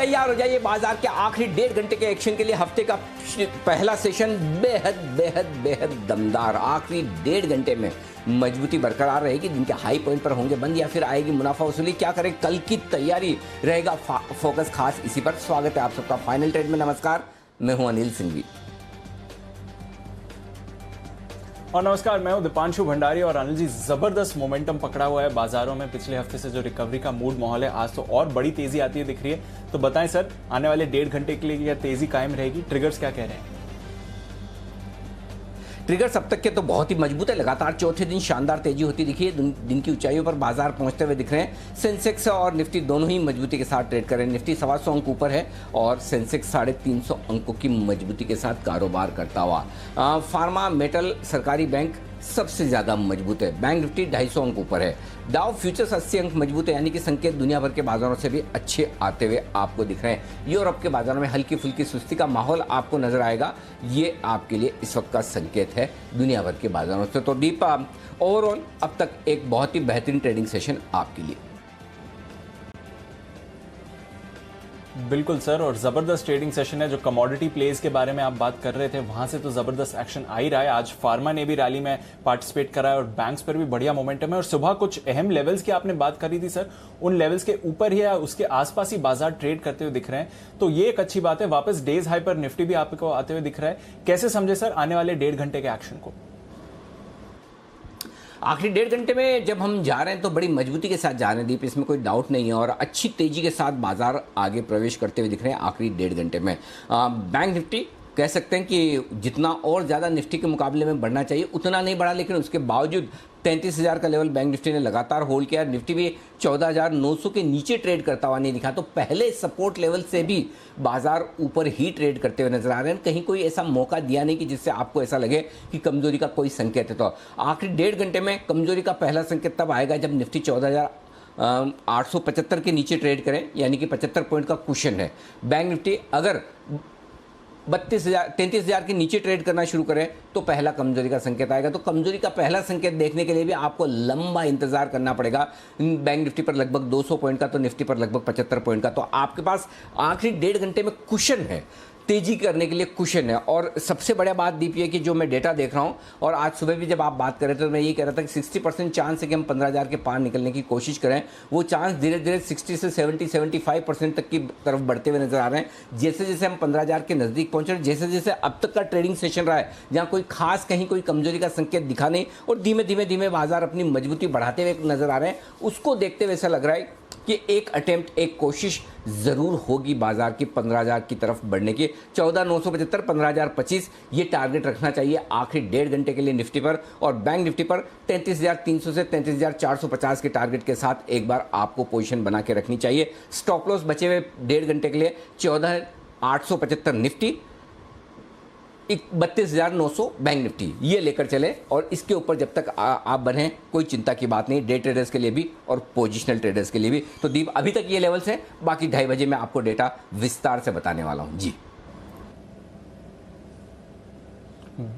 तैयार हो जाइए बाजार के आखिरी 1.5 घंटे के एक्शन के लिए। हफ्ते का पहला सेशन बेहद बेहद बेहद दमदार। आखिरी 1.5 घंटे में मजबूती बरकरार रहेगी, दिन के हाई पॉइंट पर होंगे बंद या फिर आएगी मुनाफा वसूली। क्या करें, कल की तैयारी रहेगा फोकस खास इसी पर। स्वागत है आप सबका फाइनल ट्रेड में। नमस्कार, मैं हूं अनिल सिंघवी और नमस्कार, मैं हूं दीपांशु भंडारी। और अनिल जी, जबरदस्त मोमेंटम पकड़ा हुआ है बाजारों में। पिछले हफ्ते से जो रिकवरी का मूड माहौल है, आज तो और बड़ी तेजी आती है दिख रही है। तो बताएं सर, आने वाले 1.5 घंटे के लिए क्या तेजी कायम रहेगी? ट्रिगर्स क्या कह रहे हैं? ट्रिगर्स अब तक के तो बहुत ही मजबूत है। लगातार चौथे दिन शानदार तेजी होती दिखी है। दिन की ऊंचाइयों पर बाजार पहुंचते हुए दिख रहे हैं। सेंसेक्स और निफ्टी दोनों ही मजबूती के साथ ट्रेड कर रहे हैं। निफ्टी 125 अंक ऊपर है और सेंसेक्स 350 अंकों की मजबूती के साथ कारोबार करता हुआ। फार्मा, मेटल, सरकारी बैंक सबसे ज्यादा मजबूत है। बैंक निफ्टी 250 अंक ऊपर है। डाउ फ्यूचर्स 80 अंक मजबूत है, यानी कि संकेत दुनिया भर के बाजारों से भी अच्छे आते हुए आपको दिख रहे हैं। यूरोप के बाजारों में हल्की फुल्की सुस्ती का माहौल आपको नजर आएगा। ये आपके लिए इस वक्त का संकेत है दुनिया भर के बाजारों से। तो दीपा, ओवरऑल अब तक एक बहुत ही बेहतरीन ट्रेडिंग सेशन आपके लिए। बिल्कुल सर, और जबरदस्त ट्रेडिंग सेशन है। जो कमोडिटी प्लेज के बारे में आप बात कर रहे थे, वहां से तो जबरदस्त एक्शन आ ही रहा है। आज फार्मा ने भी रैली में पार्टिसिपेट करा है और बैंक्स पर भी बढ़िया मोमेंटम है। और सुबह कुछ अहम लेवल्स की आपने बात करी थी सर, उन लेवल्स के ऊपर ही या उसके आसपास ही बाजार ट्रेड करते हुए दिख रहे हैं। तो ये एक अच्छी बात है। वापस डेज हाई पर निफ्टी भी आपको आते हुए दिख रहा है। कैसे समझे सर आने वाले 1.5 घंटे के एक्शन को? आखिरी 1.5 घंटे में जब हम जा रहे हैं तो बड़ी मजबूती के साथ जा रहे हैं दीप, इसमें कोई डाउट नहीं है। और अच्छी तेजी के साथ बाजार आगे प्रवेश करते हुए दिख रहे हैं आखिरी 1.5 घंटे में। बैंक निफ्टी कह सकते हैं कि जितना और ज़्यादा निफ्टी के मुकाबले में बढ़ना चाहिए उतना नहीं बढ़ा, लेकिन उसके बावजूद 33,000 का लेवल बैंक निफ्टी ने लगातार होल्ड किया। निफ्टी भी 14,900 के नीचे ट्रेड करता हुआ नहीं दिखा। तो पहले सपोर्ट लेवल से भी बाजार ऊपर ही ट्रेड करते हुए नजर आ रहे हैं। कहीं कोई ऐसा मौका दिया नहीं कि जिससे आपको ऐसा लगे कि कमजोरी का कोई संकेत है। तो आखिरी 1.5 घंटे में कमजोरी का पहला संकेत तब आएगा जब निफ्टी 14,875 के नीचे ट्रेड करें, यानी कि 75 पॉइंट का कुशन है। बैंक निफ्टी अगर 33,000 के नीचे ट्रेड करना शुरू करें तो पहला कमजोरी का संकेत आएगा। तो कमजोरी का पहला संकेत देखने के लिए भी आपको लंबा इंतजार करना पड़ेगा। बैंक निफ्टी पर लगभग 200 पॉइंट का, तो निफ्टी पर लगभग 75 पॉइंट का। तो आपके पास आखिरी 1.5 घंटे में कुशन है, तेजी करने के लिए कुशन है। और सबसे बड़ा बात दीप ये कि जो मैं डेटा देख रहा हूं, और आज सुबह भी जब आप बात कर रहे थे तो मैं ये कह रहा था कि 60% चांस है कि हम 15,000 के पार निकलने की कोशिश करें। वो चांस धीरे धीरे 60 से 75% तक की तरफ बढ़ते हुए नजर आ रहे हैं। जैसे जैसे हम 15,000 के नजदीक पहुंच रहे हैं, जैसे जैसे अब तक का ट्रेडिंग सेशन रहा है जहां कोई खास कहीं कोई कमजोरी का संकेत दिखा नहीं और धीमे धीमे धीमे बाजार अपनी मजबूती बढ़ाते हुए नजर आ रहे हैं, उसको देखते हुए ऐसा लग रहा है कि एक अटेम्प्ट, एक कोशिश जरूर होगी बाजार की 15,000 की तरफ बढ़ने की। 14,975, 15,025 ये टारगेट रखना चाहिए आखिरी 1.5 घंटे के लिए निफ्टी पर। और बैंक निफ्टी पर 33,300 से 33,450 के टारगेट के साथ एक बार आपको पोजीशन बना के रखनी चाहिए। स्टॉप लॉस बचे हुए 1.5 घंटे के लिए 14,875 निफ्टी, 32,900 बैंक निफ्टी, ये लेकर चले। और इसके ऊपर जब तक आप बने कोई चिंता की बात नहीं, डे ट्रेडर्स के लिए भी और पोजिशनल ट्रेडर्स के लिए भी। तो दीप, अभी तक ये लेवल्स हैं, बाकी 2:30 बजे मैं आपको डेटा विस्तार से बताने वाला हूं जी।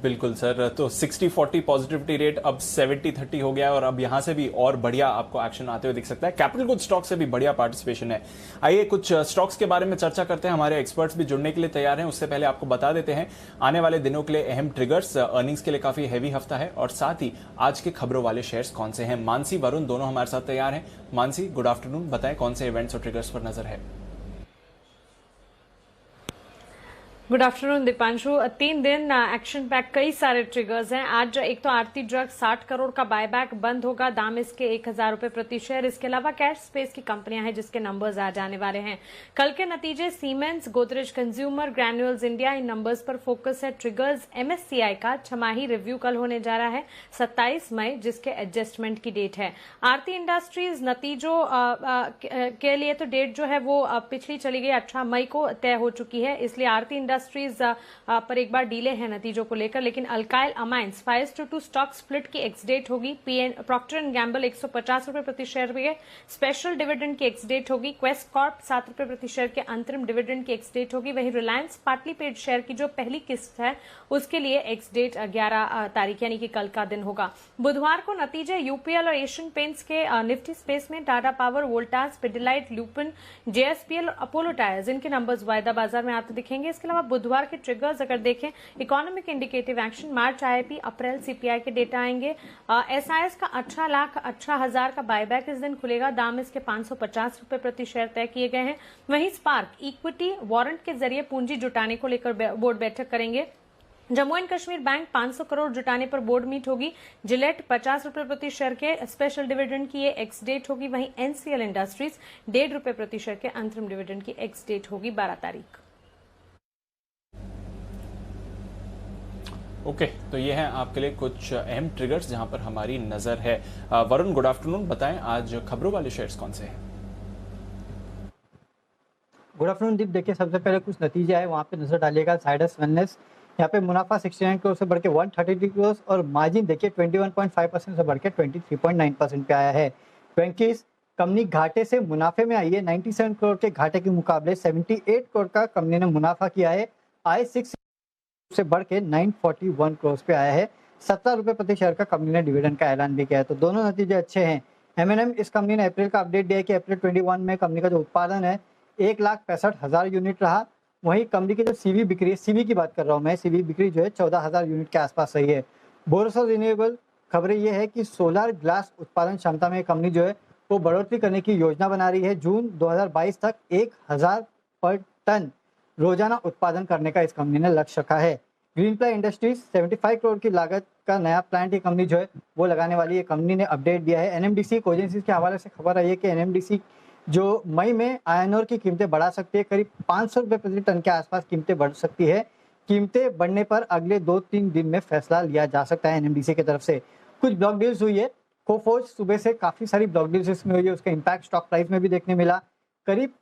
बिल्कुल सर, तो 60-40 पॉजिटिविटी रेट अब 70-30 हो गया है और अब यहां से भी और बढ़िया आपको एक्शन आते हुए दिख सकता है। कैपिटल गुड स्टॉक से भी बढ़िया पार्टिसिपेशन है। आइए कुछ स्टॉक्स के बारे में चर्चा करते हैं। हमारे एक्सपर्ट्स भी जुड़ने के लिए तैयार हैं। उससे पहले आपको बता देते हैं आने वाले दिनों के लिए अहम ट्रिगर्स। अर्निंग्स के लिए काफी हैवी हफ्ता है और साथ ही आज के खबरों वाले शेयर्स कौन से हैं। मानसी, वरुण दोनों हमारे साथ तैयार हैं। मानसी, गुड आफ्टरनून, बताएं कौन से इवेंट्स और ट्रिगर्स पर नजर है? Good afternoon Deepanshu. 3 दिन एक्शन पैक, कई सारे ट्रिगर्स हैं। आज एक तो आरती ड्रग 60 करोड़ का बायबैक बंद होगा, दाम इसके 1,000 रुपए प्रति शेयर। इसके अलावा कैश स्पेस की कंपनियां हैं जिसके नंबर्स आ जाने वाले हैं। कल के नतीजे Siemens, Godrej consumer, Granules India, इन नंबर्स पर फोकस है। ट्रिगर्स, एमएससीआई का छमाही रिव्यू कल होने जा रहा है 27 मई, जिसके एडजस्टमेंट की डेट है। आरती इंडस्ट्रीज नतीजों के लिए तो डेट जो है वो पिछली चली गई, 18 मई को तय हो चुकी है, इसलिए आरती इंडस्ट्रीज इंडस्ट्रीज पर एक बार डीले है नतीजों को लेकर, लेकिन अल्काइल अमाइंस 5:2 स्टॉक स्प्लिट की एक्स डेट होगी। प्रॉक्टर एंड गैम्बल 150 रुपए प्रति शेयर पे स्पेशल डिविडेंड की एक्स डेट होगी। क्वेस्ट कॉर्प 7 रुपए प्रति शेयर के अंतरिम डिविडेंड की एक्स डेट होगी। वहीं रिलायंस पार्टली पेड शेयर की जो पहली किस्त है उसके लिए एक्स डेट 11 तारीख यानी कि कल का दिन होगा। बुधवार को नतीजे यूपीएल और एशियन पेंट्स के निफ्टी स्पेस में Tata power, Voltas, Pidilite, Lupin, JSPL और अपोलो टायर्स इनके नंबर्स वायदा बाजार में आते दिखेंगे। इसके अलावा बुधवार के ट्रिगर्स अगर देखें, इकोनॉमिक इंडिकेटिव एक्शन, मार्च आईआईपी, अप्रैल सीपीआई के डेटा आएंगे। एसआईएस का 18,18,000 का बायबैक इस दिन खुलेगा। दाम इसके 550 रुपए प्रति शेयर तय किए गए हैं। वहीं स्पार्क इक्विटी वारंट के जरिए पूंजी जुटाने को लेकर बोर्ड बैठक करेंगे। जम्मू एंड कश्मीर बैंक 500 करोड़ जुटाने पर बोर्ड मीट होगी। जिलेट 50 रुपए प्रति शेयर के स्पेशल डिविडेंड की ये एक्स डेट होगी। वहीं एनसीएल इंडस्ट्रीज 1.5 रुपए प्रति शेयर के अंतरिम डिविडेंड की एक्स डेट होगी 12 तारीख। ओके, तो ये हैं आपके लिए कुछ अहम ट्रिगर्स जहां पर हमारी नजर है। वरुण, गुड आफ्टरनून, बताएं आज खबरों वाले शेयर्स कौन से हैं? गुड आफ्टरनून दीप। देखिए, सबसे पहले कुछ नतीजे आए वहाँ पे नजर डालिएगा। जायडस वेलनेस यहाँ पे मुनाफा 69 करोड़ से बढ़ के 133 करोड़ और मार्जिन देखिए 21.5% से बढ़ के 23.9% पे आया है। वेंकीज कंपनी घाटे से मुनाफे में आई है। 97 करोड़ के घाटे के मुकाबले 78 करोड़ का कंपनी ने मुनाफा किया है। आय 6 से बढ़ के 941 करोड़ पे आया है। 17 रुपए प्रति शेयर का कंपनी ने डिविडेंड का ऐलान भी किया है। तो दोनों नतीजे अच्छे हैं। एमएनएम इस कंपनी ने अप्रैल का अपडेट दिया है कि अप्रैल 21 में कंपनी का जो उत्पादन है 1,65,000 यूनिट रहा। वहीं कंपनी की जो सीवी बिक्री है, सीवी की बात कर रहा हूँ मैं, सीवी बिक्री जो है 14,000 यूनिट के आसपास रही है। बोरसो रिन्यूएबल खबरें ये है कि सोलर ग्लास उत्पादन क्षमता में कंपनी जो है वो बढ़ोतरी करने की योजना बना रही है। जून 2022 तक 1,000 पर टन रोजाना उत्पादन करने का इस कंपनी ने लक्ष्य रखा है। ग्रीनप्लाई इंडस्ट्रीज 75 करोड़ की लागत का नया प्लांट ये कंपनी जो है वो लगाने वाली है। कंपनी ने अपडेट दिया है। एनएमडीसी एजेंसी के हवाले से खबर आई है कि एनएमडीसी जो मई में आयरन ओर की कीमतें बढ़ा सकती है। करीब 500 रुपये प्रति टन के आसपास कीमतें बढ़ सकती है। कीमतें बढ़ने पर अगले 2-3 दिन में फैसला लिया जा सकता है एनएमडीसी की तरफ से। कुछ ब्लॉक डील्स हुई है। कोफोर्ज सुबह से काफ़ी सारी ब्लॉक डील्स इसमें हुई है। उसका इम्पैक्ट स्टॉक प्राइस में भी देखने मिला। करीब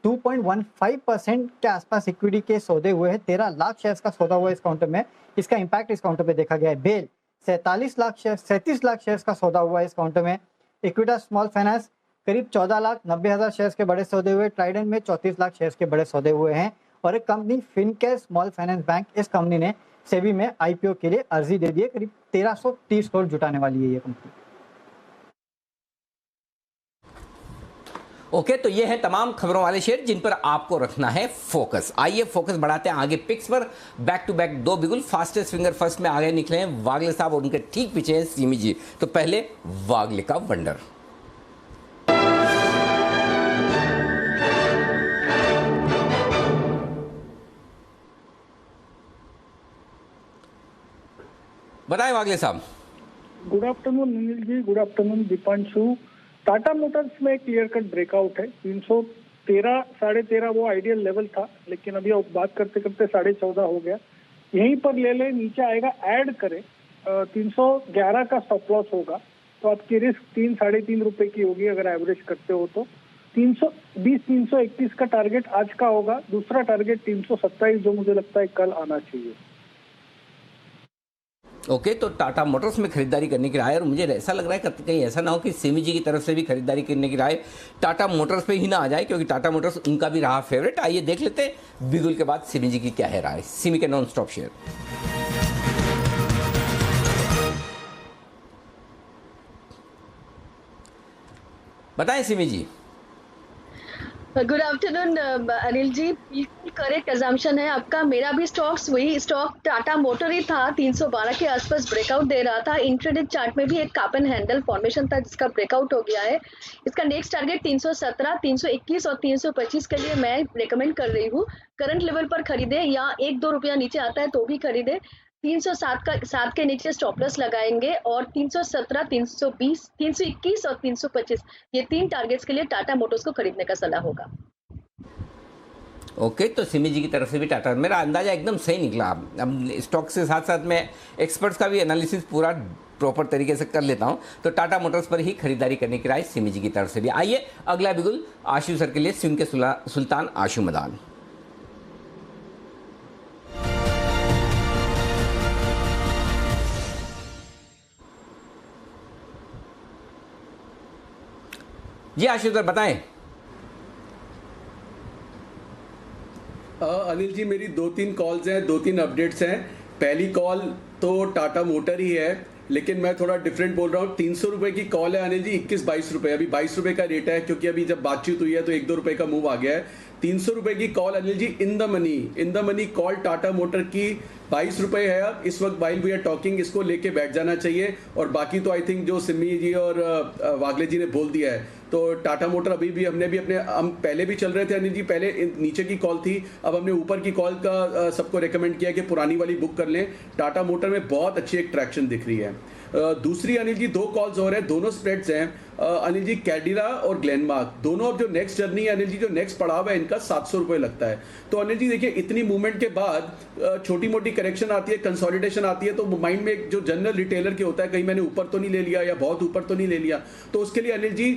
2.15% के आसपास इक्विटी के सौदे हुए हैं। 13 लाख शेयर्स का सौदा हुआ इस काउंटर में। इसका इम्पैक्ट इस काउंटर पे देखा गया है। बेल 37 लाख शेयर्स का सौदा हुआ है इस काउंटर में। इक्विटा स्मॉल फाइनेंस करीब 14,90,000 शेयर्स के बड़े सौदे हुए। ट्राइडेंट में 34 लाख शेयर्स के बड़े सौदे हुए हैं। और एक company Fincare small finance bank, इस कंपनी ने सेबी में आईपीओ के लिए अर्जी दे दी है। करीब 1330 करोड़ जुटाने वाली है ये कंपनी। ओके, तो ये है तमाम खबरों वाले शेयर जिन पर आपको रखना है फोकस। आइए फोकस बढ़ाते हैं आगे पिक्स पर। बैक टू बैक 2 बिगुल फास्टेस्ट फिंगर फर्स्ट में आगे निकले हैं वागले साहब और उनके ठीक पीछे हैं सीमी जी। तो पहले वागले का वंडर। बताएं वागले साहब। Good afternoon Anil ji, good afternoon Deepanshu. Tata Motors में क्लियर कट ब्रेकआउट है। 313 13.5 वो आइडियल लेवल था, लेकिन अभी आप बात करते करते 14.5 हो गया। यहीं पर ले ले, नीचे आएगा, ऐड करें 311 का स्टॉप लॉस होगा। तो आपकी रिस्क 3-3.5 रुपए की होगी अगर एवरेज करते हो तो। 320-331 का टारगेट आज का होगा। दूसरा टारगेट 327 जो मुझे लगता है कल आना चाहिए। ओके, तो टाटा मोटर्स में खरीदारी करने की राय, और मुझे ऐसा लग रहा है कि कहीं ऐसा ना हो कि सिमी जी की तरफ से भी खरीदारी करने की राय टाटा मोटर्स पे ही ना आ जाए, क्योंकि टाटा मोटर्स उनका भी रहा फेवरेट। आइए देख लेते हैं बिगुल के बाद सिमी जी की क्या है राय। सिमी के नॉन स्टॉप शेयर। बताएं सिमी जी। गुड आफ्टरनून अनिल जी, बिल्कुल करेक्ट अजम्पशन है आपका। मेरा भी वही स्टॉक टाटा मोटर ही था। 312 के आसपास ब्रेकआउट दे रहा था। इंट्राडे चार्ट में भी एक काप एंड हैंडल फॉर्मेशन था जिसका ब्रेकआउट हो गया है। इसका नेक्स्ट टारगेट 317, 321 और 325 के लिए मैं रेकमेंड कर रही हूँ। करंट लेवल पर खरीदे या 1-2 रुपया नीचे आता है तो भी खरीदे। 307 के नीचे स्टॉप लॉस लगाएंगे और 317, 320, 321 और 325 ये 3 टारगेट्स के लिए टाटा मोटर्स को खरीदने का सलाह होगा। ओके, तो सिमी जी की तरफ से भी टाटा, मेरा अंदाजा एकदम सही निकला। अब स्टॉक के साथ साथ मैं एक्सपर्ट्स का भी एनालिसिस पूरा प्रॉपर तरीके से कर लेता हूं, तो टाटा मोटर्स पर ही खरीदारी करने की राय सिमी जी की तरफ से भी। आइए अगला बिगुल आशु सर के लिए, सिम के सुल्तान आशु मदान। जी आशुतोष बताएं। अनिल जी, मेरी 2-3 कॉल्स हैं, 2-3 अपडेट्स हैं। पहली कॉल तो टाटा मोटर ही है, लेकिन मैं थोड़ा डिफरेंट बोल रहा हूँ। 300 रुपए की कॉल है अनिल जी, 21-22 रुपए, अभी 22 रुपए का रेट है, क्योंकि अभी जब बातचीत हुई है तो 1-2 रुपए का मूव आ गया है। 300 रुपए की call Anil ji in the money call Tata motor की 22 रुपए है अब इस वक्त। वाइल वी आर टॉकिंग, इसको लेके बैठ जाना चाहिए। और बाकी तो आई थिंक जो सिमी जी और वागले जी ने बोल दिया है, तो टाटा मोटर अभी भी हम पहले भी चल रहे थे अनिल जी, पहले नीचे की कॉल थी, अब हमने ऊपर की कॉल का सबको रेकमेंड किया कि पुरानी वाली बुक कर लें। टाटा मोटर में बहुत अच्छी एक ट्रैक्शन दिख रही है। दूसरी अनिल जी 2 कॉल्स और हैं, दोनों स्प्रेड्स हैं अनिल जी, कैडिला और ग्लेनमार्क दोनों। अब जो नेक्स्ट जर्नी है अनिल जी, जो नेक्स्ट पड़ाव है इनका 700 रुपए लगता है। तो अनिल जी देखिए, इतनी मूवमेंट के बाद छोटी मोटी करेक्शन आती है, कंसोलिडेशन आती है, तो माइंड में एक जो जनरल रिटेलर के होता है, कहीं मैंने ऊपर तो नहीं ले लिया या बहुत ऊपर तो नहीं ले लिया। तो उसके लिए अनिल जी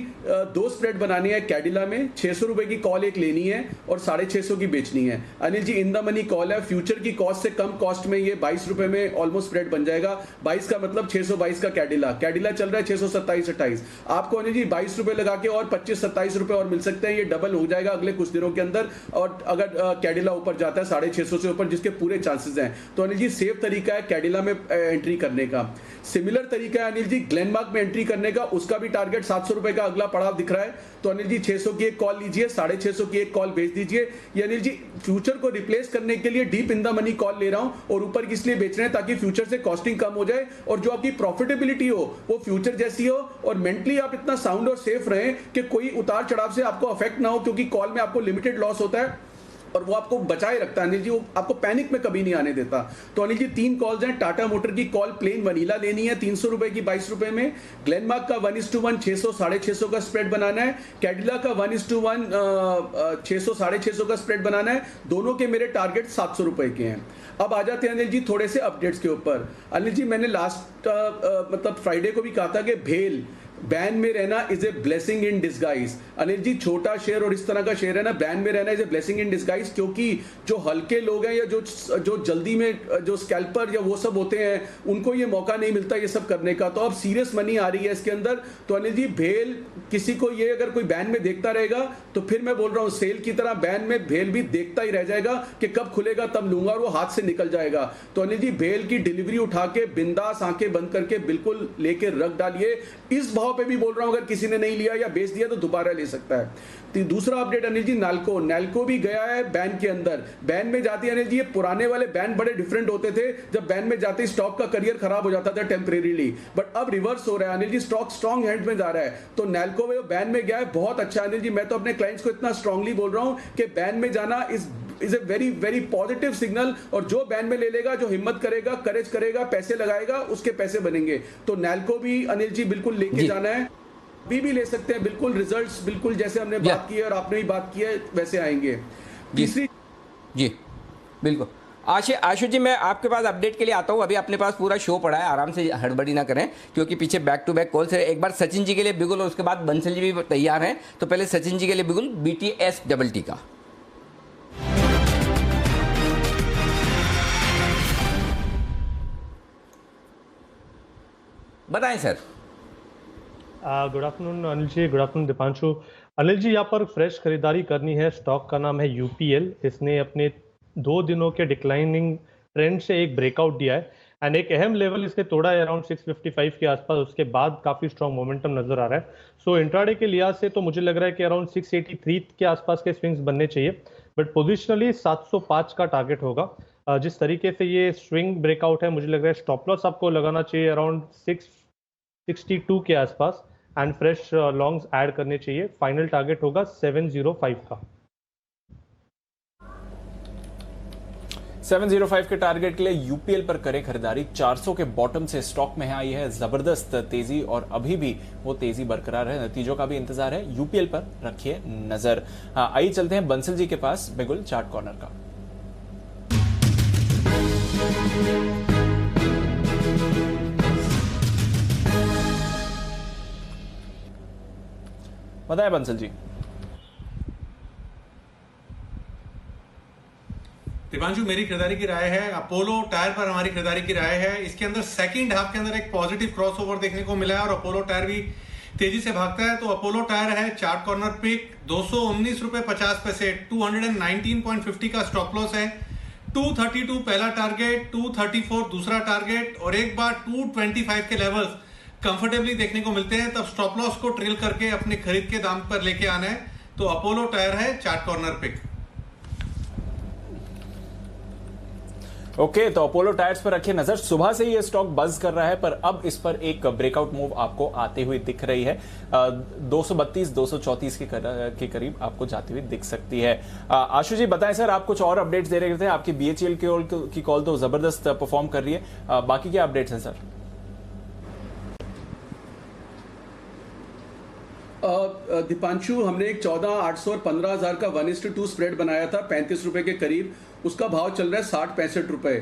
2 स्प्रेड बनानी है कैडिला में। 600 रुपए की कॉल एक लेनी है और 650 की बेचनी है Anil ji. In the money call है, फ्यूचर की कॉस्ट से कम कॉस्ट में ये 22 रुपए में ऑलमोस्ट स्प्रेड बन जाएगा। 22 का मतलब 622 का कैडिला चल रहा है 627-28। आपको अनिल जी 22 रुपए लगा के और 25-27 रुपए और मिल सकते हैं। ये डबल हो जाएगा अगले कुछ दिनों के अंदर। और अगर कैडिला ऊपर जाता है 650 से ऊपर, जिसके पूरे चांसेस हैं, तो अनिल जी सेफ तरीका है कैडिला में एंट्री करने का। सिमिलर तरीका है अनिल जी ग्लेनमार्क में एंट्री करने का, उसका भी टारगेट 700 रुपए का अगला पड़ाव दिख रहा है। तो अनिल जी 600 की एक कॉल लीजिए, 650 की एक कॉल बेच दीजिए। ये अनिल जी फ्यूचर को रिप्लेस करने के लिए deep in the money call ले रहा हूं, और ऊपर की इसलिए बेच रहे हैं ताकि फ्यूचर से कॉस्टिंग कम हो जाए और जो आपकी प्रॉफिटेबिलिटी हो वो फ्यूचर जैसी हो, और मेंटली आप इतना साउंड और सेफ रहें कि कोई उतार चढ़ाव से आपको अफेक्ट ना हो, क्योंकि कॉल में आपको लिमिटेड लॉस होता है और वो आपको बचाए रखता है अनिल जी, वो आपको पैनिक में कभी नहीं आने देता। तो अनिल जी 3 कॉल्स हैं। टाटा मोटर की कॉल प्लेन वनीला लेनी है 300 रुपए की 22 रुपए में। ग्लेनमार्क का 1:1 600-650 का स्प्रेड बनाना है। कैडिला का 1:1 600-650 का स्प्रेड बनाना है। दोनों के मेरे टारगेट 700 रुपए के हैं। अब आ जाते हैं अनिल जी थोड़े से अपडेट्स के ऊपर। अनिल जी मैंने लास्ट मतलब फ्राइडे को भी कहा था कि भेल बैन में रहना is a blessing in disguise. Anil ji छोटा शेयर और इस तरह का शेयर है ना, बैन में रहना is a blessing in disguise, क्योंकि जो हल्के लोग हैं या जो जल्दी में जो स्कैल्पर या वो सब होते हैं, उनको ये मौका नहीं मिलता ये सब करने का। तो अब सीरियस मनी आ रही है इसके अंदर। तो अनिल जी भेल किसी को ये अगर कोई बैन में देखता रहेगा, तो फिर मैं बोल रहा हूँ सेल की तरह बैन में भेल भी देखता ही रह जाएगा कि कब खुलेगा तब लूंगा, और वो हाथ से निकल जाएगा। तो अनिल जी भेल की डिलीवरी उठा के बिंदास आंखें बंद करके बिल्कुल लेके रख डालिए। इस भाव पे भी बोल रहा हूं, अगर किसी ने नहीं लिया या बेच दिया तो दोबारा ले सकता है। तो दूसरा अपडेट अनिल जी नैल्को भी गया है बैन के अंदर। बैन में जाती है अनिल जी, ये पुराने वाले बैन बड़े डिफरेंट होते थे, जब बैन में जाते ही स्टॉक का करियर खराब हो जाता था टेम्परेरीली, बट अब रिवर्स हो रहा है Anil ji, stock strong hand में जा रहा है। तो नैल्को में बैन में गया है, बहुत अच्छा अनिल जी। मैं तो अपने क्लाइंट्स को इतना स्ट्रांगली बोल रहा हूं कि बैन में जाना is a very very positive signal, और जो बैन में ले लेगा, जो हिम्मत करेगा, करेज करेगा, पैसे लगाएगा, उसके पैसे बनेंगे। तो नैल्को भी अनिल जी बिल्कुल लेके जाना है, अभी भी ले सकते हैं बिल्कुल। रिजल्ट्स बिल्कुल जैसे हमने बात की है और आपने भी बात की है वैसे आएंगे। तीसरी जी बिल्कुल आशु जी, मैं आपके पास अपडेट के लिए आता हूं। अभी अपने पास पूरा शो पड़ा है, आराम से हड़बड़ी ना करें, क्योंकि पीछे बैक टू बैक कॉल्स है। एक बार सचिन जी के लिए बिगुल और उसके बाद बंसल जी भी तैयार हैं। तो पहले सचिन जी के लिए बिगुल BTS का। बताएं sir. Good afternoon Anil ji, good afternoon Deepanshu. Anil ji, यहाँ पर फ्रेश खरीदारी करनी है। स्टॉक का नाम है UPL। इसने अपने 2 दिनों के डिक्लाइनिंग ट्रेंड से एक ब्रेकआउट दिया है एंड एक अहम लेवल इसने तोड़ा है अराउंड 655 के आसपास। उसके बाद काफ़ी स्ट्रॉन्ग मोमेंटम नजर आ रहा है। सो इंट्राडे के लिहाज से तो मुझे लग रहा है कि अराउंड 683 के आसपास के स्विंग्स बनने चाहिए, बट पोजिशनली 705 का टारगेट होगा। जिस तरीके से ये स्विंग ब्रेकआउट है, मुझे लग रहा है स्टॉप लॉस आपको लगाना चाहिए अराउंड 662 के आसपास एंड फ्रेश लॉन्ग्स ऐड करने चाहिए। फाइनल टारगेट होगा 705 का। 705 के टारगेट के लिए UPL पर करें खरीदारी। 400 के बॉटम से स्टॉक में आई है जबरदस्त तेजी और अभी भी वो तेजी बरकरार है। नतीजों का भी इंतजार है, UPL पर रखिए नजर। आइए चलते हैं बंसल जी के पास बिगुल चार्ट कॉर्नर का। बताए बंसल जी। दीपांशु, मेरी खरीदारी की राय है, अपोलो टायर पर हमारी खरीदारी की राय है। इसके अंदर सेकंड हाफ के अंदर एक पॉजिटिव क्रॉसओवर देखने को मिला है और अपोलो टायर भी तेजी से भागता है तो अपोलो टायर है चार्ट कॉर्नर पिक 219 रुपए 50 पैसे, 219.50 का स्टॉप लॉस है, 232 पहला टारगेट, 234 दूसरा टारगेट और एक बार 225 के लेवल्स कंफर्टेबली देखने को मिलते हैं, तब स्टॉप लॉस को ट्रेल करके अपने खरीद के दाम पर लेके आना है। तो अपोलो टायर है चार्ट कॉर्नर पिक। ओके, तो अपोलो टायर्स पर रखिए नजर। सुबह से ये स्टॉक बज कर रहा है, पर अब इस पर एक ब्रेकआउट मूव आपको आते हुए दिख रही है। 232 234 के करीब आपको जाती हुई दिख सकती है। आशु जी बताएं सर, आप कुछ और अपडेट्स दे रहे थे। आपकी बीएचईएल की कॉल तो जबरदस्त परफॉर्म कर रही है, बाकी क्या अपडेट्स हैं सर? दीपांशु, हमने एक 14,800 और 15,000 का 1:2 स्प्रेड बनाया था 35 रुपए के करीब। उसका भाव चल रहा है 60-65 रुपए।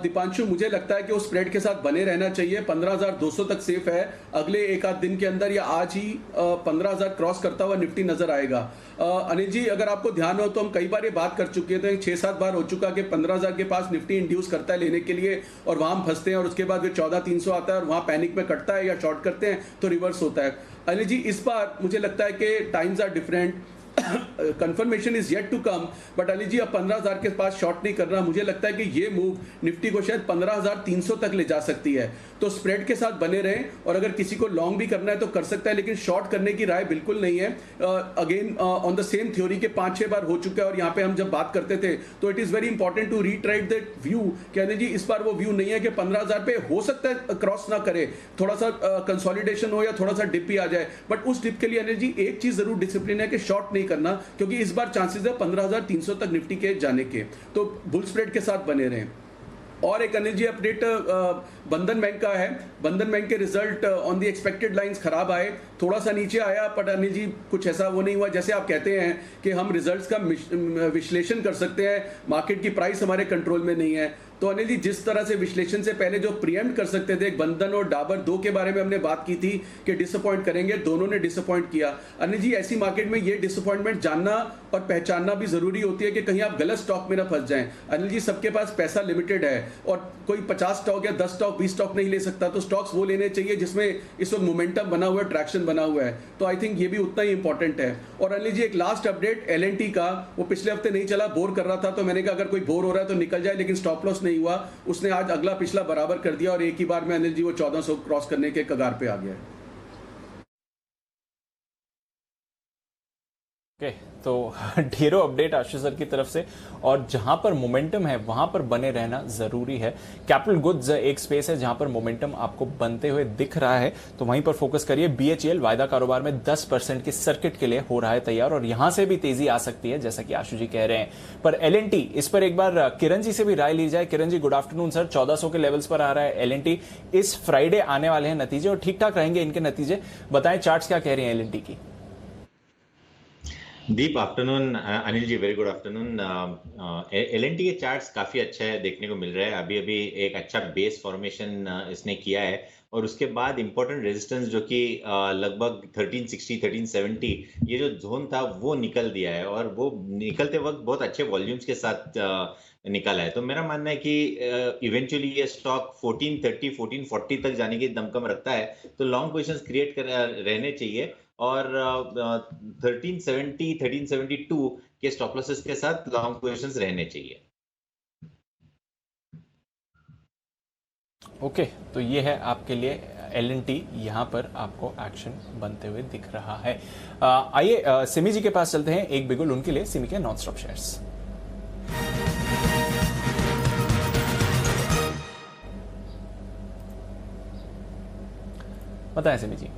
दीपांशु, मुझे लगता है कि उस स्प्रेड के साथ बने रहना चाहिए। 15,200 तक सेफ है। अगले एक आध दिन के अंदर या आज ही 15,000 क्रॉस करता हुआ निफ्टी नजर आएगा। अनिल जी, अगर आपको ध्यान हो तो हम कई बार ये बात कर चुके थे, 6-7 बार हो चुका कि 15,000 के पास निफ्टी इंड्यूस करता है लेने के लिए और वहां हम फंसते हैं और उसके बाद 14,300 आता है और वहां पैनिक में कटता है या शॉर्ट करते हैं तो रिवर्स होता है। अनिल जी, इस बार मुझे लगता है कि times are different, confirmation is yet to come, but Ali ji अब 15,000 के पास शॉर्ट नहीं करना। मुझे लगता है कि ये मूव निफ्टी को शायद 15,300 तक ले जा सकती है। तो स्प्रेड के साथ बने रहें और अगर किसी को लॉन्ग भी करना है तो कर सकता है, लेकिन शॉर्ट करने की राय बिल्कुल नहीं है। Again on the same theory के 5-6 बार हो चुका है और यहाँ पे हम जब बात करते थे तो it is very important to reiterate that view. कहने जी इस बार वो व्यू नहीं है कि 15,000 पे हो सकता है क्रॉस ना करे, थोड़ा सा कंसोलिडेशन हो या थोड़ा सा डिप भी आ जाए, बट उस डिप के लिए अनिल जी एक चीज जरूर डिसिप्लिन है कि शॉर्ट नहीं करना, क्योंकि इस बार चांसेस है 15,300 तक निफ्टी के जाने के। तो बुल स्प्रेड के साथ बने रहें। और एक अनिल जी अपडेट बंधन बैंक का है। बंधन बैंक के result on the expected lines खराब आए, थोड़ा सा नीचे आया, पर अनिल जी कुछ ऐसा वो नहीं हुआ जैसे आप कहते हैं कि हम रिजल्ट्स का विश्लेषण कर सकते हैं, मार्केट की प्राइस हमारे कंट्रोल में नहीं है। तो अनिल जी जिस तरह से विश्लेषण से पहले जो प्रीएम्प्ट कर सकते थे, बंधन और डाबर 2 के बारे में हमने बात की थी कि डिसअपॉइंट करेंगे, दोनों ने डिसअपॉइंट किया। अनिल जी ऐसी मार्केट में ये डिसअपॉइंटमेंट जानना और पहचानना भी जरूरी होती है कि कहीं आप गलत स्टॉक में ना फंस जाएं। अनिल जी सबके पास पैसा लिमिटेड है और कोई 50 स्टॉक या 10 स्टॉक 20 स्टॉक नहीं ले सकता, तो स्टॉक्स वो लेने चाहिए जिसमें इस वक्त मोमेंटम बना हुआ है, ट्रैक्शन बना हुआ है। तो आई थिंक ये भी उतना ही इंपॉर्टेंट है। और अनिल जी एक लास्ट अपडेट L&T का, वो पिछले हफ्ते नहीं चला, बोर कर रहा था, तो मैंने कहा अगर कोई बोर हो रहा है तो निकल जाए, लेकिन स्टॉप लॉस नहीं हुआ, उसने आज अगला पिछला बराबर कर दिया और एक ही बार में अनिल जी वो 1400 क्रॉस करने के कगार पे आ गया है। ओके, तो ढेरों अपडेट आशीष सर की तरफ से, और जहां पर मोमेंटम है वहां पर बने रहना जरूरी है। कैपिटल गुड्स एक स्पेस है जहां पर मोमेंटम आपको बनते हुए दिख रहा है, तो वहीं पर फोकस करिए। BHEL वायदा कारोबार में 10% के सर्किट के लिए हो रहा है तैयार और यहां से भी तेजी आ सकती है जैसा कि आशु जी कह रहे हैं। पर L&T, इस पर एक बार किरण जी से भी राय ली जाए। Kiran ji good afternoon sir. 1400 के लेवल्स पर आ रहा है L&T, इस फ्राइडे आने वाले हैं नतीजे और ठीक ठाक रहेंगे इनके नतीजे। बताएं चार्ट्स क्या कह रही हैं L&T की। दीप आफ्टरनून। अनिल जी वेरी गुड आफ्टरनून। L&T के चार्ट्स काफी अच्छा है, देखने को मिल रहा है। अभी अभी एक अच्छा बेस फॉर्मेशन इसने किया है और उसके बाद इंपॉर्टेंट रेजिस्टेंस जो कि लगभग 1360 1370 ये जो जोन था वो निकल दिया है और वो निकलते वक्त बहुत अच्छे वॉल्यूम्स के साथ निकाला है। तो मेरा मानना है कि इवेंचुअली ये स्टॉक 1430 1440 तक जाने की दमकम रखता है, तो लॉन्ग पोजीशंस क्रिएट कर रहने चाहिए और 1370 1372 के स्टॉप लॉसेस के साथ लॉन्ग पोजीशंस रहने चाहिए। ओके, तो ये है आपके लिए L&T, यहां पर आपको एक्शन बनते हुए दिख रहा है। आइए सिमी जी के पास चलते हैं, एक बिगुल उनके लिए, सिमी के नॉन स्टॉप शेयर्स। बताएं सिमी जी।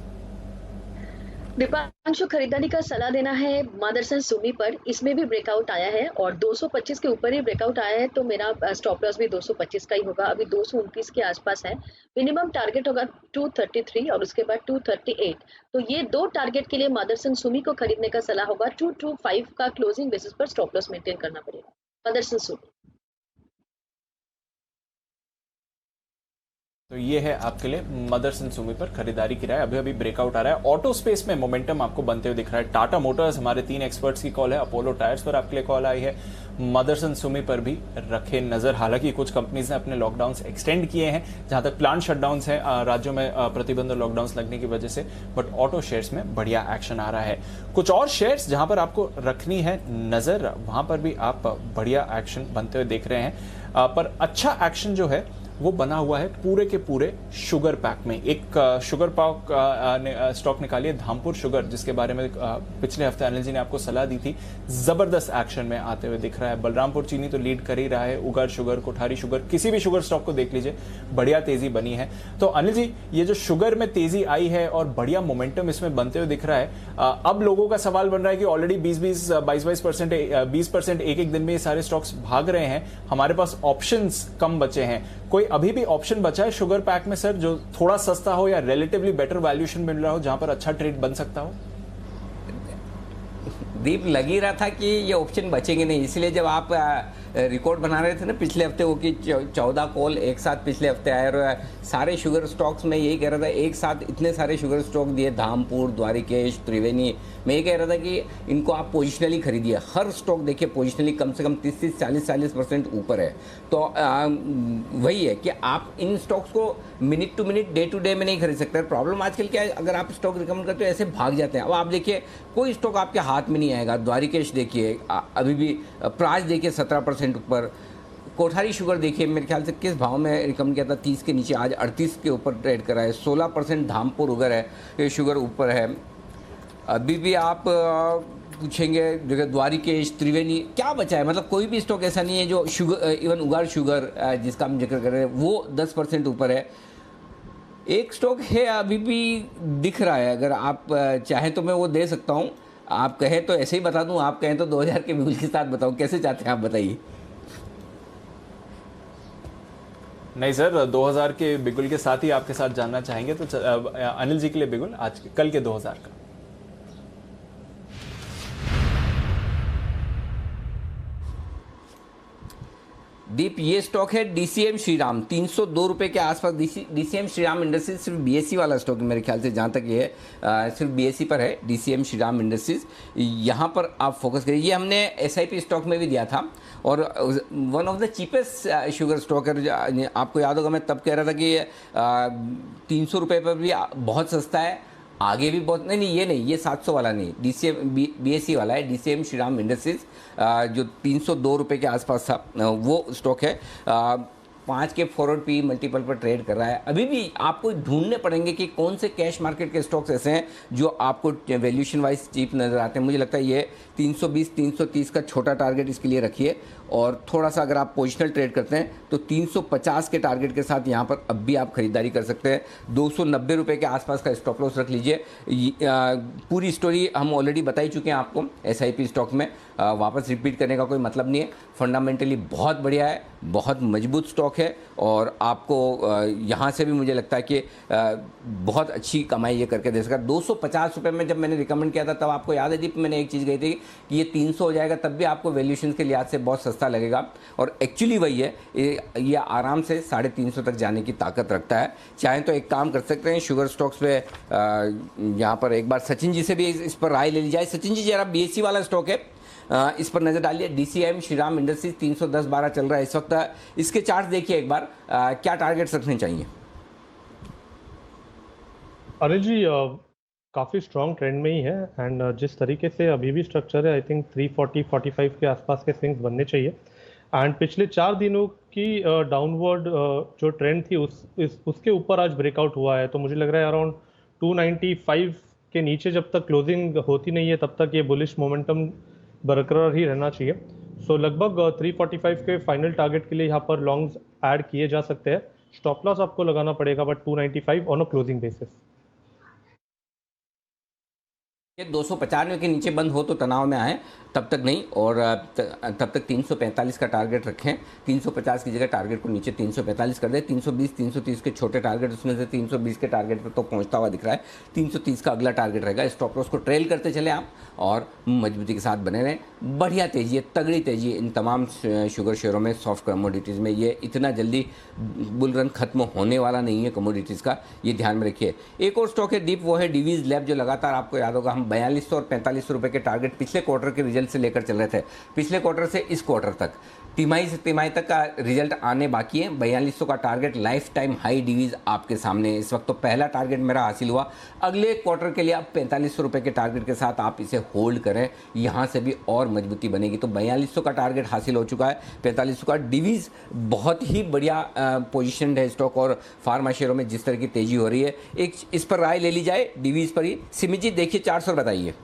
दीपांशु, खरीदारी का सलाह देना है मदरसन सुमी पर। इसमें भी ब्रेकआउट आया है और 225 के ऊपर ही ब्रेकआउट आया है, तो मेरा स्टॉप लॉस भी 225 का ही होगा। अभी 229 के आसपास है। मिनिमम टारगेट होगा 233 और उसके बाद 238। तो ये 2 टारगेट के लिए मदरसन सुमी को खरीदने का सलाह होगा। 225 का क्लोजिंग बेसिस पर स्टॉप लॉस मेंटेन करना पड़ेगा मदरसन सुमी। तो ये है आपके लिए मदरसन सुमी पर खरीदारी की राय। अभी अभी ब्रेकआउट आ रहा है। ऑटो स्पेस में मोमेंटम आपको बनते हुए दिख रहा है। टाटा मोटर्स हमारे 3 एक्सपर्ट्स की कॉल है, अपोलो टायर्स पर आपके लिए कॉल आई है, मदरसन सुमी पर भी रखे नजर। हालांकि कुछ कंपनीज ने अपने लॉकडाउन्स एक्सटेंड किए हैं जहां तक प्लांट शटडाउन्स हैं राज्यों में प्रतिबंध और लॉकडाउन्स लगने की वजह से, बट ऑटो शेयर्स में बढ़िया एक्शन आ रहा है। कुछ और शेयर्स जहां पर आपको रखनी है नजर, वहां पर भी आप बढ़िया एक्शन बनते हुए देख रहे हैं। पर अच्छा एक्शन जो है वो बना हुआ है पूरे के पूरे शुगर पैक में। एक शुगर पैक स्टॉक निकाली है धामपुर शुगर, जिसके बारे में पिछले हफ्ते अनिल जी ने आपको सलाह दी थी। जबरदस्त एक्शन में आते हुए दिख रहा है। बलरामपुर चीनी तो लीड कर ही रहा है, उगर शुगर, कोठारी शुगर, किसी भी शुगर स्टॉक को देख लीजिए, बढ़िया तेजी बनी है। तो अनिल जी, ये जो शुगर में तेजी आई है और बढ़िया मोमेंटम इसमें बनते हुए दिख रहा है, अब लोगों का सवाल बन रहा है कि ऑलरेडी 20% एक दिन में ये सारे स्टॉक्स भाग रहे हैं, हमारे पास ऑप्शंस कम बचे हैं। कोई अभी भी ऑप्शन बचा है शुगर पैक में सर, जो थोड़ा सस्ता हो या रिलेटिवली बेटर वैल्यूएशन मिल रहा हो, जहां पर अच्छा ट्रेड बन सकता हो? दीप, लग ही रहा था कि ये ऑप्शन बचेंगे नहीं, इसलिए जब आप रिकॉर्ड बना रहे थे ना पिछले हफ्ते, वो कि 14 कॉल एक साथ पिछले हफ्ते आए और सारे शुगर स्टॉक्स में यही कह रहा था, एक साथ इतने सारे शुगर स्टॉक दिए, धामपुर, द्वारिकेश, त्रिवेणी, मैं ये कह रहा था कि इनको आप पोजिशनली खरीदिए। हर स्टॉक देखिए पोजिशनली कम से कम 30-40% ऊपर है। तो वही है कि आप इन स्टॉक्स को minute to minute, day to day में नहीं खरीद सकते। प्रॉब्लम आजकल क्या है, अगर आप स्टॉक रिकमेंड करते हो ऐसे भाग जाते हैं। अब आप देखिए कोई स्टॉक आपके हाथ में नहीं आएगा। द्वारिकेश देखिए अभी भी, प्राज देखिए 17% ऊपर, कोठारी शुगर देखिए मेरे ख्याल से किस भाव में रिकमेंड किया था, 30 के नीचे, आज 38 के ऊपर ट्रेड कर रहा है। 16% धामपुर उगर है, ये शुगर ऊपर है। अभी भी आप पूछेंगे जगह द्वारिकेश, त्रिवेणी, क्या बचा है? मतलब कोई भी स्टॉक ऐसा नहीं है जो शुगर, इवन उगार शुगर जिसका हम जिक्र कर रहे हैं, वो 10% ऊपर है। एक स्टॉक है अभी भी दिख रहा है, अगर आप चाहें तो मैं वो दे सकता हूँ। आप कहें तो ऐसे ही बता दूं, आप कहें तो 2000 के बिल के साथ बताऊं, कैसे चाहते हैं आप बताइए? नहीं सर, 2000 के बिगुल के साथ ही आपके साथ जानना चाहेंगे। तो अनिल जी के लिए बिगुल आज कल के 2000 का। दीप, ये स्टॉक है डीसीएम श्रीराम, 302 रुपये के आसपास। डीसीएम श्रीराम इंडस्ट्रीज सिर्फ बीएससी वाला स्टॉक है मेरे ख्याल से, जहाँ तक ये है सिर्फ बीएससी पर है। डीसीएम श्रीराम इंडस्ट्रीज, यहाँ पर आप फोकस करिए। ये हमने एसआईपी स्टॉक में भी दिया था और one of the cheapest sugar stock है। आपको याद होगा मैं तब कह रहा था कि 300 रुपये पर भी बहुत सस्ता है, आगे भी बहुत, नहीं ये नहीं, ये 700 वाला नहीं, डीसीएम बीएससी वाला है, डीसीएम श्रीराम इंडस्ट्रीज, जो 302 रुपये के आसपास था, वो स्टॉक है। 5 के फॉरवर्ड पी मल्टीपल पर ट्रेड कर रहा है। अभी भी आपको ढूंढने पड़ेंगे कि कौन से कैश मार्केट के स्टॉक्स ऐसे हैं जो आपको वैल्यूएशन वाइज चीप नज़र आते हैं। मुझे लगता है ये 320-330 का छोटा टारगेट इसके लिए रखिए, और थोड़ा सा अगर आप पोजिशनल ट्रेड करते हैं तो 350 के टारगेट के साथ यहाँ पर अब भी आप खरीदारी कर सकते हैं। 290 रुपये के आसपास का स्टॉप लॉस रख लीजिए। पूरी स्टोरी हम ऑलरेडी बता ही चुके हैं आपको एसआईपी स्टॉक में, वापस रिपीट करने का कोई मतलब नहीं है। फंडामेंटली बहुत बढ़िया है, बहुत मजबूत स्टॉक है, और आपको यहाँ से भी मुझे लगता है कि बहुत अच्छी कमाई ये करके दे सका। 250 रुपये में जब मैंने रिकमेंड किया था तब आपको याद है दीप, मैंने एक चीज़ कही थी कि ये 300 हो जाएगा, तब भी आपको वैल्यूएशन के लिहाज से बहुत सस्ता लगेगा, और एक्चुअली वही है। ये आराम से 350 तक जाने की ताकत रखता है। चाहे तो एक काम कर सकते हैं, शुगर स्टॉक्स पे यहाँ पर एक बार सचिन जी से भी इस पर राय ले ली जाए। सचिन जी, जरा बीएससी वाला स्टॉक है, इस पर नजर डालिए। डीसीएम श्रीराम इंडस्ट्रीज 310-12 चल रहा है इस वक्त। इसके चार्ट देखिए एक बार, क्या टारगेट्स रखने चाहिए? अरे जी, काफ़ी स्ट्रॉन्ग ट्रेंड में ही है, एंड जिस तरीके से अभी भी स्ट्रक्चर है, आई थिंक 340-45 के आसपास के स्विंग्स बनने चाहिए। एंड पिछले 4 दिनों की डाउनवर्ड जो ट्रेंड थी उसके ऊपर आज ब्रेकआउट हुआ है। तो मुझे लग रहा है अराउंड 295 के नीचे जब तक क्लोजिंग होती नहीं है तब तक ये बुलिश मोमेंटम बरकरार ही रहना चाहिए। सो लगभग 345 के फाइनल टारगेट के लिए यहाँ पर लॉन्ग्स ऐड किए जा सकते हैं। स्टॉप लॉस आपको लगाना पड़ेगा but 295 on a closing basis. ये 295 के नीचे बंद हो तो तनाव में आए, तब तक नहीं, और तब तक 345 का टारगेट रखें। 350 की जगह टारगेट को नीचे 345 कर दें। 320 330 के छोटे टारगेट, उसमें से 320 के टारगेट पर तो पहुंचता हुआ दिख रहा है। 330 का अगला टारगेट रहेगा। स्टॉप लॉस को ट्रेल करते चले आप और मजबूती के साथ बने रहें। बढ़िया तेजी है, तगड़ी तेजी इन तमाम शुगर शेयरों में, सॉफ्ट कमोडिटीज़ में। ये इतना जल्दी बुल रन खत्म होने वाला नहीं है कमोडिटीज़ का, ये ध्यान में रखिए। एक और स्टॉक है डीप, वो है डीवीज लैब, जो लगातार आपको याद होगा हम 4200 और 4500 रुपये के टारगेट पिछले क्वार्टर के रिजल्ट से लेकर चल रहे थे। पिछले क्वार्टर से इस क्वार्टर तक, तिमाही से तिमाही तक का रिजल्ट आने बाकी है। 4200 का target life time high Divi's आपके सामने इस वक्त। तो पहला टारगेट मेरा हासिल हुआ। अगले क्वार्टर के लिए आप 4500 रुपये के टारगेट के साथ आप इसे होल्ड करें, यहाँ से भी और मजबूती बनेगी। तो 4200 का टारगेट हासिल हो चुका है। 4500 का डीवीज बहुत ही बढ़िया पोजिशन है स्टॉक, और फार्मा शेयरों में जिस तरह की तेजी हो रही है, एक इस पर राय ले ली जाए डीवीज पर ही। सिमी जी देखिए 400 बताइए।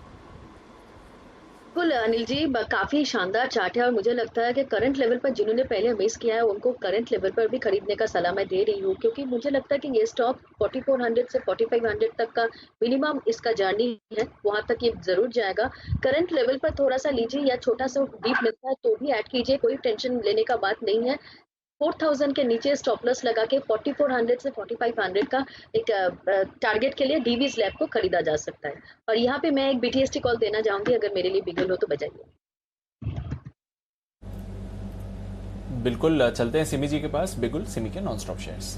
बिल्कुल अनिल जी, काफी शानदार चार्ट है और मुझे लगता है कि करंट लेवल पर जिन्होंने पहले मिस किया है उनको करंट लेवल पर भी खरीदने का सलाह मैं दे रही हूँ, क्योंकि मुझे लगता है कि ये स्टॉक 4400 से 4500 तक का मिनिमम इसका जर्नी है, वहां तक ये जरूर जाएगा। करंट लेवल पर थोड़ा सा लीजिए या छोटा सा डीप मिलता है तो भी ऐड कीजिए, कोई टेंशन लेने का बात नहीं है। 4000 के नीचे स्टॉप लॉस लगा के 4400 से 4500 का एक टारगेट के लिए डीवीज लैब को खरीदा जा सकता है। और यहाँ पे मैं एक बीटीएसटी कॉल देना चाहूंगी, अगर मेरे लिए बिगल हो तो बजाइए। बिल्कुल, चलते हैं सिमी जी के पास। बिल्कुल, सिमी के नॉन स्टॉप शेयर्स।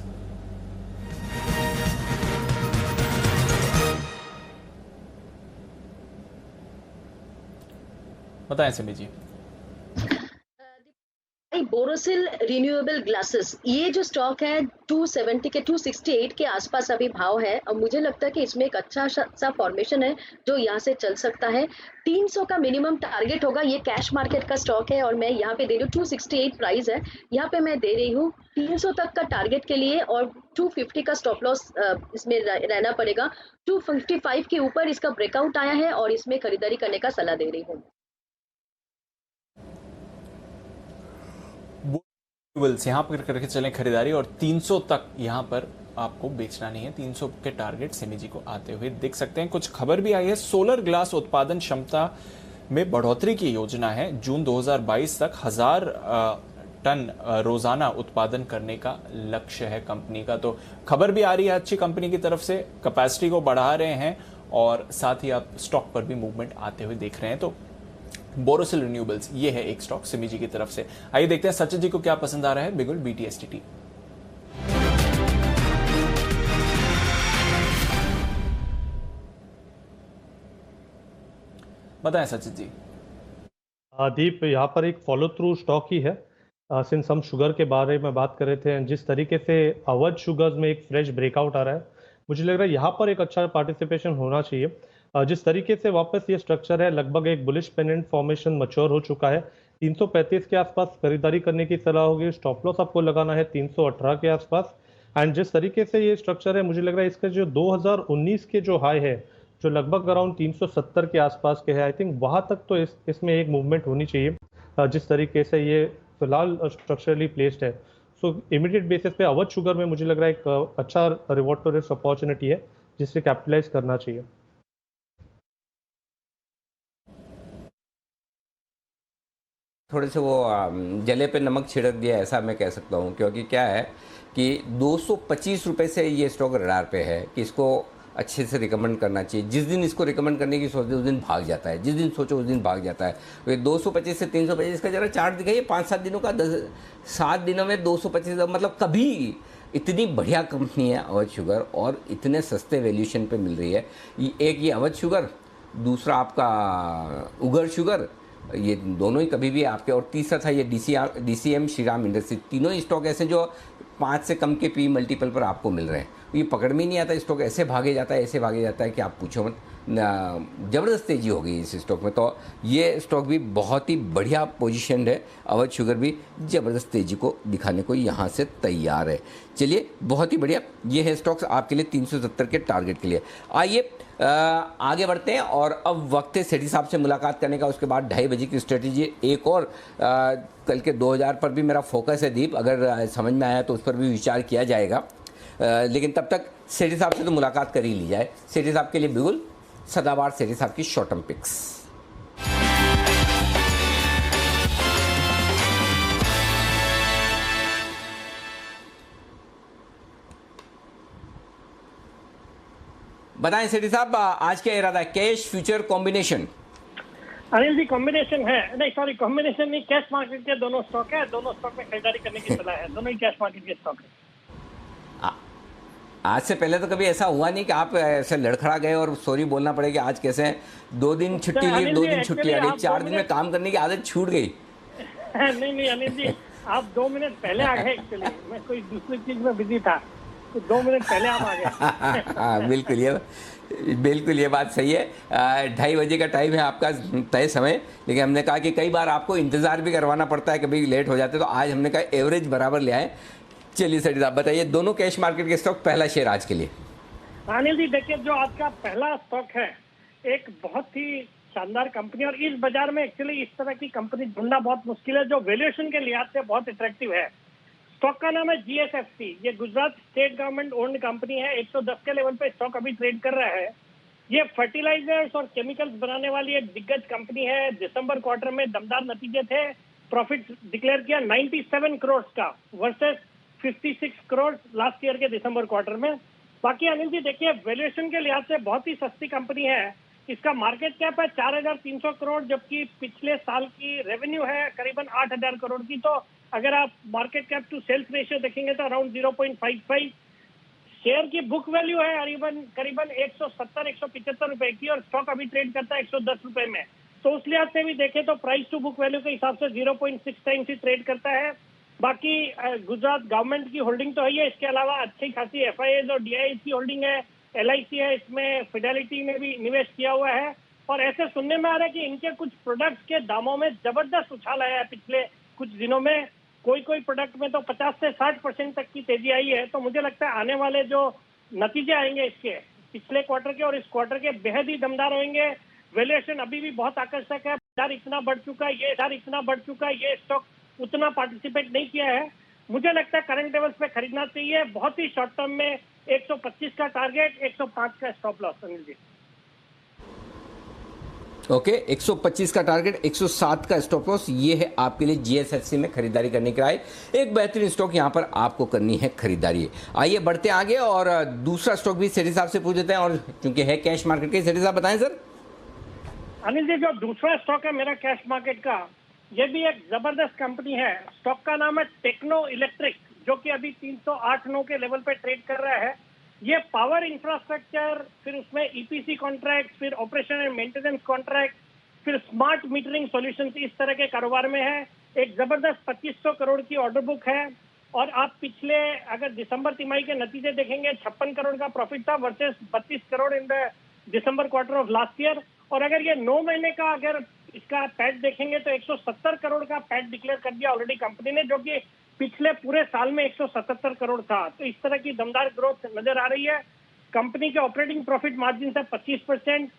बताएं सिमी जी। बोरोसिल रिन्यूएबल ग्लासेस, ये जो स्टॉक है 270 के 268 के आसपास अभी भाव है, और मुझे लगता है कि इसमें एक अच्छा सा फॉर्मेशन है जो यहाँ से चल सकता है। 300 का मिनिमम टारगेट होगा। ये कैश मार्केट का स्टॉक है और मैं यहाँ पे दे रही हूँ 268 प्राइस है, यहाँ पे मैं दे रही हूँ 300 तक का टारगेट के लिए, और 250 का स्टॉप लॉस इसमें रहना पड़ेगा। 255 के ऊपर इसका ब्रेकआउट आया है और इसमें खरीदारी करने का सलाह दे रही हूँ। यहाँ पर करके चलें खरीदारी, और 300 तक यहाँ पर आपको बेचना नहीं है। 300 के टारगेट सिमी जी को आते हुए दिख सकते हैं। कुछ खबर भी आई है, सोलर ग्लास उत्पादन क्षमता में बढ़ोतरी की योजना है। जून 2022 तक 1000 टन रोजाना उत्पादन करने का लक्ष्य है कंपनी का। तो खबर भी आ रही है अच्छी, कंपनी की तरफ से कैपेसिटी को बढ़ा रहे हैं और साथ ही आप स्टॉक पर भी मूवमेंट आते हुए देख रहे हैं। तो बोरोसिल रिन्यूएबल्स ये है एक स्टॉक सिमी जी की तरफ से। आइए देखते हैं सचिन जी को क्या पसंद आ रहा है बिगुल बीटीएसटी। बताएं सचिन जी। दीप, यहाँ पर एक फॉलो थ्रू स्टॉक ही है। सिंस हम शुगर के बारे में बात कर रहे थे, जिस तरीके से अवध शुगर्स में एक फ्रेश ब्रेकआउट आ रहा है, मुझे लग रहा है यहाँ पर एक अच्छा पार्टिसिपेशन होना चाहिए। जिस तरीके से वापस ये स्ट्रक्चर है, लगभग एक बुलिश पेनेंट फॉर्मेशन मैच्योर हो चुका है। 335 के आसपास खरीदारी करने की सलाह होगी। स्टॉप लॉस आपको लगाना है 318 के आसपास। एंड जिस तरीके से ये स्ट्रक्चर है, मुझे लग रहा है इसका जो 2019 के जो हाई है, जो लगभग अराउंड 370 के आसपास के है, आई थिंक वहाँ तक तो इसमें एक मूवमेंट होनी चाहिए। जिस तरीके से ये फिलहाल स्ट्रक्चरली प्लेस्ड है, सो इमीडिएट बेसिस पे अवध शुगर में मुझे लग रहा है एक अच्छा रिवॉर्ड टू रिस्क अपॉर्चुनिटी है जिससे कैपिटलाइज करना चाहिए। थोड़े से वो जले पे नमक छिड़क दिया, ऐसा मैं कह सकता हूँ, क्योंकि क्या है कि 225 रुपये से ये स्टॉक रडार पे है कि इसको अच्छे से रिकमेंड करना चाहिए। जिस दिन इसको रिकमेंड करने की सोचते उस दिन भाग जाता है, जिस दिन सोचो उस दिन भाग जाता है। तो ये 225 से 325 इसका जरा चार्ट दिखाइए, 5-7 दिनों का, 7 दिनों में 225, मतलब कभी इतनी बढ़िया कंपनी है अवध शुगर और इतने सस्ते वैल्यूएशन पे मिल रही है। एक ये अवध शुगर, दूसरा आपका उगर शुगर, ये दोनों ही कभी भी आपके, और तीसरा था ये DCM श्रीराम इंडस्ट्री। तीनों ही स्टॉक ऐसे जो 5 से कम के पी मल्टीपल पर आपको मिल रहे हैं। ये पकड़ में नहीं आता, स्टॉक ऐसे भागे जाता है, ऐसे भागे जाता है कि आप पूछो मत। ज़बरदस्त तेजी हो गई इस स्टॉक में। तो ये स्टॉक भी बहुत ही बढ़िया पोजीशन है। अवध शुगर भी ज़बरदस्त तेजी को दिखाने को यहाँ से तैयार है। चलिए, बहुत ही बढ़िया, ये है स्टॉक्स आपके लिए 370 के टारगेट के लिए। आइए आगे बढ़ते हैं, और अब वक्त है सेठी साहब से मुलाकात करने का। उसके बाद 2:30 बजे की स्ट्रेटेजी एक और कल के 2000 पर भी मेरा फोकस है दीप, अगर समझ में आया तो उस पर भी विचार किया जाएगा। लेकिन तब तक सेठी साहब से तो मुलाकात कर ही ली जाए। सेठी साहब के लिए बिल्कुल सदाबहार सेठी साहब की शॉर्ट टर्म पिक्स। बताएं सेठी साहब, आज क्या इरादा है? Cash future combination? Anil ji combination है, नहीं सॉरी कॉम्बिनेशन नहीं, कैश मार्केट के दोनों स्टॉक है, दोनों स्टॉक में खरीदारी करने की सलाह है, दोनों ही कैश मार्केट के स्टॉक है। आज से पहले तो कभी ऐसा हुआ नहीं कि आप ऐसे लड़खड़ा गए और सॉरी बोलना पड़े कि आज कैसे 2 दिन छुट्टी ली, 2 दिन छुट्टी आ गई, 4 दिन में काम करने की आदत छूट गई। नहीं अनिल जी, आप 2 मिनट पहले आ गए, एक्चुअली मैं कोई दूसरी चीज में बिजी था, तो 2 मिनट पहले आप आ गए। बिल्कुल ये बात सही है। 2:30 बजे का टाइम है आपका तय समय, लेकिन हमने कहा कि कई बार आपको इंतजार भी करवाना पड़ता है, कभी लेट हो जाते, तो आज हमने कहा एवरेज बराबर ले आए। चलिए सेठी साहब बताइए, दोनों कैश मार्केट के स्टॉक, पहला शेयर आज के लिए। अनिल जी देखिए, जो आज का पहला स्टॉक है एक बहुत ही शानदार कंपनी, और इस बाजार में एक्चुअली इस तरह की कंपनी ढूंढना बहुत मुश्किल है जो वैल्यूएशन के लिहाज से बहुत अट्रैक्टिव है। स्टॉक का नाम है GSFC, ये Gujarat state government owned company है। 110 के लेवल पे स्टॉक अभी ट्रेड कर रहा है। ये फर्टिलाइजर्स और केमिकल्स बनाने वाली एक दिग्गज कंपनी है। दिसंबर क्वार्टर में दमदार नतीजे थे, प्रॉफिट डिक्लेयर किया 97 करोड़ का वर्सेस 56 करोड़ लास्ट ईयर के दिसंबर क्वार्टर में। बाकी अनिल जी देखिए, वैल्यूएशन के लिहाज से बहुत ही सस्ती कंपनी है। इसका मार्केट कैप है 4300 करोड़, जबकि पिछले साल की रेवेन्यू है करीबन 8000 करोड़ की। तो अगर आप market cap to sales ratio देखेंगे तो अराउंड 0.55। शेयर की बुक वैल्यू है करीबन 170-175 रुपए की, और स्टॉक अभी ट्रेड करता है 110 रुपए में। तो उस लिहाज से भी देखें तो प्राइस टू बुक वैल्यू के हिसाब से 0.6 टाइम्स ही ट्रेड करता है। बाकी गुजरात गवर्नमेंट की होल्डिंग तो है ही है, इसके अलावा अच्छी खासी FIIs और DIIs की होल्डिंग है, LIC है, इसमें फिडेलिटी में भी निवेश किया हुआ है। और ऐसे सुनने में आ रहा है कि इनके कुछ प्रोडक्ट्स के दामों में जबरदस्त उछाल आया है पिछले कुछ दिनों में। कोई प्रोडक्ट में तो 50 से 60% तक की तेजी आई है। तो मुझे लगता है आने वाले जो नतीजे आएंगे इसके पिछले क्वार्टर के और इस क्वार्टर के बेहद ही दमदार होंगे। वैल्यूएशन अभी भी बहुत आकर्षक है, बाजार इतना बढ़ चुका है, ये स्टॉक उतना पार्टिसिपेट नहीं किया है। मुझे लगता है करंट लेवल्स पे खरीदना चाहिए। बहुत ही शॉर्ट टर्म में 125 का टारगेट, 105 का stop loss. Anil ji okay, 125 का टारगेट, 107 का स्टॉप लॉस, ये है आपके लिए GSFC में खरीदारी करने के लिए एक बेहतरीन स्टॉक यहाँ पर आपको करनी है खरीदारी। आइए बढ़ते आगे और दूसरा स्टॉक भी सेठी साहब से पूछ देते हैं, और चूंकि है कैश मार्केट के, सेठी साहब बताएं सर। अनिल जी, जो दूसरा स्टॉक है मेरा कैश मार्केट का, ये भी एक जबरदस्त कंपनी है। स्टॉक का नाम है टेक्नो इलेक्ट्रिक, जो कि अभी 308-9 के लेवल पे ट्रेड कर रहा है। ये पावर इंफ्रास्ट्रक्चर, फिर उसमें EPC कॉन्ट्रैक्ट, फिर ऑपरेशन एंड मेंटेनेंस कॉन्ट्रैक्ट, फिर स्मार्ट मीटरिंग सॉल्यूशंस, इस तरह के कारोबार में है। एक जबरदस्त 2500 करोड़ की ऑर्डर बुक है। और आप पिछले अगर दिसंबर तिमाही के नतीजे देखेंगे, 56 करोड़ का प्रॉफिट था versus 32 crore in the December quarter of last year. और अगर ये 9 महीने का अगर इसका पैट देखेंगे तो 170 करोड़ का पैट डिक्लेयर कर दिया ऑलरेडी कंपनी ने, जो कि पिछले पूरे साल में 177 करोड़ था। तो इस तरह की दमदार ग्रोथ नजर आ रही है। कंपनी के ऑपरेटिंग प्रॉफिट मार्जिन है 25%,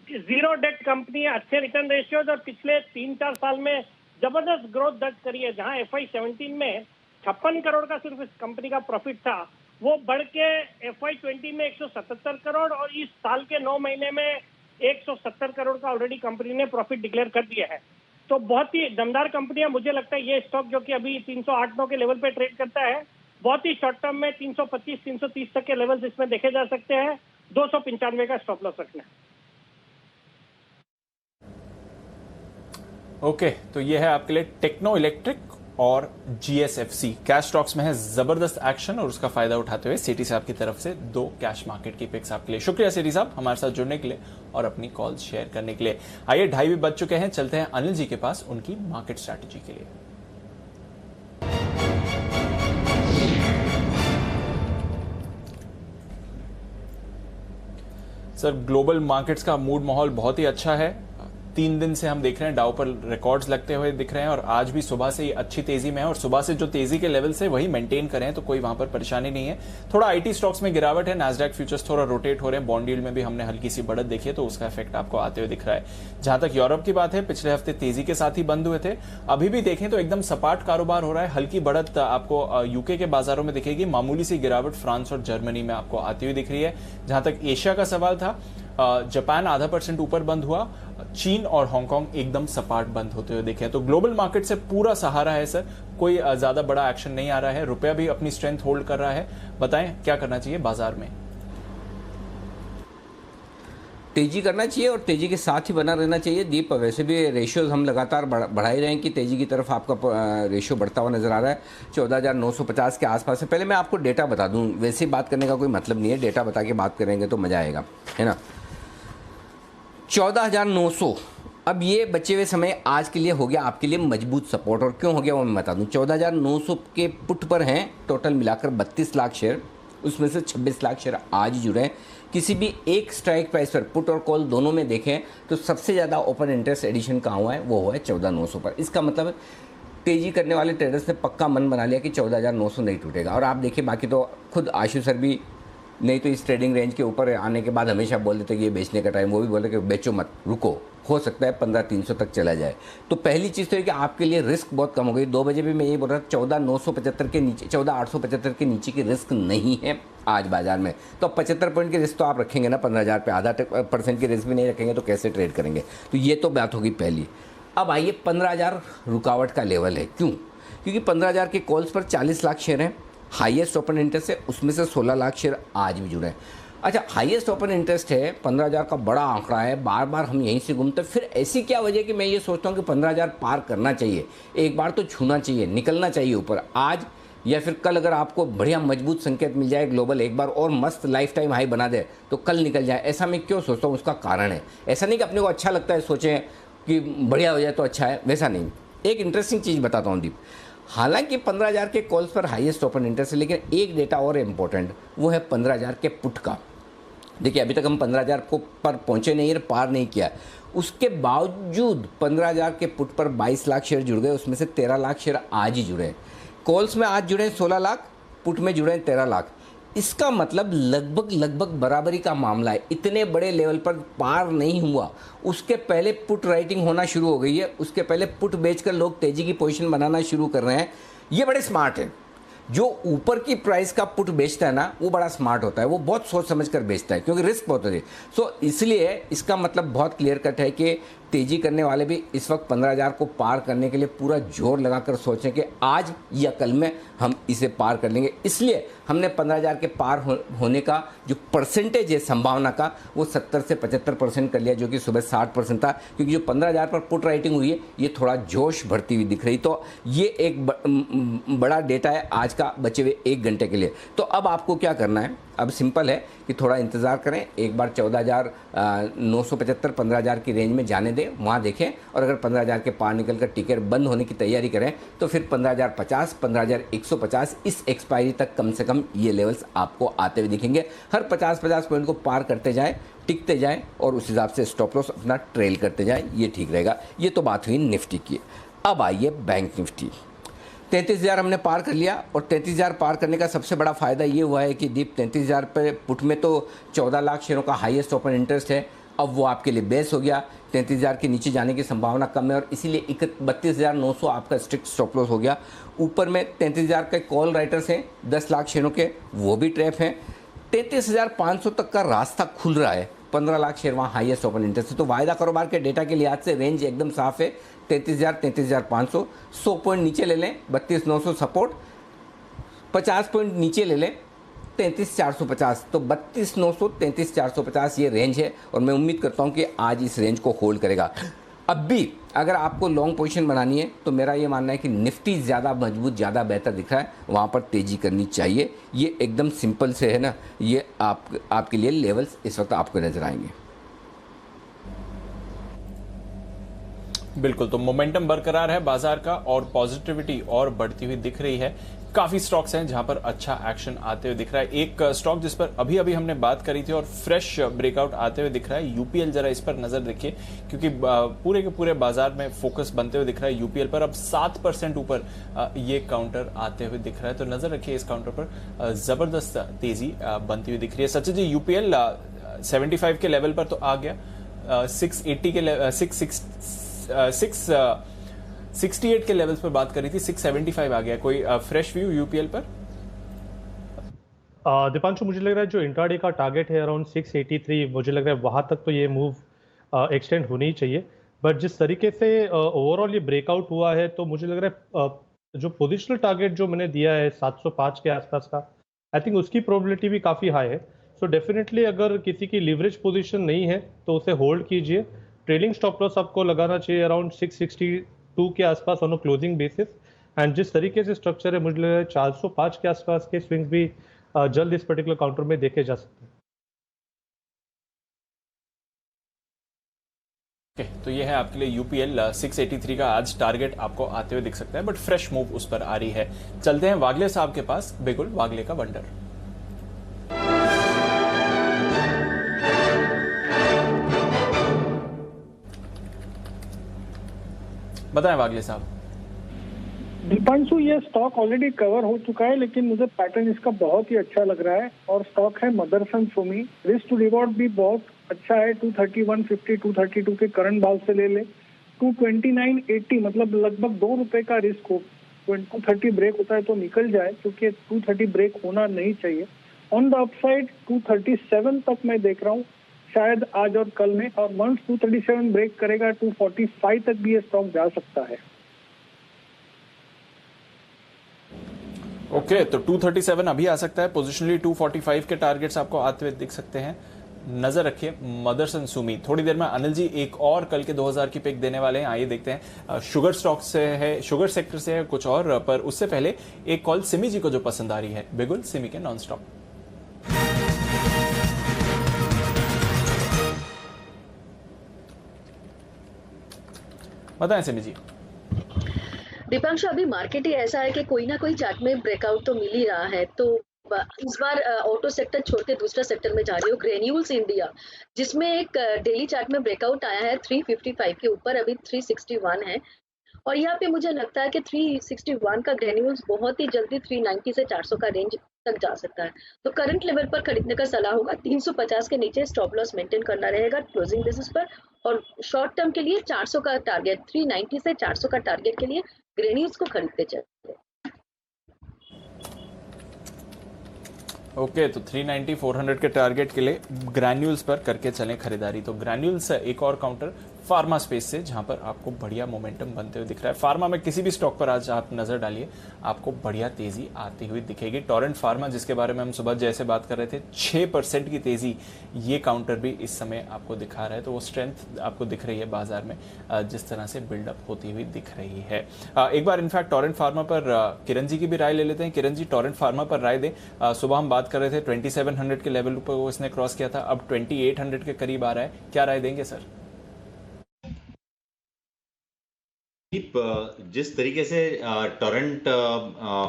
जीरो डेट कंपनी है, अच्छे रिटर्न रेशियोज, और पिछले 3-4 साल में जबरदस्त ग्रोथ दर्ज करी है। जहां FY17 में 56 करोड़ का सिर्फ इस कंपनी का प्रॉफिट था, वो बढ़ के FY20 में 177 करोड़, और इस साल के 9 महीने में 170 करोड़ का ऑलरेडी कंपनी ने प्रॉफिट डिक्लेयर कर दिया है। तो बहुत ही दमदार कंपनी है। मुझे लगता है ये स्टॉक, जो कि अभी 308-9 के लेवल पे ट्रेड करता है, बहुत ही शॉर्ट टर्म में 325-330 तक के लेवल्स इसमें देखे जा सकते हैं। 295 का स्टॉप लॉस रखना है। ओके, तो ये है आपके लिए टेक्नो इलेक्ट्रिक और GSFC। कैश स्टॉक्स में है जबरदस्त एक्शन, और उसका फायदा उठाते हुए सेठी साहब की तरफ से 2 कैश मार्केट की पिक्स आपके लिए। शुक्रिया सेठी साहब हमारे साथ जुड़ने के लिए और अपनी कॉल शेयर करने के लिए। आइए 2:30 भी बज चुके हैं, चलते हैं अनिल जी के पास उनकी मार्केट स्ट्रैटेजी के लिए। सर, ग्लोबल मार्केट्स का मूड माहौल बहुत ही अच्छा है। 3 दिन से हम देख रहे हैं डाउ पर रिकॉर्ड्स लगते हुए दिख रहे हैं, और आज भी सुबह से ही अच्छी तेजी में है, और सुबह से जो तेजी के लेवल से वही मेंटेन करें तो कोई वहां पर परेशानी नहीं है। थोड़ा IT स्टॉक्स में गिरावट है, नैस्डैक फ्यूचर्स थोड़ा रोटेट हो रहे हैं, बॉन्ड यील्ड में भी हमने हल्की सी बढ़त देखी है, तो उसका इफेक्ट आपको आते हुए दिख रहा है। जहां तक यूरोप की बात है, पिछले हफ्ते तेजी के साथ ही बंद हुए थे, अभी भी देखें तो एकदम सपाट कारोबार हो रहा है। हल्की बढ़त आपको UK के बाजारों में दिखेगी, मामूली सी गिरावट फ्रांस और जर्मनी में आपको आती हुई दिख रही है। जहां तक एशिया का सवाल था, जापान आधा % ऊपर बंद हुआ, चीन और हांगकांग एकदम सपाट बंद होते हुए देखे। तो ग्लोबल मार्केट से पूरा सहारा है सर, कोई ज्यादा बड़ा एक्शन नहीं आ रहा है, रुपया भी अपनी स्ट्रेंथ होल्ड कर रहा है। बताएं क्या करना चाहिए बाजार में? तेजी करना चाहिए और तेजी के साथ ही बना रहना चाहिए दीप। वैसे भी रेशियोज हम लगातार बढ़ा ही रहे हैं कि तेजी की तरफ आपका रेशियो बढ़ता हुआ नजर आ रहा है। 14,950 के आसपास है। पहले मैं आपको डेटा बता दूं, वैसे बात करने का कोई मतलब नहीं है, डेटा बता के बात करेंगे तो मजा आएगा, है ना। 14,900 अब ये बचे हुए समय आज के लिए हो गया आपके लिए मजबूत सपोर्ट। और क्यों हो गया वो मैं बता दूं। 14,900 के पुट पर हैं टोटल मिलाकर 32 लाख शेयर, उसमें से 26 लाख शेयर आज जुड़े हैं। किसी भी एक स्ट्राइक प्राइस पर पुट और कॉल दोनों में देखें तो सबसे ज़्यादा ओपन इंटरेस्ट एडिशन कहाँ हुआ है, वो हुआ है 14,900 पर। इसका मतलब तेजी करने वाले ट्रेडर्स ने पक्का मन बना लिया कि 14,900 नहीं टूटेगा। और आप देखिए बाकी तो खुद आशु सर भी नहीं तो इस ट्रेडिंग रेंज के ऊपर आने के बाद हमेशा बोल देते कि ये बेचने का टाइम, वो भी बोले कि बेचो मत, रुको, हो सकता है 15,300 तक चला जाए। तो पहली चीज़ तो है कि आपके लिए रिस्क बहुत कम हो गई। 2 बजे भी मैं ये बोल रहा था 14,975 के नीचे, 14,875 के नीचे की रिस्क नहीं है आज बाजार में। तो 75 पॉइंट की रिस्क तो आप रखेंगे ना 15,000 पे, आधा % की रिस्क भी नहीं रखेंगे तो कैसे ट्रेड करेंगे। तो ये तो बात होगी पहली। अब आइए 15,000 रुकावट का लेवल है। क्यों? क्योंकि 15,000 के कॉल्स पर 40 लाख शेयर हैं, हाईएस्ट ओपन इंटरेस्ट है, उसमें से 16 लाख शेयर आज भी जुड़े हैं। अच्छा, हाईएस्ट ओपन इंटरेस्ट है, 15,000 का बड़ा आंकड़ा है, बार बार हम यहीं से घूमते, फिर ऐसी क्या वजह कि मैं ये सोचता हूँ कि 15,000 पार करना चाहिए, एक बार तो छूना चाहिए, निकलना चाहिए ऊपर आज या फिर कल। अगर आपको बढ़िया मजबूत संकेत मिल जाए ग्लोबल एक बार और मस्त लाइफ टाइम हाई बना दे तो कल निकल जाए, ऐसा मैं क्यों सोचता हूँ, उसका कारण है। ऐसा नहीं कि अपने को अच्छा लगता है सोचें कि बढ़िया हो जाए तो अच्छा है, वैसा नहीं। एक इंटरेस्टिंग चीज़ बताता हूँ दीप, हालांकि 15,000 के कॉल्स पर हाईएस्ट ओपन इंटरेस्ट है, लेकिन एक डेटा और इम्पोर्टेंट, वो है 15,000 के पुट का। देखिए अभी तक हम 15,000 को पर पहुंचे नहीं है, पार नहीं किया। उसके बावजूद 15,000 के पुट पर 22 लाख शेयर जुड़ गए, उसमें से 13 लाख शेयर आज ही जुड़े हैं। कॉल्स में आज जुड़े 16 लाख, पुट में जुड़े 13 लाख। इसका मतलब लगभग बराबरी का मामला है। इतने बड़े लेवल पर पार नहीं हुआ, उसके पहले पुट राइटिंग होना शुरू हो गई है, उसके पहले पुट बेचकर लोग तेजी की पोजीशन बनाना शुरू कर रहे हैं। ये बड़े स्मार्ट है। जो ऊपर की प्राइस का पुट बेचता है ना, वो बड़ा स्मार्ट होता है, वो बहुत सोच समझ कर बेचता है क्योंकि रिस्क बहुत होती है। सो इसलिए इसका मतलब बहुत क्लियर कट है कि तेजी करने वाले भी इस वक्त 15,000 को पार करने के लिए पूरा जोर लगाकर सोचें कि आज या कल में हम इसे पार कर लेंगे। इसलिए हमने 15,000 के पार होने का जो परसेंटेज है संभावना का, वो 70 से 75% कर लिया, जो कि सुबह 60% था। क्योंकि जो 15,000 पर पुट राइटिंग हुई है, ये थोड़ा जोश भरती हुई दिख रही। तो ये एक बड़ा डेटा है आज का बचे हुए 1 घंटे के लिए। तो अब आपको क्या करना है, अब सिंपल है कि थोड़ा इंतज़ार करें, एक बार 14,975 15,000 की रेंज में जाने दें, वहाँ देखें। और अगर 15,000 के पार निकलकर टिकट बंद होने की तैयारी करें तो फिर 15,050 15,150 इस एक्सपायरी तक कम से कम ये लेवल्स आपको आते हुए दिखेंगे। हर 50-50 पॉइंट को पार करते जाएं, टिकते जाएं और उस हिसाब से स्टॉप लॉस अपना ट्रेल करते जाएं, ये ठीक रहेगा। ये तो बात हुई निफ्टी की। अब आइए बैंक निफ्टी। 33,000 हमने पार कर लिया और 33,000 पार करने का सबसे बड़ा फायदा ये हुआ है कि दीप 33,000 पे पुट में तो 14 लाख शेयरों का हाईएस्ट ओपन इंटरेस्ट है, अब वो आपके लिए बेस हो गया। 33,000 के नीचे जाने की संभावना कम है और इसीलिए 32,900 आपका स्ट्रिक्ट स्टॉप लॉस हो गया। ऊपर में 33,000 के कॉल राइटर्स हैं 10 लाख शेयरों के, वो भी ट्रैप हैं। 33,500 तक का रास्ता खुल रहा है, 15 लाख शेयर वहाँ हाईएस्ट ओपन इंटरेस्ट है। तो वायदा कारोबार के डेटा के लिहाज से रेंज एकदम साफ है, 33,000 33,500। 100 पॉइंट नीचे ले लें 32,900 सपोर्ट, 50 पॉइंट नीचे ले लें 33,450। तो 32,900 33,450 ये रेंज है और मैं उम्मीद करता हूँ कि आज इस रेंज को होल्ड करेगा। अब भी अगर आपको लॉन्ग पोजीशन बनानी है तो मेरा ये मानना है कि निफ्टी ज़्यादा मजबूत, ज़्यादा बेहतर दिख रहा है, वहाँ पर तेज़ी करनी चाहिए। ये एकदम सिंपल से है ना, ये आपके लिए लेवल्स इस वक्त आपको नजर आएंगे। बिल्कुल, तो मोमेंटम बरकरार है बाजार का और पॉजिटिविटी और बढ़ती हुई दिख रही है। काफी स्टॉक्स हैं जहां पर अच्छा एक्शन आते हुए दिख रहा है। एक स्टॉक जिस पर अभी अभी हमने बात करी थी और फ्रेश ब्रेकआउट आते हुए दिख रहा है, यूपीएल। जरा इस पर नजर रखिए क्योंकि पूरे के पूरे बाजार में फोकस बनते हुए दिख रहा है यूपीएल पर। अब 7% ऊपर ये काउंटर आते हुए दिख रहा है, तो नजर रखिए इस काउंटर पर। जबरदस्त तेजी बनती हुई दिख रही है। सचिन जी, यूपीएल 75 के लेवल पर तो आ गया, 680 के 668 के लेवल्स पर बात करी थी, 675 आ गया। कोई फ्रेश व्यू यूपीएल पर? दीपांशु, मुझे लग रहा है जो इंट्राडे का टारगेट है अराउंड 683, मुझे लग रहा है वहां तक तो ये मूव एक्सटेंड होनी ही चाहिए। बट जिस तरीके से ओवरऑल ये ब्रेकआउट हुआ है, तो मुझे लग रहा है जो पोजिशनल टारगेट जो मैंने दिया है 705 के आसपास का, आई थिंक उसकी प्रोबेबिलिटी भी काफ़ी हाई है। सो डेफिनेटली अगर किसी की लिवरेज पोजीशन नहीं है तो उसे होल्ड कीजिए। ट्रेलिंग स्टॉप लॉस आपको लगाना चाहिए अराउंड 662 के आसपास on a closing basis. And जिस तरीके से स्ट्रक्चर है, मुझे लग रहा है 405 के आसपास के स्विंग्स भी जल्द इस पर्टिकुलर काउंटर में देखे जा सकते हैं। तो ये है आपके लिए यूपीएल 683 का आज टारगेट आपको आते हुए दिख सकता है, बट फ्रेश मूव उस पर आ रही है। चलते हैं वागले साहब के पास, बिगुल वागले का वंडर। बताएं वागले साहब। दीपांशु, ये स्टॉक ऑलरेडी कवर हो चुका है, लेकिन मुझे पैटर्न इसका बहुत ही अच्छा लग रहा है। और स्टॉक है Motherson Sumi, risk to reward भी बहुत अच्छा है। 230, 150, 232 के करंट भाव से ले ले। 229.80 मतलब लगभग ₹2 का रिस्क हो। 230 ब्रेक होता है तो निकल जाए, क्योंकि 230 ब्रेक होना नहीं चाहिए। ऑन द अपसाइड 237 तक मैं देख रहा हूँ, शायद आज और कल में। और वंस 237 ब्रेक करेगा 245 तक भी ये स्टॉक जा सकता है। ओके, तो 237 अभी आ सकता है। पोजिशनली 245 के टारगेट्स आपको आते हुए दिख सकते हैं। नजर रखिए मदरसन सुमी। थोड़ी देर में अनिल जी एक और कल के 2000 की पिक देने वाले हैं, आइए देखते हैं। शुगर स्टॉक से है, शुगर सेक्टर से है कुछ और, पर उससे पहले एक कॉल सिमी जी को जो पसंद आ रही है। बिगुल सिमी के नॉन स्टॉप। बताएं सिमी जी। दीपांशु, अभी मार्केट ही ऐसा है कि कोई ना कोई चार्ट में ब्रेकआउट तो मिल ही रहा है। तो इस बार ऑटो सेक्टर छोड़ के दूसरा सेक्टर में जा रही हो, ग्रेन्यूल्स इंडिया, जिसमें एक डेली चार्ट में ब्रेकआउट आया है 355 के ऊपर, अभी 361 है। और यहाँ पे मुझे लगता है कि 361 का ग्रेन्यूल्स बहुत ही जल्दी 390 से 400 का रेंज तक जा सकता है। तो करंट लेवल पर खरीदने का सलाह होगा। 350 के नीचे स्टॉप लॉस मेंटेन करना रहेगा क्लोजिंग बेसिस पर। और शॉर्ट टर्म के लिए 400 का टारगेट, 390 से 400 का टारगेट के लिए ग्रेन्यूल्स को खरीदते चलते। ओके, तो 390 400 के टारगेट के लिए ग्रैन्यूल्स पर करके चलें खरीदारी। तो ग्रैन्यूल्स एक और काउंटर फार्मा स्पेस से, जहां पर आपको बढ़िया मोमेंटम बनते हुए दिख रहा है। फार्मा में किसी भी स्टॉक पर आज आप नजर डालिए, आपको बढ़िया तेजी आती हुई दिखेगी। टोरेंट फार्मा, जिसके बारे में हम सुबह जैसे बात कर रहे थे, 6% की तेजी ये काउंटर भी इस समय आपको दिखा रहा है। तो वो स्ट्रेंथ आपको दिख रही है बाजार में, जिस तरह से बिल्डअप होती हुई दिख रही है। एक बार इनफैक्ट टोरेंट फार्मा पर किरण जी की भी राय ले लेते हैं। किरण जी, टोरेंट फार्मा पर राय दें। सुबह हम बात कर रहे थे 2700 के लेवल पर वो इसने क्रॉस किया था, अब 2800 के करीब आ रहा है, क्या राय देंगे सर? जिस तरीके से टोरेंट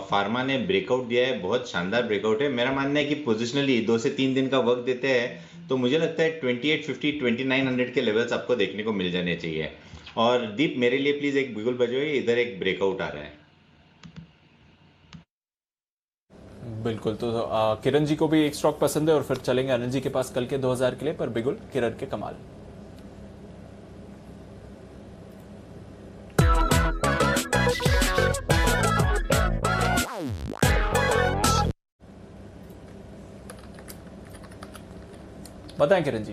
फार्मा ने ब्रेकआउट दिया है, बहुत शानदार ब्रेकआउट है। मेरा मानना है कि पोजिशनली 2 से 3 दिन का वक्त देते हैं तो मुझे लगता है 2850 2900 के लेवल्स आपको देखने को मिल जाने चाहिए। और दीप, मेरे लिए प्लीज एक बिगुल बजाइए, इधर एक ब्रेकआउट आ रहा है। बिल्कुल, तो किरण जी को भी एक स्टॉक पसंद है और फिर चलेंगे अनिल जी के पास कल के 2000 के लिए। पर बिगुल, किरण के कमाल। बताएं किरण जी।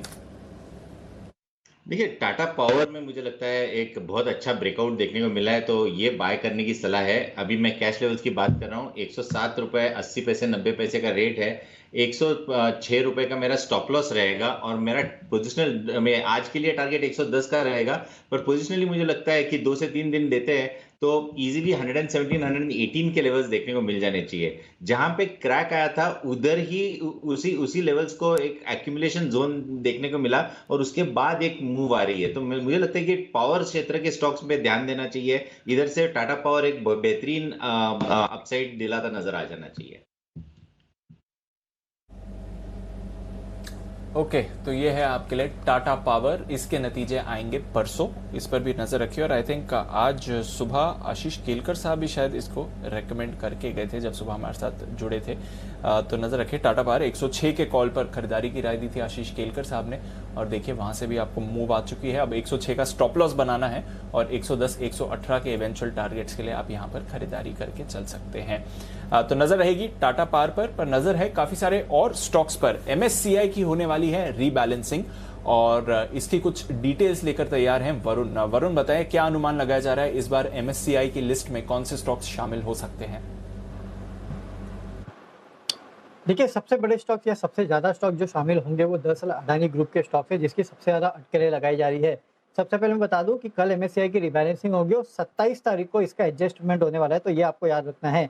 देखिए, टाटा पावर में मुझे लगता है एक बहुत अच्छा ब्रेकआउट देखने को मिला है, तो ये बाय करने की सलाह है। अभी मैं कैश लेवल्स की बात कर रहा हूँ, 107 रुपए 80 पैसे 90 पैसे का रेट है। 106 रुपए का मेरा स्टॉप लॉस रहेगा और मेरा पोजिशनल में आज के लिए टारगेट 110 का रहेगा। पर पोजिशनली मुझे लगता है कि 2 से 3 दिन देते हैं तो इजीली 117 118 के लेवल्स देखने को मिल जाने चाहिए। जहां पे क्रैक आया था उधर ही उसी लेवल्स को एक एक्यूमुलेशन जोन देखने को मिला और उसके बाद एक मूव आ रही है। तो मुझे लगता है कि पावर क्षेत्र के स्टॉक्स पे ध्यान देना चाहिए। इधर से टाटा पावर एक बेहतरीन अपसाइड दिलाता नजर आ जाना चाहिए। ओके, तो ये है आपके लिए टाटा पावर। इसके नतीजे आएंगे परसों, इस पर भी नजर रखिए। और आई थिंक आज सुबह आशीष केलकर साहब भी शायद इसको रेकमेंड करके गए थे जब सुबह हमारे साथ जुड़े थे। तो नजर रखिए, टाटा पावर 106 के कॉल पर खरीदारी की राय दी थी आशीष केलकर साहब ने, और देखिए वहां से भी आपको मूव आ चुकी है। अब 106 का स्टॉप लॉस बनाना है और 110, 118 के इवेंचुअल टारगेट्स के लिए आप यहां पर खरीदारी करके चल सकते हैं। तो नजर रहेगी टाटा पावर पर नजर है काफी सारे और स्टॉक्स पर। MSCI की होने वाली है रीबैलेंसिंग, और इसकी कुछ डिटेल्स लेकर तैयार हैं वरुण। वरुण बताएं, क्या अनुमान लगाया जा रहा है इस बार MSCI की लिस्ट में कौन से स्टॉक्स शामिल हो सकते हैं? देखिए, सबसे बड़े स्टॉक या सबसे ज्यादा स्टॉक जो शामिल होंगे वो दरअसल अडानी ग्रुप के स्टॉक है, जिसकी सबसे ज्यादा अटकलें लगाई जा रही है। सबसे पहले मैं बता दूं कि कल MSCI की रिबैलेंसिंग होगी और 27 तारीख को इसका एडजस्टमेंट होने वाला है, तो ये आपको याद रखना है।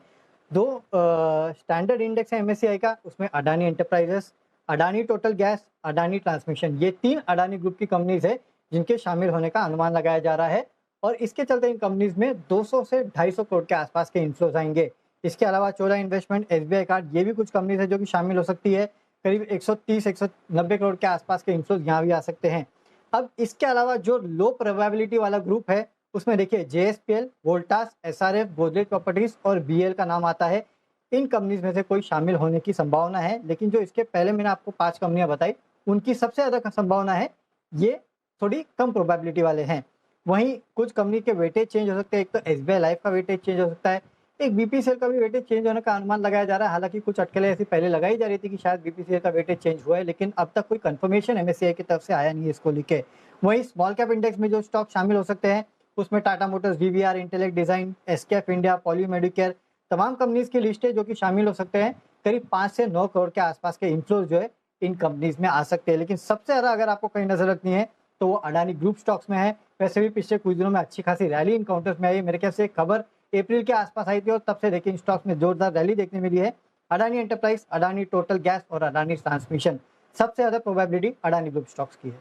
दो स्टैंडर्ड इंडेक्स है MSCI का, उसमें Adani enterprises, Adani total gas, Adani transmission, ये 3 अडानी ग्रुप की कंपनीज है जिनके शामिल होने का अनुमान लगाया जा रहा है। और इसके चलते इन कंपनीज में 200 से 250 करोड़ के आसपास के इन्फ्लोज आएंगे। इसके अलावा चोला इन्वेस्टमेंट, SBI कार्ड, ये भी कुछ कंपनीज है जो कि शामिल हो सकती है। करीब 130-190 करोड़ के आसपास के इन्फ्लोज यहाँ भी आ सकते हैं। अब इसके अलावा जो लो प्रोबेबिलिटी वाला ग्रुप है उसमें देखिए JSPL, Voltas, SRF, Godrej properties और BL का नाम आता है। इन कंपनीज में से कोई शामिल होने की संभावना है, लेकिन जो इसके पहले मैंने आपको 5 कंपनियां बताई उनकी सबसे ज्यादा संभावना है, ये थोड़ी कम प्रोबेबिलिटी वाले हैं। वहीं कुछ कंपनी के वेटेज चेंज हो सकते हैं। एक तो SBI लाइफ का वेटेज चेंज हो सकता है, एक BPCL का भी वेटेज चेंज होने का अनुमान लगाया जा रहा है। हालांकि कुछ अटकलें ऐसी पहले लगाई जा रही थी कि शायद BPCL का वेटेज चेंज हुआ है, लेकिन अब तक कोई कंफर्मेशन MSCI की तरफ से आया नहीं है इसको लेके। वहीं स्मॉल कैप इंडेक्स में जो स्टॉक शामिल हो सकते हैं उसमें Tata Motors, DVR, intellect design, SKF India, poly Medicare, तमाम कंपनीज की लिस्ट है जो कि शामिल हो सकते हैं। करीब 5 से 9 करोड़ के आसपास के इन्फ्लोज जो है इन कंपनीज में आ सकते हैं। लेकिन सबसे ज्यादा अगर आपको कहीं नजर रखनी है तो वो अडानी ग्रुप स्टॉक्स में है। वैसे भी पिछले कुछ दिनों में अच्छी खासी रैली इन काउंटर्स में आई है। मेरे ख्याल से एक खबर अप्रैल के आसपास आई थी और तब से देखिए इन स्टॉक्स में जोरदार रैली देखने मिली है। Adani enterprise, Adani total gas और अडानी ट्रांसमिशन, सबसे ज्यादा प्रोबेबिलिटी अडानी ग्रुप स्टॉक्स की है।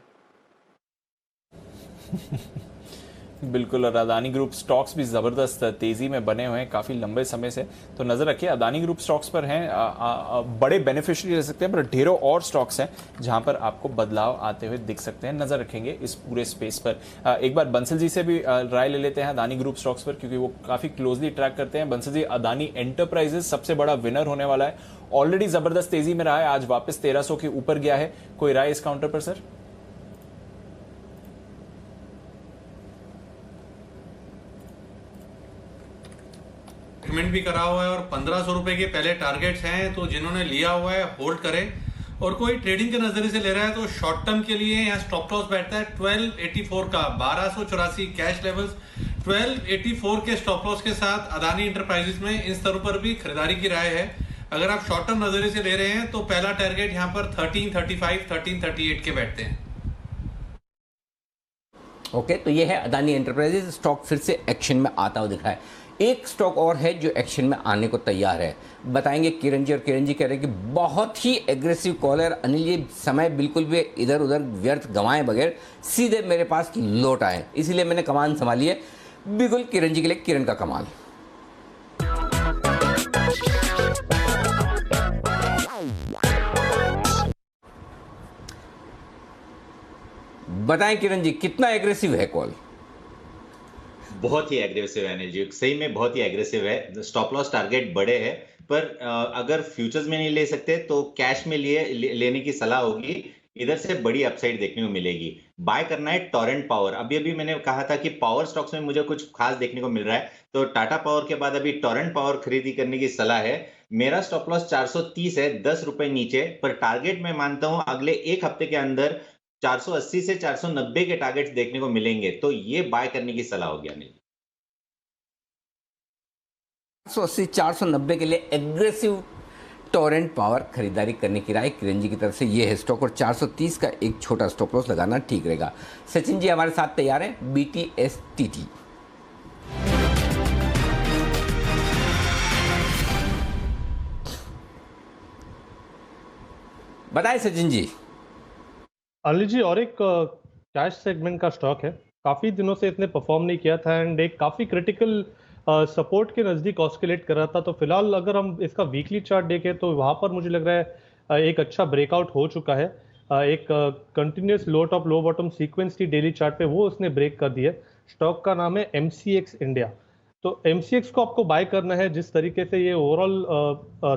बिल्कुल, और अदानी ग्रुप स्टॉक्स भी जबरदस्त तेजी में बने हुए हैं काफी लंबे समय से। तो नजर रखिए, अदानी ग्रुप स्टॉक्स पर हैं बड़े बेनिफिशियरी रह सकते हैं, पर ढेरों और स्टॉक्स हैं जहां पर आपको बदलाव आते हुए दिख सकते हैं। नजर रखेंगे इस पूरे स्पेस पर। एक बार बंसल जी से भी राय ले लेते हैं अदानी ग्रुप स्टॉक्स पर, क्योंकि वो काफी क्लोजली ट्रैक करते हैं। बंसल जी, अदानी एंटरप्राइजेस सबसे बड़ा विनर होने वाला है, ऑलरेडी जबरदस्त तेजी में रहा है, आज वापस 1300 के ऊपर गया है। कोई राय इस काउंटर पर सर? पेमेंट भी करा हुआ है और 1500 रुपए के पहले टारगेट्स हैं, तो जिन्होंने लिया हुआ है होल्ड करें। और कोई ट्रेडिंग के नजरिए से ले रहा है तो शॉर्ट टर्म के लिए यहाँ स्टॉप लॉस बैठता है 1284 का, 1284 कैश लेवल्स, 1284 के स्टॉप लॉस के साथ अदानी इंटरप्राइजेस में इन स्तरों पर भी खरीदारी की राय है। अगर आप शॉर्ट टर्म नजरिए से ले रहे हैं तो पहला टारगेट यहाँ पर 1335, 1338 के बैठते हैं। ओके, तो ये है अदानी एंटरप्राइजेज। स्टॉक फिर से एक्शन में आता हुआ दिख रहा है। एक स्टॉक और है जो एक्शन में आने को तैयार है, बताएंगे किरण जी। और किरण जी कह रहे हैं कि बहुत ही एग्रेसिव कॉल है अनिल जी, समय बिल्कुल भी इधर उधर व्यर्थ गंवाए बगैर सीधे मेरे पास लौट आए, इसीलिए मैंने कमान संभाली है। बिल्कुल किरण जी के लिए किरण का कमाल। बताएं किरण जी, कितना एग्रेसिव है कॉल? बहुत ही एग्रेसिव है अनिल जी, सही में बहुत ही एग्रेसिव है। स्टॉप लॉस टारगेट बड़े हैं, पर अगर फ्यूचर्स में नहीं ले सकते तो कैश में लेने की सलाह होगी। इधर से बड़ी अपसाइड देखने को मिलेगी। बाय करना है टोरेंट पावर। अभी मैंने कहा था कि पावर स्टॉक्स में मुझे कुछ खास देखने को मिल रहा है, तो टाटा पावर के बाद अभी टोरेंट पावर खरीदी करने की सलाह है। मेरा स्टॉप लॉस 430 है, 10 रुपए नीचे, पर टारगेट मैं मानता हूं अगले एक हफ्ते के अंदर 480 से 490 के टारगेट्स देखने को मिलेंगे, तो ये बाय करने की सलाह होगी अनिल। 480 490 के लिए एग्रेसिव टोरेंट पावर खरीदारी करने की राय किरण जी की तरफ से ये है स्टॉक, और 430 का एक छोटा स्टॉप लॉस लगाना ठीक रहेगा। सचिन जी हमारे साथ तैयार हैं, BTSTT। बताएं सचिन जी। अनिल जी, और एक कैश सेगमेंट का स्टॉक है, काफी दिनों से इसने परफॉर्म नहीं किया था एंड एक काफी क्रिटिकल सपोर्ट के नजदीक ऑस्किलेट कर रहा था। तो फिलहाल अगर हम इसका वीकली चार्ट देखें तो वहां पर मुझे लग रहा है एक अच्छा ब्रेकआउट हो चुका है। एक कंटिन्यूस लो टॉप लो बॉटम सीक्वेंस थी डेली चार्ट पे, वो उसने ब्रेक कर दी है। स्टॉक का नाम है MCX इंडिया। तो MCX को आपको बाय करना है। जिस तरीके से ये ओवरऑल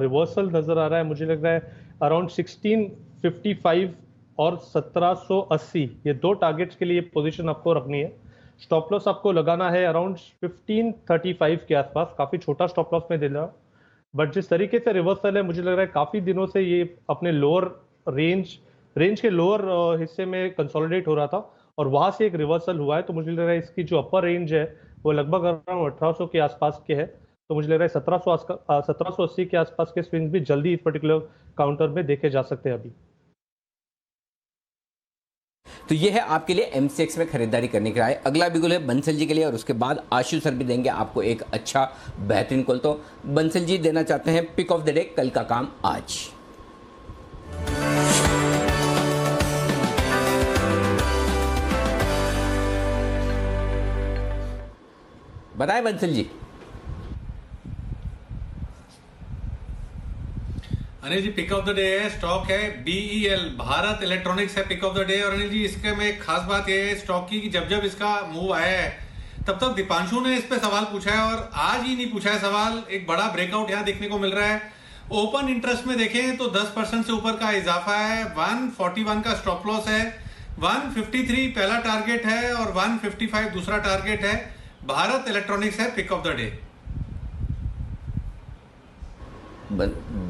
रिवर्सल नजर आ रहा है, मुझे लग रहा है अराउंड 1655 और 1780, ये दो टारगेट्स के लिए पोजीशन आपको रखनी है। स्टॉप लॉस आपको लगाना है अराउंड 1535 के आसपास। काफी छोटा स्टॉप लॉस में दे रहा, बट जिस तरीके से रिवर्सल है, मुझे लग रहा है काफी दिनों से ये अपने लोअर रेंज के लोअर हिस्से में कंसोलिडेट हो रहा था और वहां से एक रिवर्सल हुआ है। तो मुझे लग रहा है इसकी जो अपर रेंज है वो लगभग अराउंड 1800 के आसपास के है। तो मुझे लग रहा है 1780 के आसपास के स्विंग भी जल्दी इस पर्टिकुलर काउंटर में देखे जा सकते हैं अभी। तो ये है आपके लिए MCX में खरीदारी करने की राय। अगला बिगुल है बंसल जी के लिए और उसके बाद आशु सर भी देंगे आपको एक अच्छा बेहतरीन कॉल। तो बंसल जी देना चाहते हैं पिक ऑफ द डे, कल का काम आज। बताएं Bansal ji. Anil ji pick of the day है, स्टॉक है BEL, भारत इलेक्ट्रॉनिक्स है पिक ऑफ द डे। और अनिल जी इसके में एक खास बात यह है स्टॉक की कि जब जब इसका मूव आया है तब तक दीपांशु ने इस पे सवाल पूछा है और आज ही नहीं पूछा है सवाल। एक बड़ा ब्रेकआउट यहाँ देखने को मिल रहा है। ओपन इंटरेस्ट में देखें तो 10% से ऊपर का इजाफा है। 141 का स्टॉप लॉस है, 153 पहला टारगेट है और 155 दूसरा टारगेट है। भारत इलेक्ट्रॉनिक्स है पिक ऑफ द डे।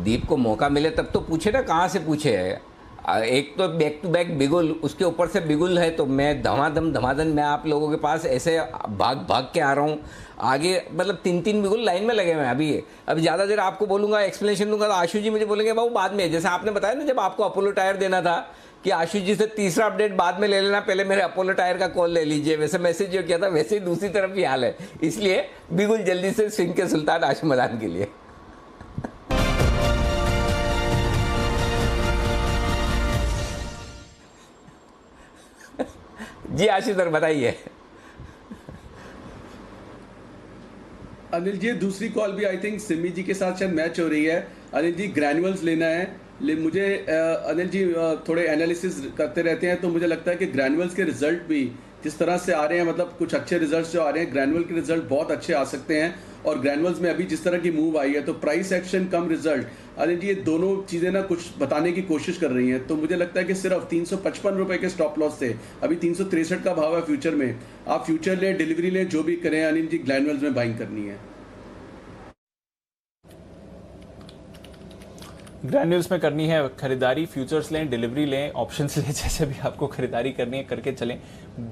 दीप को मौका मिले तब तो पूछे ना, कहाँ से पूछे है। एक तो बैक टू बैक बिगुल, उसके ऊपर से बिगुल है, तो मैं धमाधम मैं आप लोगों के पास ऐसे भाग के आ रहा हूँ आगे। मतलब 3 बिगुल लाइन में लगे हुए हैं अभी ज़्यादा देर आपको बोलूँगा, एक्सप्लेनेशन दूंगा तो आशु जी मुझे बोलेंगे बाबू बाद में। जैसे आपने बताया ना जब आपको अपोलो टायर देना था कि आशु जी से तीसरा अपडेट बाद में ले लेना, पहले मेरे अपोलो टायर का कॉल ले लीजिए, वैसे मैसेज जो किया था वैसे ही दूसरी तरफ भी हाल है। इसलिए बिगुल जल्दी से स्विंग के सुल्तान आशु मदान के लिए। जी आशीष सर बताइए। अनिल जी दूसरी कॉल भी आई थिंक सिमी जी के साथ शायद मैच हो रही है। अनिल जी ग्रैनुअल्स लेना है। मुझे अनिल जी थोड़े एनालिसिस करते रहते हैं तो मुझे लगता है कि ग्रैनुअल्स के रिजल्ट भी जिस तरह से आ रहे हैं, मतलब कुछ अच्छे रिजल्ट्स जो आ रहे हैं, ग्रैनुअल के रिजल्ट बहुत अच्छे आ सकते हैं। और ग्रैनुअल्स में अभी जिस तरह की मूव आई है तो प्राइस एक्शन कम रिजल्ट, अनिल जी ये दोनों चीज़ें ना कुछ बताने की कोशिश कर रही हैं। तो मुझे लगता है कि सिर्फ 355 रुपए के स्टॉप लॉस से अभी 363 का भाव है फ्यूचर में। आप फ्यूचर लें, डिलीवरी लें, जो भी करें अनिल जी ग्रैनुअल्स में बाइंग करनी है। ग्रैन्यूल्स में करनी है खरीदारी, फ्यूचर्स लें, डिलीवरी लें, ऑप्शंस लें, जैसे भी आपको खरीदारी करनी है करके चलें।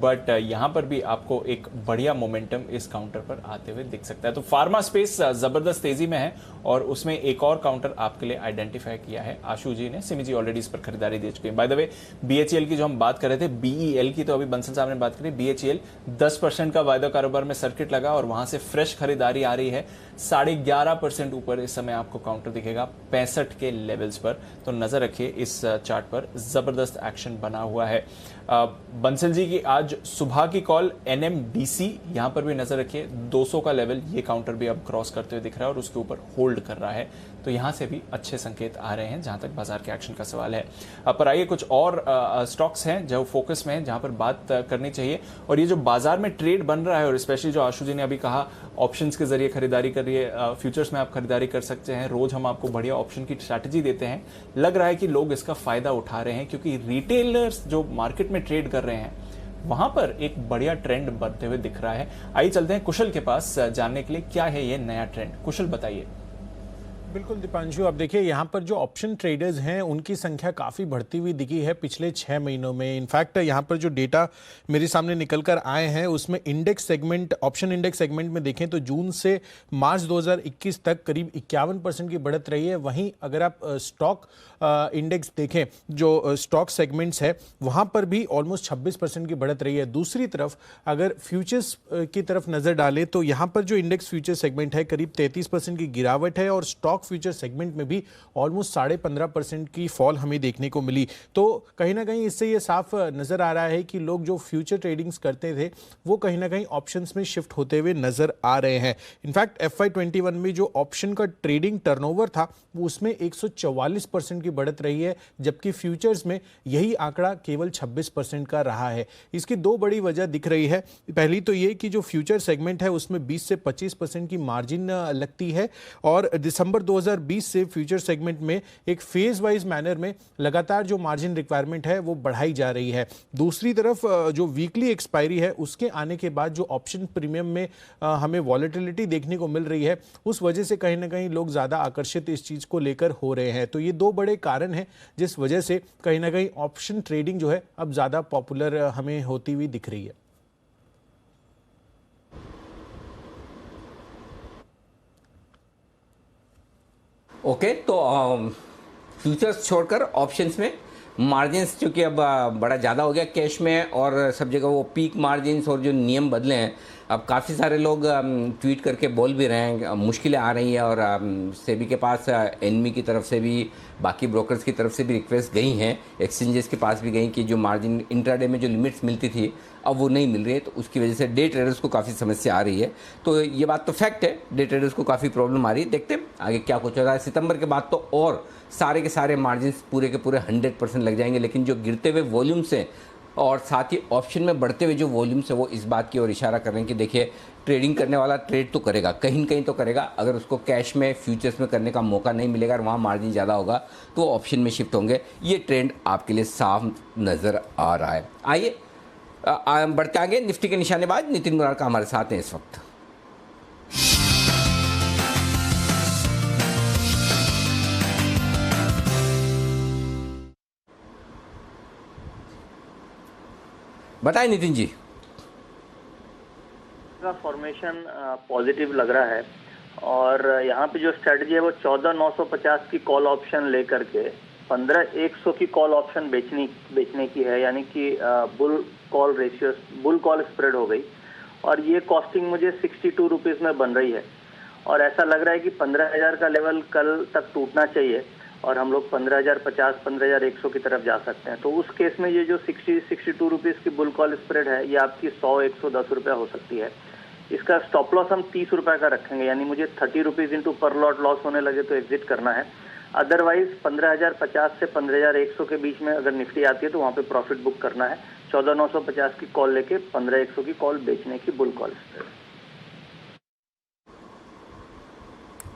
बट यहां पर भी आपको एक बढ़िया मोमेंटम इस काउंटर पर आते हुए दिख सकता है। तो फार्मा स्पेस जबरदस्त तेजी में है और उसमें एक और काउंटर आपके लिए आइडेंटिफाई किया है आशु जी ने। सिमी जी ऑलरेडी इस पर खरीदारी दे चुके हैं। बाय द वे BHEL की जो हम बात कर रहे थे, BEL की तो अभी बंसल साहब ने बात करी। BHEL 10% का वायदा कारोबार में सर्किट लगा और वहां से फ्रेश खरीदारी आ रही है। 11.5% ऊपर इस समय आपको काउंटर दिखेगा 65 के लेवल्स पर। तो नजर रखिए इस चार्ट पर, जबरदस्त एक्शन बना हुआ है। बंसल जी की आज सुबह की कॉल NMDC, यहां पर भी नजर रखिए 200 का लेवल, ये काउंटर भी अब क्रॉस करते हुए दिख रहा है और उसके ऊपर होल्ड कर रहा है। तो यहां से भी अच्छे संकेत आ रहे हैं जहां तक बाजार के एक्शन का सवाल है। पर आइए कुछ और स्टॉक्स हैं जो फोकस में हैं, जहां पर बात करनी चाहिए। और ये जो बाजार में ट्रेड बन रहा है और स्पेशली जो आशु जी ने अभी कहा ऑप्शंस के जरिए खरीदारी करिए, फ्यूचर्स में आप खरीदारी कर सकते हैं। रोज हम आपको बढ़िया ऑप्शन की स्ट्रैटेजी देते हैं। लग रहा है कि लोग इसका फायदा उठा रहे हैं क्योंकि रिटेलर्स जो मार्केट में ट्रेड कर रहे हैं वहां पर एक बढ़िया ट्रेंड बनते हुए दिख रहा है। आइए चलते हैं कुशल के पास जानने के लिए क्या है ये नया ट्रेंड। कुशल बताइए। बिल्कुल दीपांशु, अब देखिए यहाँ पर जो ऑप्शन ट्रेडर्स हैं उनकी संख्या काफ़ी बढ़ती हुई दिखी है पिछले 6 महीनों में। इनफैक्ट यहाँ पर जो डेटा मेरे सामने निकल कर आए हैं उसमें index segment, option index segment में देखें तो जून से मार्च 2021 तक करीब 51% की बढ़त रही है। वहीं अगर आप स्टॉक इंडेक्स देखें, जो स्टॉक सेगमेंट्स है वहाँ पर भी ऑलमोस्ट 26% की बढ़त रही है। दूसरी तरफ अगर फ्यूचर्स की तरफ नज़र डालें तो यहाँ पर जो इंडेक्स फ्यूचर सेगमेंट है करीब 33% की गिरावट है और स्टॉक फ्यूचर सेगमेंट में भी ऑलमोस्ट 15.5% की फॉल हमें देखने को मिली। तो कहीं ना कहीं इससे ये साफ नजर आ रहा है कि लोग जो फ्यूचर ट्रेडिंग्स करते थे वो कहीं ना कहीं ऑप्शंस में शिफ्ट होते हुए नजर आ रहे हैं। इनफैक्ट FY21 में जो ऑप्शन का ट्रेडिंग टर्नओवर था वो उसमें 144% की बढ़त रही है, जबकि फ्यूचर्स में यही आंकड़ा केवल 26% का रहा है। इसकी दो बड़ी वजह दिख रही है। पहली तो ये कि जो फ्यूचर सेगमेंट है उसमें 20 से 25% की मार्जिन लगती है और दिसंबर 2020 से फ्यूचर सेगमेंट में एक फेज वाइज मैनर में लगातार जो मार्जिन रिक्वायरमेंट है वो बढ़ाई जा रही है। दूसरी तरफ जो वीकली एक्सपायरी है उसके आने के बाद जो ऑप्शन प्रीमियम में हमें वॉलेटिलिटी देखने को मिल रही है उस वजह से कहीं ना कहीं लोग ज़्यादा आकर्षित इस चीज़ को लेकर हो रहे हैं। तो ये दो बड़े कारण हैं जिस वजह से कहीं ना कहीं ऑप्शन ट्रेडिंग जो है अब ज़्यादा पॉपुलर हमें होती हुई दिख रही है। ओके, तो फ्यूचर्स छोड़कर ऑप्शंस में मार्जिन्स चूँकि अब बड़ा ज़्यादा हो गया कैश में और सब जगह वो पीक मार्जिन्स और जो नियम बदले हैं, अब काफ़ी सारे लोग ट्वीट करके बोल भी रहे हैं मुश्किलें आ रही हैं और सेबी के पास एनमी की तरफ से भी बाकी ब्रोकर्स की तरफ से भी रिक्वेस्ट गई हैं, एक्सचेंजेस के पास भी गई कि जो मार्जिन इंट्राडे में जो लिमिट्स मिलती थी अब वो नहीं मिल रही है, तो उसकी वजह से डे ट्रेडर्स को काफ़ी समस्या आ रही है। तो ये बात तो फैक्ट है, डे ट्रेडर्स को काफ़ी प्रॉब्लम आ रही है। देखते हैं आगे क्या कुछ हो रहा है। सितंबर के बाद तो और सारे के सारे मार्जिन्स पूरे के पूरे 100% लग जाएंगे, लेकिन जो गिरते हुए वॉल्यूम्स हैं और साथ ही ऑप्शन में बढ़ते हुए जो वॉल्यूम्स है वो इस बात की ओर इशारा कर रहे हैं कि देखिए ट्रेडिंग करने वाला ट्रेड तो करेगा, कहीं न कहीं तो करेगा। अगर उसको कैश में फ्यूचर्स में करने का मौका नहीं मिलेगा और वहाँ मार्जिन ज़्यादा होगा तो वो ऑप्शन में शिफ्ट होंगे। ये ट्रेंड आपके लिए साफ नज़र आ रहा है। आइए बढ़ते आगे। निफ्टी के निशानेबाज नितिन मुरारका हमारे साथ हैं इस वक्त। बताएं नितिन जी। का फॉर्मेशन पॉजिटिव लग रहा है और यहाँ पे जो स्ट्रेटजी है वो 14,950 की कॉल ऑप्शन लेकर के 15,100 की कॉल ऑप्शन बेचने की है, यानी कि bull call ratio, bull call spread हो गई और ये कॉस्टिंग मुझे 62 रुपीज़ में बन रही है और ऐसा लग रहा है कि 15,000 का लेवल कल तक टूटना चाहिए और हम लोग 15,050, 15,100 की तरफ जा सकते हैं। तो उस केस में ये जो 62 रुपीज़ की बुल कॉल स्प्रेड है ये आपकी 100-110 रुपये हो सकती है। इसका स्टॉप लॉस हम 30 रुपये का रखेंगे, यानी मुझे 30 रुपीज़ इंटू पर लॉट लॉस होने लगे तो एग्जिट करना है। अदरवाइज 15,050 से 15,100 के बीच में अगर निफ्टी आती है तो वहाँ पे प्रॉफिट बुक करना है। 14,950 की कॉल लेके 15,100 की कॉल बेचने की बुल कॉल स्प्रेड।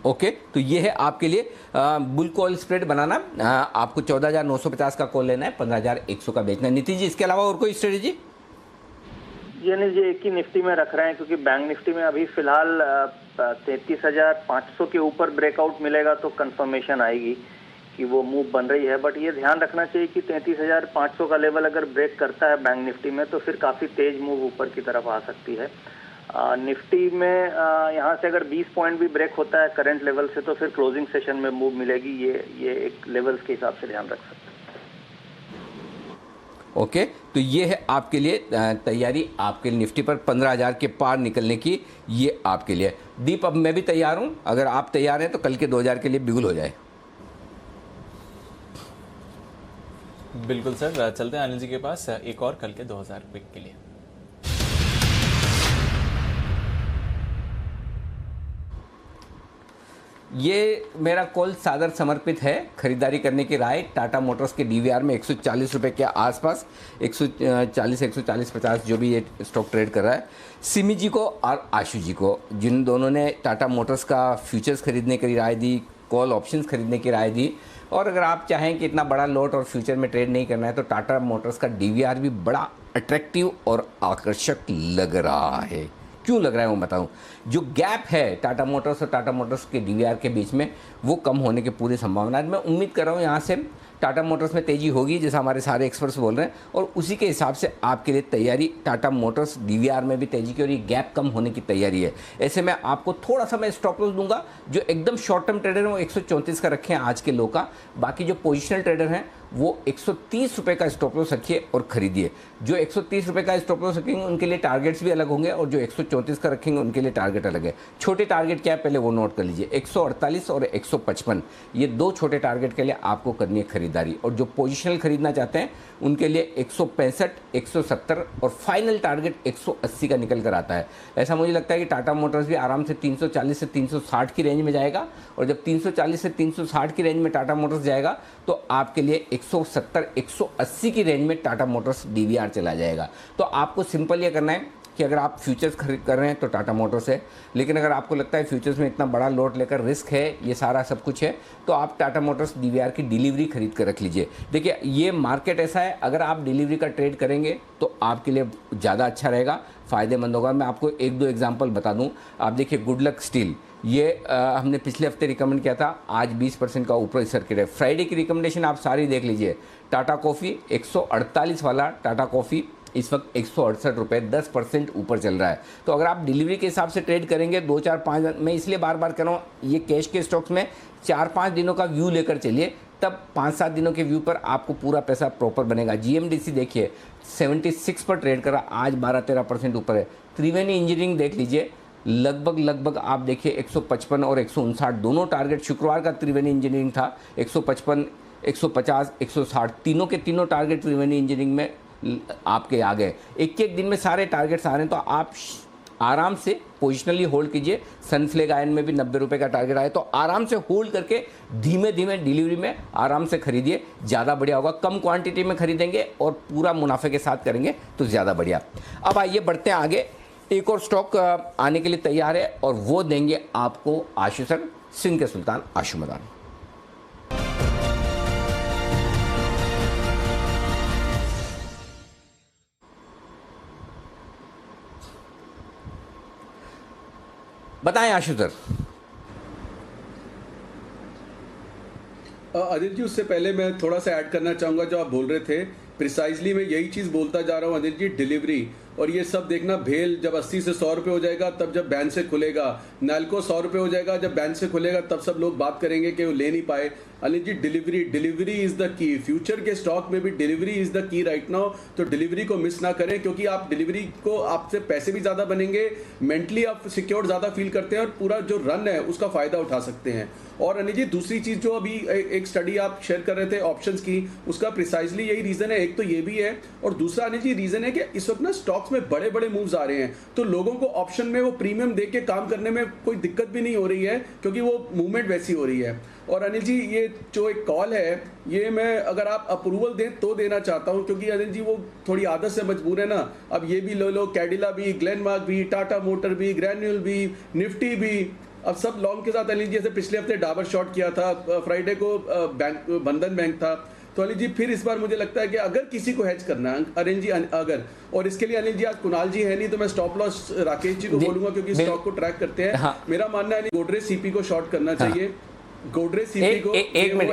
ओके, तो ये है आपके लिए बुल कॉल स्प्रेड बनाना। आपको 14,950 का कॉल लेना है, 15,100 का बेचना है। नीति जी, इसके अलावा और कोई स्ट्रेटेजी? ये नहीं, ये एक ही निफ्टी में रख रहे हैं क्योंकि बैंक निफ्टी में अभी फिलहाल 33,500 के ऊपर ब्रेकआउट मिलेगा तो कंफर्मेशन आएगी कि वो मूव बन रही है। बट ये ध्यान रखना चाहिए कि 33,500 का लेवल अगर ब्रेक करता है बैंक निफ्टी में तो फिर काफ़ी तेज मूव ऊपर की तरफ आ सकती है। निफ्टी में यहाँ से अगर 20 पॉइंट भी ब्रेक होता है करंट लेवल से तो फिर क्लोजिंग सेशन में मूव मिलेगी। ये एक लेवल्स के हिसाब से ध्यान रख सकते हैं। ओके, तो ये है आपके लिए तैयारी आपके निफ्टी पर 15,000 के पार निकलने की। ये आपके लिए दीप, अब मैं भी तैयार हूं, अगर आप तैयार हैं तो कल के 2,000 के लिए बिगुल हो जाए। बिल्कुल सर, चलते हैं अनिल जी के पास एक और कल के 2,000 क्विक के लिए। ये मेरा कॉल सादर समर्पित है। खरीदारी करने की राय टाटा मोटर्स के डीवीआर में 140 रुपये के आसपास, 140-140-50 जो भी ये स्टॉक ट्रेड कर रहा है। सिमी जी को और आशु जी को, जिन दोनों ने टाटा मोटर्स का फ्यूचर्स खरीदने की राय दी, कॉल ऑप्शंस खरीदने की राय दी। और अगर आप चाहें कि इतना बड़ा लॉट और फ्यूचर में ट्रेड नहीं करना है तो टाटा मोटर्स का डीवीआर भी बड़ा अट्रैक्टिव और आकर्षक लग रहा है। क्यों लग रहा है वो बताऊं। जो गैप है टाटा मोटर्स और टाटा मोटर्स के डीवीआर के बीच में वो कम होने की पूरी संभावना है। मैं उम्मीद कर रहा हूँ यहाँ से टाटा मोटर्स में तेज़ी होगी जैसा हमारे सारे एक्सपर्ट्स बोल रहे हैं, और उसी के हिसाब से आपके लिए तैयारी टाटा मोटर्स डीवीआर में भी तेज़ी की और ये गैप कम होने की तैयारी है। ऐसे में आपको थोड़ा सा मैं स्टॉप लॉस दूंगा। जो एकदम शॉर्ट टर्म ट्रेडर हैं वो 134 का रखें आज के लो का। बाकी जो पोजिशनल ट्रेडर हैं वो 130 रुपये का स्टॉप लॉस रखिए और खरीदिए। जो 130 रुपये का स्टॉप लॉस रखेंगे उनके लिए टारगेट्स भी अलग होंगे और जो 134 का रखेंगे उनके लिए टारगेट अलग है। छोटे टारगेट क्या है पहले वो नोट कर लीजिए, 148 और 155, ये 2 छोटे टारगेट के लिए आपको करनी है खरीदारी। और जो पोजिशनल खरीदना चाहते हैं उनके लिए 165, 170 और फाइनल टारगेट 180 का निकल कर आता है। ऐसा मुझे लगता है कि टाटा मोटर्स भी आराम से 340 से 360 की रेंज में जाएगा और जब 340 से 360 की रेंज में टाटा मोटर्स जाएगा तो आपके लिए 170, 180 की रेंज में टाटा मोटर्स DVR चला जाएगा। तो आपको सिंपल ये करना है कि अगर आप फ्यूचर्स खरीद कर रहे हैं तो टाटा मोटर्स है, लेकिन अगर आपको लगता है फ्यूचर्स में इतना बड़ा लोड लेकर रिस्क है, ये सारा सब कुछ है, तो आप टाटा मोटर्स DVR की डिलीवरी खरीद कर रख लीजिए। देखिए ये मार्केट ऐसा है, अगर आप डिलीवरी का ट्रेड करेंगे तो आपके लिए ज़्यादा अच्छा रहेगा, फ़ायदेमंद होगा। मैं आपको 1-2 एग्जाम्पल बता दूँ। आप देखिए गुडलक स्टील, ये हमने पिछले हफ्ते रिकमेंड किया था, आज 20% का ऊपर सर्किट है। फ्राइडे की रिकमेंडेशन आप सारी देख लीजिए। टाटा कॉफ़ी 148 वाला टाटा कॉफ़ी इस वक्त 168 रुपये 10% ऊपर चल रहा है। तो अगर आप डिलीवरी के हिसाब से ट्रेड करेंगे 2, 4, 5, मैं इसलिए बार बार कह रहा हूँ, ये कैश के स्टॉक्स में 4-5 दिनों का व्यू लेकर चलिए, तब 5-7 दिनों के व्यू पर आपको पूरा पैसा प्रॉपर बनेगा। GMDC देखिए 76 पर ट्रेड करा, आज 12-13% ऊपर है। त्रिवेणी इंजीनियरिंग देख लीजिए, लगभग आप देखिए 155 और 159 दोनों टारगेट शुक्रवार का त्रिवेणी इंजीनियरिंग था। 155, 150, 160 तीनों के तीनों टारगेट त्रिवेणी इंजीनियरिंग में आपके आ गए। एक दिन में सारे टारगेट्स आ रहे हैं, तो आप आराम से पोजिशनली होल्ड कीजिए। सनफ्लेग आयन में भी 90 रुपये का टारगेट आया, तो आराम से होल्ड करके धीमे धीमे डिलीवरी में आराम से खरीदिए, ज़्यादा बढ़िया होगा। कम क्वांटिटी में खरीदेंगे और पूरा मुनाफे के साथ करेंगे तो ज़्यादा बढ़िया। अब आइए बढ़ते हैं आगे, एक और स्टॉक आने के लिए तैयार है और वो देंगे आपको आशु सर, सिंध के सुल्तान आशु मदान। बताएं आशु सर। अनिल जी, उससे पहले मैं थोड़ा सा ऐड करना चाहूँगा जो आप बोल रहे थे, प्रिसाइजली मैं यही चीज़ बोलता जा रहा हूँ अनिल जी। डिलीवरी और ये सब देखना, भेल जब 80 से 100 रुपये हो जाएगा तब जब बैन से खुलेगा, नैल्को 100 रुपये हो जाएगा जब बैन से खुलेगा, तब सब लोग बात करेंगे कि वो ले नहीं पाए। Anil ji delivery is the key. Future के स्टॉक में भी delivery is the key right now. तो डिलीवरी को मिस ना करें, क्योंकि आप डिलीवरी को, आपसे पैसे भी ज़्यादा बनेंगे, मेंटली आप सिक्योर ज़्यादा फील करते हैं और पूरा जो रन है उसका फ़ायदा उठा सकते हैं। और अनिल जी दूसरी चीज़ जो अभी एक स्टडी आप शेयर कर रहे थे ऑप्शंस की, उसका प्रिसाइजली यही रीज़न है। एक तो ये भी है और दूसरा अनिल जी रीज़न है कि इस वक्त ना स्टॉक्स में बड़े बड़े मूव्स आ रहे हैं, तो लोगों को ऑप्शन में वो प्रीमियम दे के काम करने में कोई दिक्कत भी नहीं हो रही है, क्योंकि वो मूवमेंट वैसी हो रही है। और अनिल जी ये जो एक कॉल है, ये मैं अगर आप अप्रूवल दें तो देना चाहता हूं, क्योंकि अनिल जी वो थोड़ी आदत से मजबूर है ना। अब ये भी लो, कैडिला भी, ग्लेनमार्क भी, टाटा मोटर भी, ग्रैन्यूल भी, निफ्टी भी, अब सब लॉन्ग के साथ अनिल जी। जैसे पिछले हफ्ते डाबर शॉर्ट किया था, फ्राइडे को बैंक, बंधन बैंक था। तो अनिल जी फिर इस बार मुझे लगता है कि अगर किसी को हेज करना है अनिल जी, अगर, और इसके लिए अनिल जी आज कुणाल जी है नहीं, तो मैं स्टॉप लॉस राकेश जी को बोलूंगा, क्योंकि स्टॉक को ट्रैक करते हैं। हाँ। मेरा मानना है गोदरेज सीपी को शॉर्ट करना चाहिए। गोदरेज सीपी को एक मिनट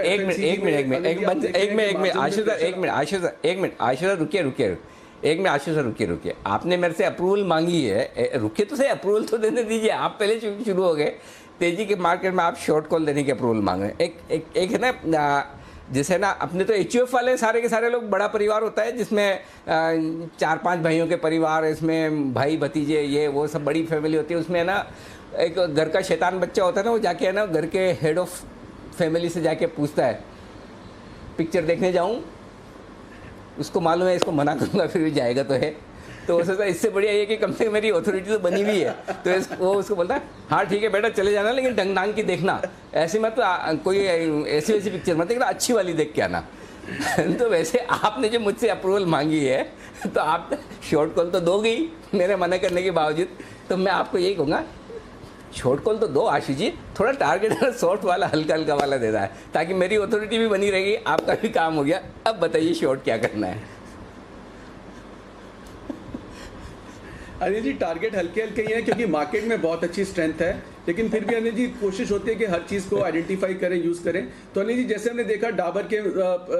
रुकिए। आपने मेरे से अप्रूवल मांगी है, रुकिए तो सही, अप्रूवल तो देने दीजिए। आप पहले शुरू हो गए तेजी के मार्केट में, आप शॉर्ट कॉल देने की अप्रूवल मांग रहे हैं। एक है ना, जैसे ना अपने तो HUF वाले सारे के सारे लोग, बड़ा परिवार होता है जिसमें 4-5 भाइयों के परिवार, इसमें भाई भतीजे, ये वो सब बड़ी फैमिली होती है। उसमें ना एक घर का शैतान बच्चा होता है ना, वो जाके है ना घर के हेड ऑफ फैमिली से जाके पूछता है पिक्चर देखने जाऊं, उसको मालूम है इसको मना करूंगा फिर भी जाएगा तो है। तो वो सोचता है इससे बढ़िया ये कि कम से कम मेरी अथॉरिटी तो बनी हुई है। तो वो उसको बोलता है हाँ ठीक है बेटा चले जाना, लेकिन ढंग ढंग की देखना, ऐसी मत कोई ऐसी वैसी पिक्चर मत देखना, अच्छी वाली देख के आना। तो वैसे आपने जो मुझसे अप्रूवल मांगी है, तो आप शॉर्ट कॉल तो दोगे ही मेरे मना करने के बावजूद। तो मैं आपको यही कहूँगा, शॉर्ट कॉल तो दो आशीष जी, थोड़ा टारगेट शॉर्ट वाला हल्का वाला दे रहा है, ताकि मेरी अथॉरिटी भी बनी रहेगी, आपका भी काम हो गया। अब बताइए शॉर्ट क्या करना है। अनिल जी टारगेट हल्के हल्के ही हैं क्योंकि मार्केट में बहुत अच्छी स्ट्रेंथ है, लेकिन फिर भी अनिल जी कोशिश होती है कि हर चीज़ को आइडेंटिफाई करें, यूज़ करें। तो अनिल जी जैसे हमने देखा डाबर के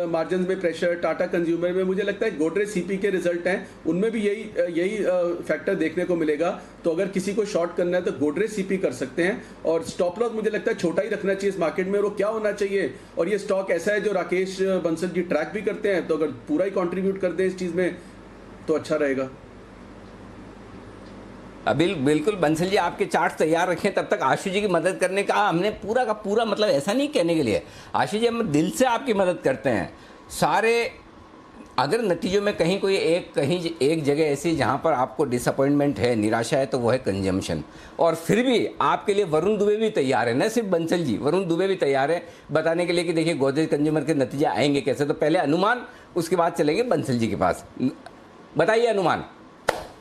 मार्जिन में प्रेशर, टाटा कंज्यूमर में, मुझे लगता है गोदरेज सीपी के रिजल्ट हैं उनमें भी यही फैक्टर देखने को मिलेगा। तो अगर किसी को शॉर्ट करना है तो गोदरेज सीपी कर सकते हैं, और स्टॉप लॉस मुझे लगता है छोटा ही रखना चाहिए इस मार्केट में। और वो क्या होना चाहिए, और ये स्टॉक ऐसा है जो राकेश बंसल जी ट्रैक भी करते हैं, तो अगर पूरा ही कॉन्ट्रीब्यूट कर दे इस चीज़ में तो अच्छा रहेगा। बिल्कुल बंसल जी, आपके चार्ट तैयार रखें, तब तक आशु जी की मदद करने का हमने पूरा का पूरा, मतलब ऐसा नहीं कहने के लिए आशु जी, हम दिल से आपकी मदद करते हैं सारे। अगर नतीजों में कहीं एक जगह ऐसी जहां पर आपको डिसअपॉइंटमेंट है, निराशा है, तो वो है कंजम्पशन। और फिर भी आपके लिए वरुण दुबे भी तैयार है, न सिर्फ बंसल जी, वरुण दुबे भी तैयार है बताने के लिए कि देखिए गोदरेज कंज्यूमर के नतीजे आएंगे कैसे। तो पहले अनुमान, उसके बाद चलेंगे बंसल जी के पास। बताइए अनुमान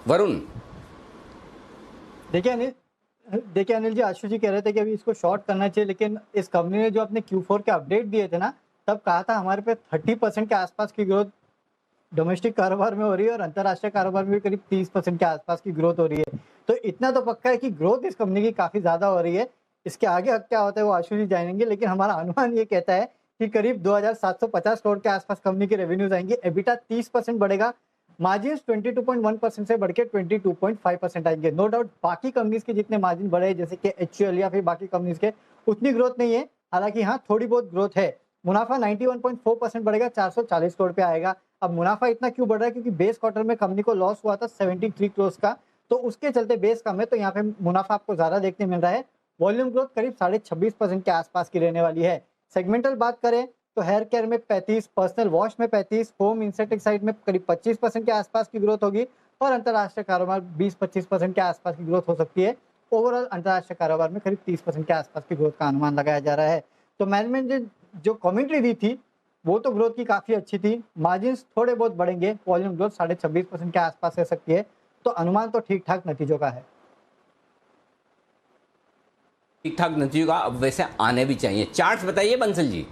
वरुण। देखिए अनिल जी, आशु जी कह रहे थे कि अभी इसको शॉर्ट करना चाहिए, लेकिन इस कंपनी ने जो अपने Q4 के अपडेट दिए थे ना, तब कहा था हमारे पे 30% के आसपास की ग्रोथ डोमेस्टिक कारोबार में हो रही है और अंतर्राष्ट्रीय कारोबार में भी करीब 30% के आसपास की ग्रोथ हो रही है। तो इतना तो पक्का है कि ग्रोथ इस कंपनी की काफी ज्यादा हो रही है। इसके आगे क्या होता है वो आशु जी जानेंगे, लेकिन हमारा अनुमान ये कहता है कि करीब 2750 करोड़ के आसपास कंपनी के रेवेन्यूज आएंगे, एबिटा 30% बढ़ेगा, मार्जिन 22.1% से बढ़ के 22.5% आएंगे। नो डाउट बाकी कंपनीज के जितने मार्जिन बढ़े, जैसे कि HUL या फिर बाकी कंपनीज के, उतनी ग्रोथ नहीं है, हालांकि हाँ थोड़ी बहुत ग्रोथ है। मुनाफा 91.4% बढ़ेगा, 440 करोड़ पे आएगा। अब मुनाफा इतना क्यों बढ़ रहा है, क्योंकि बेस क्वार्टर में कंपनी को लॉस हुआ था 73 करोड़ का, तो उसके चलते बेस कम है, तो यहाँ पे मुनाफा आपको ज्यादा देखने मिल रहा है। वॉल्यूम ग्रोथ करीब 26.5% के आसपास की रहने वाली है। सेगमेंटल बात करें तो हेयर केयर में 35, पर्सनल वॉश में 35, होम इंसेक्टिसाइड में करीब 25% के आसपास की ग्रोथ होगी, और अंतर्राष्ट्रीय कारोबार 20-25% के आसपास की ग्रोथ हो सकती है। ओवरऑल अंतर्राष्ट्रीय कारोबार में करीब 30% के आसपास की ग्रोथ का अनुमान लगाया जा रहा है। तो मैनेजमेंट ने जो कमेंट्री दी थी वो तो ग्रोथ की काफी अच्छी थी, मार्जिन थोड़े बहुत बढ़ेंगे, वॉल्यूम ग्रोथ 26.5% के आसपास रह सकती है, तो अनुमान तो ठीक ठाक नतीजों का है। ठीक ठाक नतीजों का अब वैसे आने भी चाहिए। चार्ट्स बताइए बंसल जी।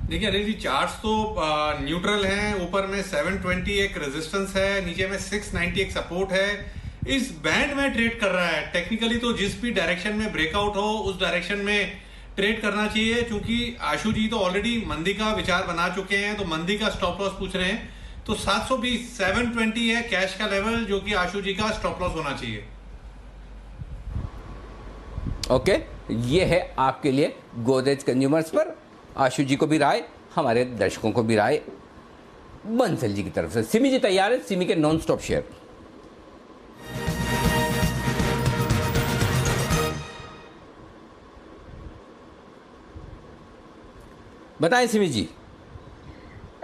देखिए अनिल जी, चार्ट्स तो न्यूट्रल हैं। ऊपर में 720 एक रेजिस्टेंस है, नीचे में 690 एक सपोर्ट है। इस बैंड में ट्रेड कर रहा है। टेक्निकली तो जिस भी डायरेक्शन में ब्रेकआउट हो उस डायरेक्शन में ट्रेड करना चाहिए, क्योंकि आशु जी तो ऑलरेडी मंदी का विचार बना चुके हैं, तो मंदी का स्टॉप लॉस पूछ रहे हैं। तो 720 720 है कैश का लेवल, जो कि आशु जी का स्टॉप लॉस होना चाहिए। ओके, ये है आपके लिए गोदरेज कंज्यूमर्स पर आशु जी को भी राय, हमारे दर्शकों को भी राय बंसल जी की तरफ से। सिमी जी तैयार है, सिमी के नॉन स्टॉप शेयर। बताएं सिमी जी।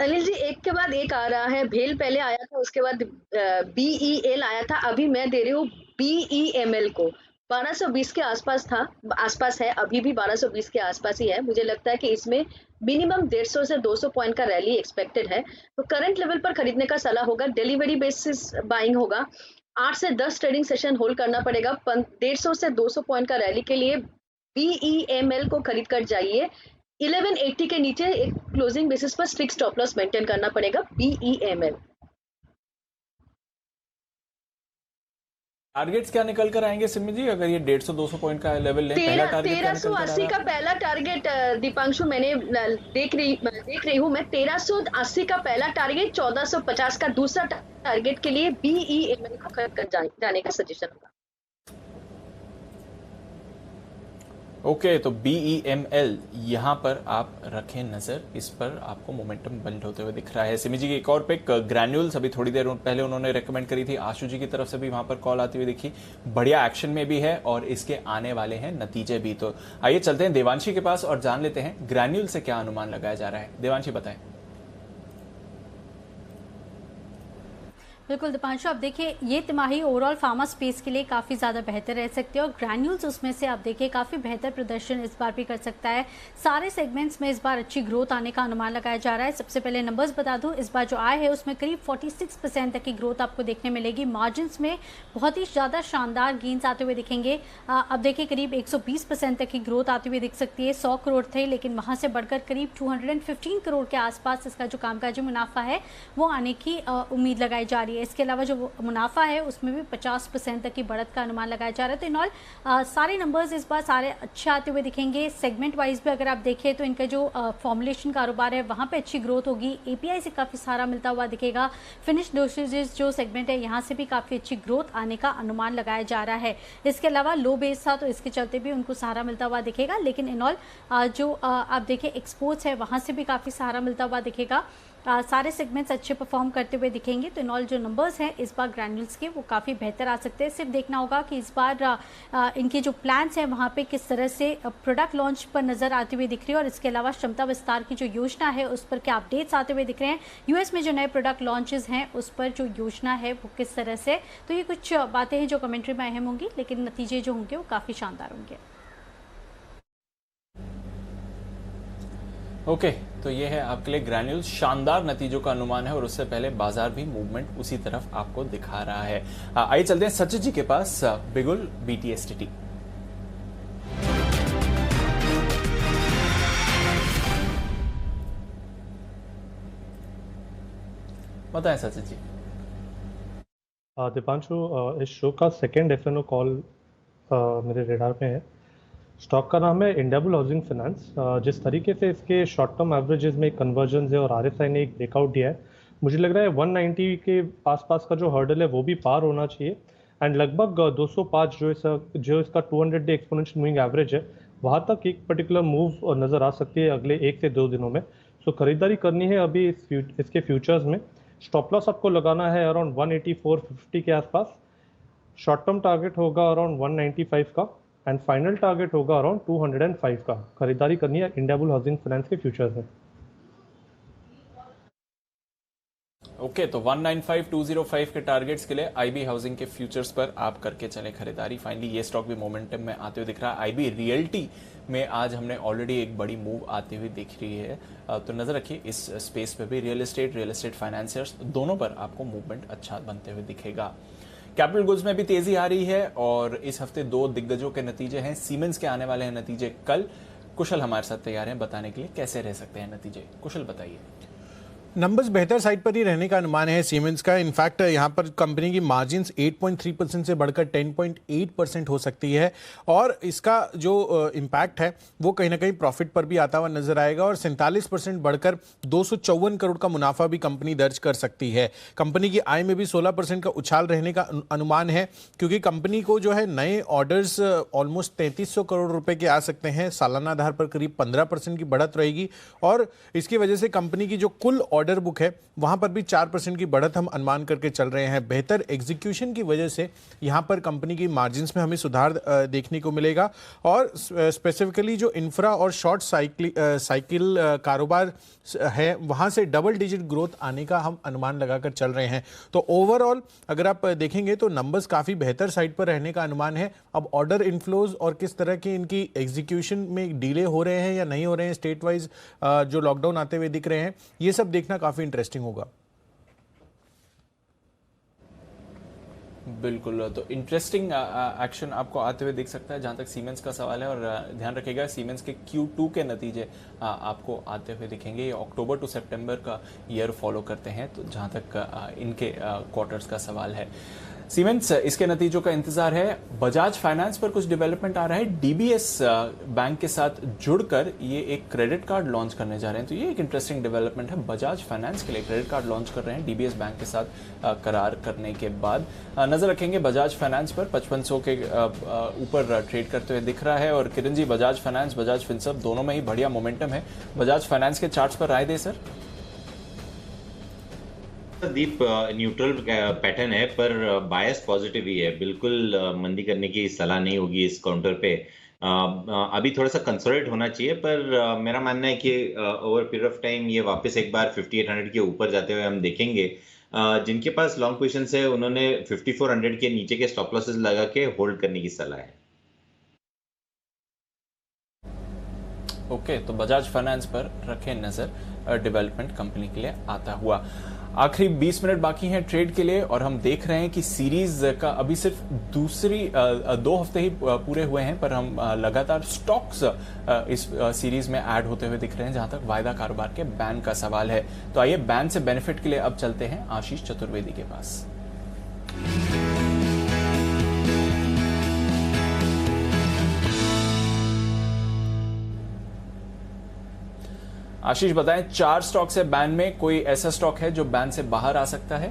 अनिल जी, एक के बाद एक आ रहा है। भेल पहले आया था, उसके बाद BEL आया था, अभी मैं दे रही हूँ BEML को। 1220 के आसपास है, अभी भी 1220 के आसपास ही है। मुझे लगता है कि इसमें मिनिमम 150 से 200 पॉइंट का रैली एक्सपेक्टेड है, तो करंट लेवल पर खरीदने का सलाह होगा। डिलीवरी बेसिस बाइंग होगा, 8 से 10 ट्रेडिंग सेशन होल्ड करना पड़ेगा। 150 से 200 पॉइंट का रैली के लिए BEML को खरीद कर जाइए। 1180 के नीचे एक क्लोजिंग बेसिस पर स्ट्रिक्ट स्टॉप लॉस मेंटेन करना पड़ेगा BEML। टारगेट्स क्या निकल कर आएंगे सिमी जी, अगर ये 150-200 पॉइंट का लेवल लें? पहला टारगेट 1380 का पहला टारगेट दीपांशु मैंने देख रही हूँ मैं। 1380 का पहला टारगेट, 1450 का दूसरा टारगेट के लिए BEML को खरीद कर जाने का सजेशन होगा। ओके, तो BEML यहां पर आप रखें नजर, इस पर आपको मोमेंटम बिल्ड होते हुए दिख रहा है। सिमी जी की एक और पिक ग्रैन्यूल्स, अभी थोड़ी देर पहले उन्होंने रेकमेंड करी थी, आशु जी की तरफ से भी वहां पर कॉल आती हुई दिखी। बढ़िया एक्शन में भी है और इसके आने वाले हैं नतीजे भी। तो आइए चलते हैं देवांशी के पास और जान लेते हैं ग्रैन्यूल से क्या अनुमान लगाया जा रहा है। देवांशी बताएं। बिल्कुल दीपांशु, आप देखिए ये तिमाही ओवरऑल फार्मा स्पेस के लिए काफ़ी ज़्यादा बेहतर रह सकती है और ग्रैन्यूल्स उसमें से आप देखिए काफ़ी बेहतर प्रदर्शन इस बार भी कर सकता है। सारे सेगमेंट्स में इस बार अच्छी ग्रोथ आने का अनुमान लगाया जा रहा है। सबसे पहले नंबर्स बता दूं, इस बार जो आय है उसमें करीब 46% तक की ग्रोथ आपको देखने मिलेगी। मार्जिन्स में बहुत ही ज़्यादा शानदार गेंस आते हुए दिखेंगे। अब देखिए करीब 120% तक की ग्रोथ आती हुई दिख सकती है। 100 करोड़ थे लेकिन वहाँ से बढ़कर करीब 215 करोड़ के आसपास इसका जो कामकाजी मुनाफा है वो आने की उम्मीद लगाई जा रही है। इसके अलावा जो मुनाफा है उसमें भी 50% तक की बढ़त का अनुमान लगाया जा रहा है। तो इन ऑल सारे नंबर्स इस बार सारे अच्छे आते हुए दिखेंगे। सेगमेंट वाइज भी अगर आप देखें तो इनका जो फॉर्मुलेशन कारोबार है वहाँ पे अच्छी ग्रोथ होगी। एपीआई से काफ़ी सारा मिलता हुआ दिखेगा। फिनिश डोसेजेस जो सेगमेंट है यहाँ से भी काफ़ी अच्छी ग्रोथ आने का अनुमान लगाया जा रहा है। इसके अलावा लो बेस था तो इसके चलते भी उनको सहारा मिलता हुआ दिखेगा। लेकिन इन ऑल जो आप देखिए एक्सपोर्ट्स है वहाँ से भी काफ़ी सहारा मिलता हुआ दिखेगा। सारे सेगमेंट्स अच्छे परफॉर्म करते हुए दिखेंगे। तो इन ऑल जो नंबर्स हैं इस बार ग्रैन्यूल्स के वो काफ़ी बेहतर आ सकते हैं। सिर्फ देखना होगा कि इस बार इनके जो प्लान्स हैं वहाँ पे किस तरह से प्रोडक्ट लॉन्च पर नज़र आती हुई दिख रही है और इसके अलावा क्षमता विस्तार की जो योजना है उस पर क्या अपडेट्स आते हुए दिख रहे हैं। यूएस में जो नए प्रोडक्ट लॉन्चेस हैं उस पर जो योजना है वो किस तरह से, तो ये कुछ बातें हैं जो कमेंट्री में अहम होंगी, लेकिन नतीजे जो होंगे वो काफ़ी शानदार होंगे। ओके, तो ये है आपके लिए ग्रैन्यूल्स, शानदार नतीजों का अनुमान है और उससे पहले बाजार भी मूवमेंट उसी तरफ आपको दिखा रहा है। आइए चलते हैं सचिन जी के पास, बिगुल BTSTT। बताएं सचिन जी। दीपांशु, इस शो का सेकेंड FNO कॉल मेरे रेडार पे है। स्टॉक का नाम है इंडियाबुल हाउसिंग फाइनेंस। जिस तरीके से इसके शॉर्ट टर्म एवरेजेस में कन्वर्जन है और RSI ने एक ब्रेकआउट दिया है, मुझे लग रहा है 190 के आसपास का जो हर्डल है वो भी पार होना चाहिए एंड लगभग 205 जो इसका 200 डे एक्सपोनेंशियल मूविंग एवरेज है वहाँ तक एक पर्टिकुलर मूव नज़र आ सकती है अगले 1 से 2 दिनों में। सो खरीदारी करनी है अभी इसके फ्यूचर्स में। स्टॉप लॉस आपको लगाना है अराउंड 184.50 के आसपास। शॉर्ट टर्म टारगेट होगा अराउंड 195 का एंड फाइनल टारगेट होगा अराउंड 205 का। खरीदारी करनी है इंडियाबुल हाउसिंग फाइनेंस के फ्यूचर्स में। ओके, तो 195 205 के टारगेट्स के लिए IB हाउसिंग के फ्यूचर्स पर आप करके चले खरीदारी। फाइनली ये स्टॉक भी मोमेंटम में आते हुए दिख रहा है। IB रियल्टी में आज हमने ऑलरेडी एक बड़ी मूव आती हुई दिख रही है, तो नजर रखिए इस स्पेस पे भी। रियल एस्टेट फाइनेंसियर्स दोनों पर आपको मूवमेंट अच्छा बनते हुए दिखेगा। कैपिटल गुड्स में भी तेजी आ रही है और इस हफ्ते 2 दिग्गजों के नतीजे हैं। सीमेंस के आने वाले हैं नतीजे कल। कुशल हमारे साथ तैयार हैं बताने के लिए कैसे रह सकते हैं नतीजे। कुशल बताइए। नंबर्स बेहतर साइड पर ही रहने का अनुमान है सीमेंस का। इनफैक्ट यहाँ पर कंपनी की मार्जिन्स 8.3% से बढ़कर 10.8% हो सकती है और इसका जो इम्पैक्ट है वो कहीं ना कहीं प्रॉफिट पर भी आता हुआ नजर आएगा और 47% बढ़कर 254 करोड़ का मुनाफा भी कंपनी दर्ज कर सकती है। कंपनी की आय में भी 16% का उछाल रहने का अनुमान है क्योंकि कंपनी को जो है नए ऑर्डर्स ऑलमोस्ट 3300 करोड़ रुपए के आ सकते हैं। सालाना आधार पर करीब 15% की बढ़त रहेगी और इसकी वजह से कंपनी की जो कुल ऑर्डर बुक है वहां पर भी 4% की बढ़त हम अनुमान करके चल रहे हैं। बेहतर एग्जीक्यूशन की वजह से यहां पर कंपनी की मार्जिन्स में हमें सुधार देखने को मिलेगा और स्पेसिफिकली जो इंफ्रा और शॉर्ट साइकिल कारोबार है वहां से डबल डिजिट ग्रोथ आने का हम अनुमान लगाकर चल रहे हैं। तो ओवरऑल अगर आप देखेंगे तो नंबर्स काफी बेहतर साइड पर रहने का अनुमान है। अब ऑर्डर इनफ्लोज और किस तरह की इनकी एग्जीक्यूशन में डिले हो रहे हैं या नहीं हो रहे हैं, स्टेट वाइज जो लॉकडाउन आते हुए दिख रहे हैं, ये सब देखना काफी इंटरेस्टिंग होगा। बिल्कुल, तो इंटरेस्टिंग एक्शन आपको आते हुए दिख सकता है जहां तक सीमेंस का सवाल है। और ध्यान रखिएगा सीमेंस के Q2 के नतीजे आपको आते हुए दिखेंगे। ये अक्टूबर टू सितंबर का ईयर फॉलो करते हैं, तो जहां तक इनके क्वार्टर्स का सवाल है। सीमेंस इसके नतीजों का इंतजार है। बजाज फाइनेंस पर कुछ डेवलपमेंट आ रहा है। DBS बैंक के साथ जुड़कर ये एक क्रेडिट कार्ड लॉन्च करने जा रहे हैं, तो ये एक इंटरेस्टिंग डेवलपमेंट है। बजाज फाइनेंस के लिए क्रेडिट कार्ड लॉन्च कर रहे हैं DBS बैंक के साथ करार करने के बाद। नजर रखेंगे बजाज फाइनेंस पर 5500 के ऊपर ट्रेड करते हुए दिख रहा है। और किरण जी, बजाज फाइनेंस बजाज फिनसर्व दोनों में ही बढ़िया मोमेंटम है। बजाज फाइनेंस के चार्ट्स पर राय दे सर। दीप न्यूट्रल पैटर्न है पर बायस पॉजिटिव ही है। बिल्कुल मंदी करने की सलाह नहीं होगी इस काउंटर पे। अभी थोड़ा सा कंसोलिडेट होना चाहिए पर मेरा मानना है कि ओवर पीरियड ऑफ टाइम ये वापस एक बार 5800 के ऊपर जाते हुए हम देखेंगे। जिनके पास लॉन्ग पोजीशंस है उन्होंने 5400 के नीचे के स्टॉप लॉसेस लगा के होल्ड करने की सलाह है। ओके, तो बजाज फाइनेंस पर रखें नजर, डेवलपमेंट कंपनी के लिए आता हुआ। आखिरी 20 मिनट बाकी हैं ट्रेड के लिए और हम देख रहे हैं कि सीरीज का अभी सिर्फ दूसरी 2 हफ्ते ही पूरे हुए हैं, पर हम लगातार स्टॉक्स इस सीरीज में ऐड होते हुए दिख रहे हैं जहां तक वायदा कारोबार के बैन का सवाल है। तो आइए बैन से बेनिफिट के लिए अब चलते हैं आशीष चतुर्वेदी के पास। आशीष बताएं, 4 स्टॉक्स है बैन में, कोई ऐसा स्टॉक है जो बैन से बाहर आ सकता है?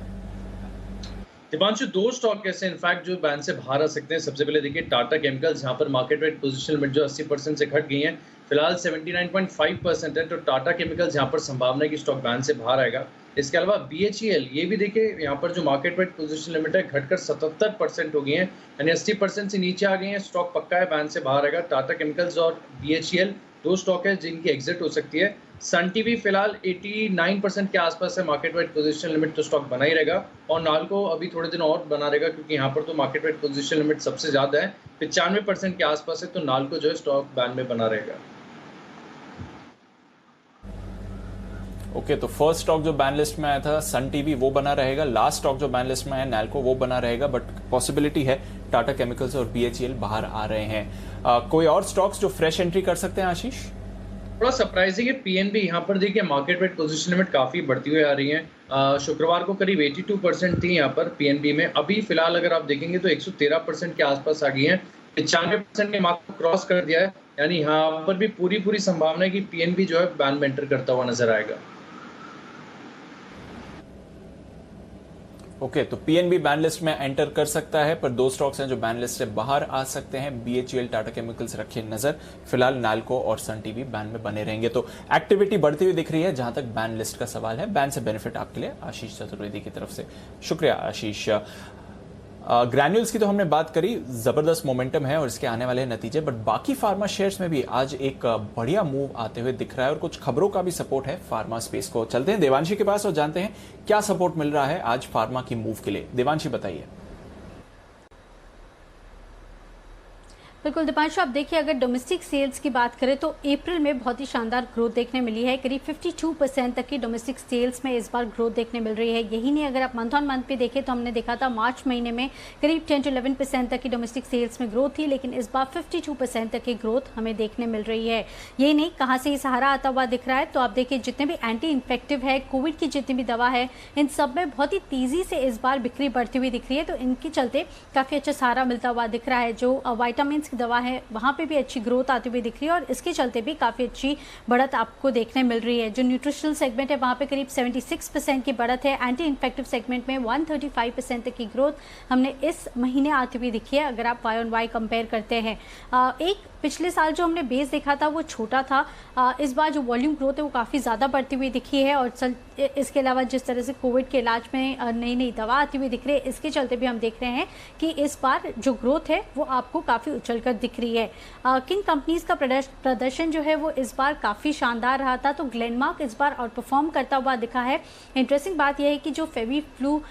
दिपांशु, 2 स्टॉक ऐसे इनफैक्ट जो बैन से बाहर आ सकते हैं। सबसे पहले देखिए टाटा केमिकल्स, जहां पर मार्केट रेट पोजीशन लिमिट जो 80% से घट गई है, फिलहाल 79.5% है। तो टाटा केमिकल्स यहाँ पर संभावना है कि स्टॉक बैन से बाहर आएगा। इसके अलावा BHEL, ये भी देखिए यहाँ पर जो मार्केट रेट पोजीशन लिमिट है घटकर 77% हो गई है, यानी 80% से नीचे आ गई है। स्टॉक पक्का है बैन से बाहर आएगा। टाटा केमिकल्स और BHEL 2 स्टॉक है जिनकी एग्जिट हो सकती है। सन टीवी फिलहाल 89% के आसपास है मार्केट वेट पोजीशन लिमिट, तो स्टॉक बना ही रहेगा। और नाल्को अभी थोड़े दिन और बना रहेगा क्योंकि यहाँ पर तो मार्केट वेट पोजीशन लिमिट सबसे ज्यादा है, 95% के आसपास है। तो नाल्को जो है स्टॉक बैन में बना रहेगा। ओके, तो फर्स्ट स्टॉक जो बैन लिस्ट में आया था सन टीवी वो बना रहेगा। लास्ट स्टॉक जो बैन लिस्ट में आया नाल्को वो बना रहेगा, बट पॉसिबिलिटी है टाटा केमिकल्स और BHEL बाहर आ रहे हैं। कोई और स्टॉक्स जो फ्रेश एंट्री कर सकते हैं आशीष? थोड़ा सरप्राइजिंग है PNB, यहाँ पर देखिए मार्केट वेट पोजीशन लिमिट काफी बढ़ती हुई आ रही है। शुक्रवार को करीब 82% थी यहाँ पर PNB में, अभी फिलहाल अगर आप देखेंगे तो 113% के आसपास आ गई है। 95% के मार्क को क्रॉस कर दिया है, यानी यहाँ पर भी पूरी संभावना है कि PNB जो है बैन में एंटर करता हुआ नजर आएगा। ओके, तो PNB बैन लिस्ट में एंटर कर सकता है, पर 2 स्टॉक्स हैं जो बैन लिस्ट से बाहर आ सकते हैं। BHEL, टाटा केमिकल्स रखिए नजर। फिलहाल नाल्को और सन टीवी बैन में बने रहेंगे। तो एक्टिविटी बढ़ती हुई दिख रही है जहां तक बैन लिस्ट का सवाल है। बैन से बेनिफिट आपके लिए आशीष चतुर्वेदी की तरफ से शुक्रिया आशीष। ग्रैन्यूल्स की तो हमने बात करी, जबरदस्त मोमेंटम है और इसके आने वाले नतीजे, बट बाकी फार्मा शेयर्स में भी आज एक बढ़िया मूव आते हुए दिख रहा है और कुछ खबरों का भी सपोर्ट है फार्मा स्पेस को। चलते हैं देवांशी के पास और जानते हैं क्या सपोर्ट मिल रहा है आज फार्मा की मूव के लिए। देवांशी बताइए। बिल्कुल दीपांशु, आप देखिए अगर डोमेस्टिक सेल्स की बात करें तो अप्रैल में बहुत ही शानदार ग्रोथ देखने मिली है। करीब 52% तक की डोमेस्टिक सेल्स में इस बार ग्रोथ देखने मिल रही है। यही नहीं, अगर आप मंथ ऑन मंथ पे देखें तो हमने देखा था मार्च महीने में करीब 10 to 11% तक की डोमेस्टिक सेल्स में ग्रोथ थी, लेकिन इस बार 52% तक की ग्रोथ हमें देखने मिल रही है। यही नहीं, कहाँ से ये सहारा आता हुआ दिख रहा है, तो आप देखिए जितने भी एंटी इन्फेक्टिव है, कोविड की जितनी भी दवा है, इन सब में बहुत ही तेजी से इस बार बिक्री बढ़ती हुई दिख रही है। तो इनके चलते काफ़ी अच्छा सहारा मिलता हुआ दिख रहा है। जो वाइटामिन की दवा है वहाँ पे भी अच्छी ग्रोथ आती हुई दिख रही है और इसके चलते भी काफ़ी अच्छी बढ़त आपको देखने मिल रही है। जो न्यूट्रिशनल सेगमेंट है वहाँ पे करीब 76% की बढ़त है। एंटी इन्फेक्टिव सेगमेंट में 135% तक की ग्रोथ हमने इस महीने आती हुई दिखी है, अगर आप Y on Y कंपेयर करते हैं। एक पिछले साल जो हमने बेस देखा था वो छोटा था, इस बार जो वॉल्यूम ग्रोथ है वो काफ़ी ज़्यादा बढ़ती हुई दिखी है। और इसके अलावा जिस तरह से कोविड के इलाज में नई नई दवा आती हुई दिख रही है, इसके चलते भी हम देख रहे हैं कि इस बार जो ग्रोथ है वो आपको काफ़ी उछल कर दिख रही है। किन कंपनीज का प्रदर्शन जो है वो इस बार काफ़ी शानदार रहा था, तो ग्लेनमार्क इस बार आउट परफॉर्म करता हुआ दिखा है। इंटरेस्टिंग बात यह है कि जो फेविफ्लू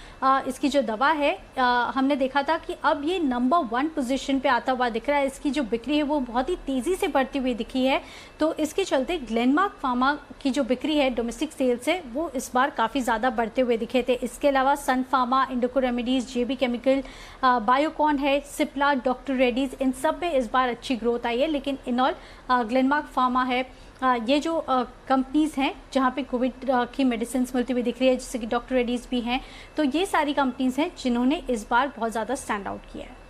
इसकी जो दवा है, हमने देखा था कि अब ये नंबर 1 पोजीशन पे आता हुआ दिख रहा है। इसकी जो बिक्री है वो बहुत ही तेज़ी से बढ़ती हुई दिखी है, तो इसके चलते ग्लेनमार्क फार्मा की जो बिक्री है डोमेस्टिक सेल्स है वो इस बार काफ़ी ज़्यादा बढ़ते हुए दिखे थे। इसके अलावा Sun Pharma, Indoco Remedies, JB chemical, Biocon है, सिप्ला, डॉक्टर रेड्डीज, इन सब में इस बार अच्छी ग्रोथ आई है। लेकिन इन ऑल ग्लेनमार्क फार्मा है, ये जो कंपनीज़ हैं जहाँ पे कोविड की मेडिसिन मिलती हुई दिख रही है, जैसे कि डॉक्टर रेड्डीज भी हैं, तो ये सारी कंपनीज़ हैं जिन्होंने इस बार बहुत ज़्यादा स्टैंड आउट किया है।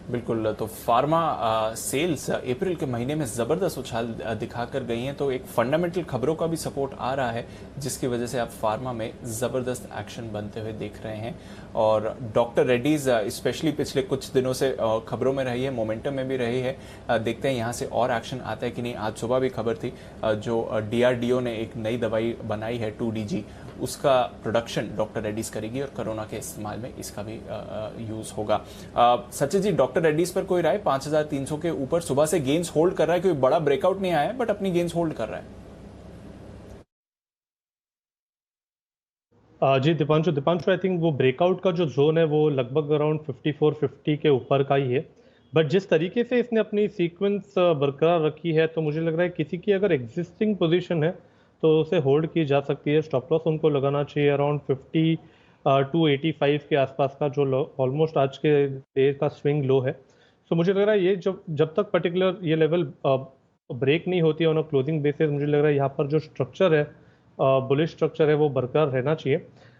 बिल्कुल, तो फार्मा सेल्स अप्रैल के महीने में ज़बरदस्त उछाल दिखाकर गई हैं, तो एक फंडामेंटल खबरों का भी सपोर्ट आ रहा है जिसकी वजह से आप फार्मा में ज़बरदस्त एक्शन बनते हुए देख रहे हैं। और डॉक्टर रेड्डीज स्पेशली पिछले कुछ दिनों से खबरों में रही है, मोमेंटम में भी रही है। देखते हैं यहाँ से और एक्शन आता है कि नहीं। आज सुबह भी खबर थी जो DRDO ने एक नई दवाई बनाई है 2DG, उसका प्रोडक्शन डॉक्टर रेड्डीज करेगी और कोरोना के इस्तेमाल में इसका भी यूज होगा। सचिन जी, डॉक्टर रेड्डीज पर कोई राय? 5300 के ऊपर सुबह से गेन्स होल्ड कर रहा है, कोई बड़ा ब्रेकआउट नहीं आया है बट अपनी गेन्स होल्ड कर रहा है। जी दीपांशु आई थिंक वो ब्रेकआउट का जो जोन है वो लगभग अराउंड 5450 के ऊपर का ही है, बट जिस तरीके से इसने अपनी सीक्वेंस बरकरार रखी है तो मुझे लग रहा है किसी की अगर एग्जिस्टिंग पोजीशन है तो उसे होल्ड की जा सकती है। स्टॉप लॉस उनको लगाना चाहिए अराउंड 50 टू 85 के आसपास का, जो ऑलमोस्ट आज के डे का स्विंग लो है। सो मुझे लग रहा है ये जब तक पर्टिकुलर ये लेवल ब्रेक नहीं होती है ऑन अ क्लोजिंग बेसिस, मुझे लग रहा है यहाँ पर जो स्ट्रक्चर है, बुलिश स्ट्रक्चर है, वो बरकरार रहना चाहिए।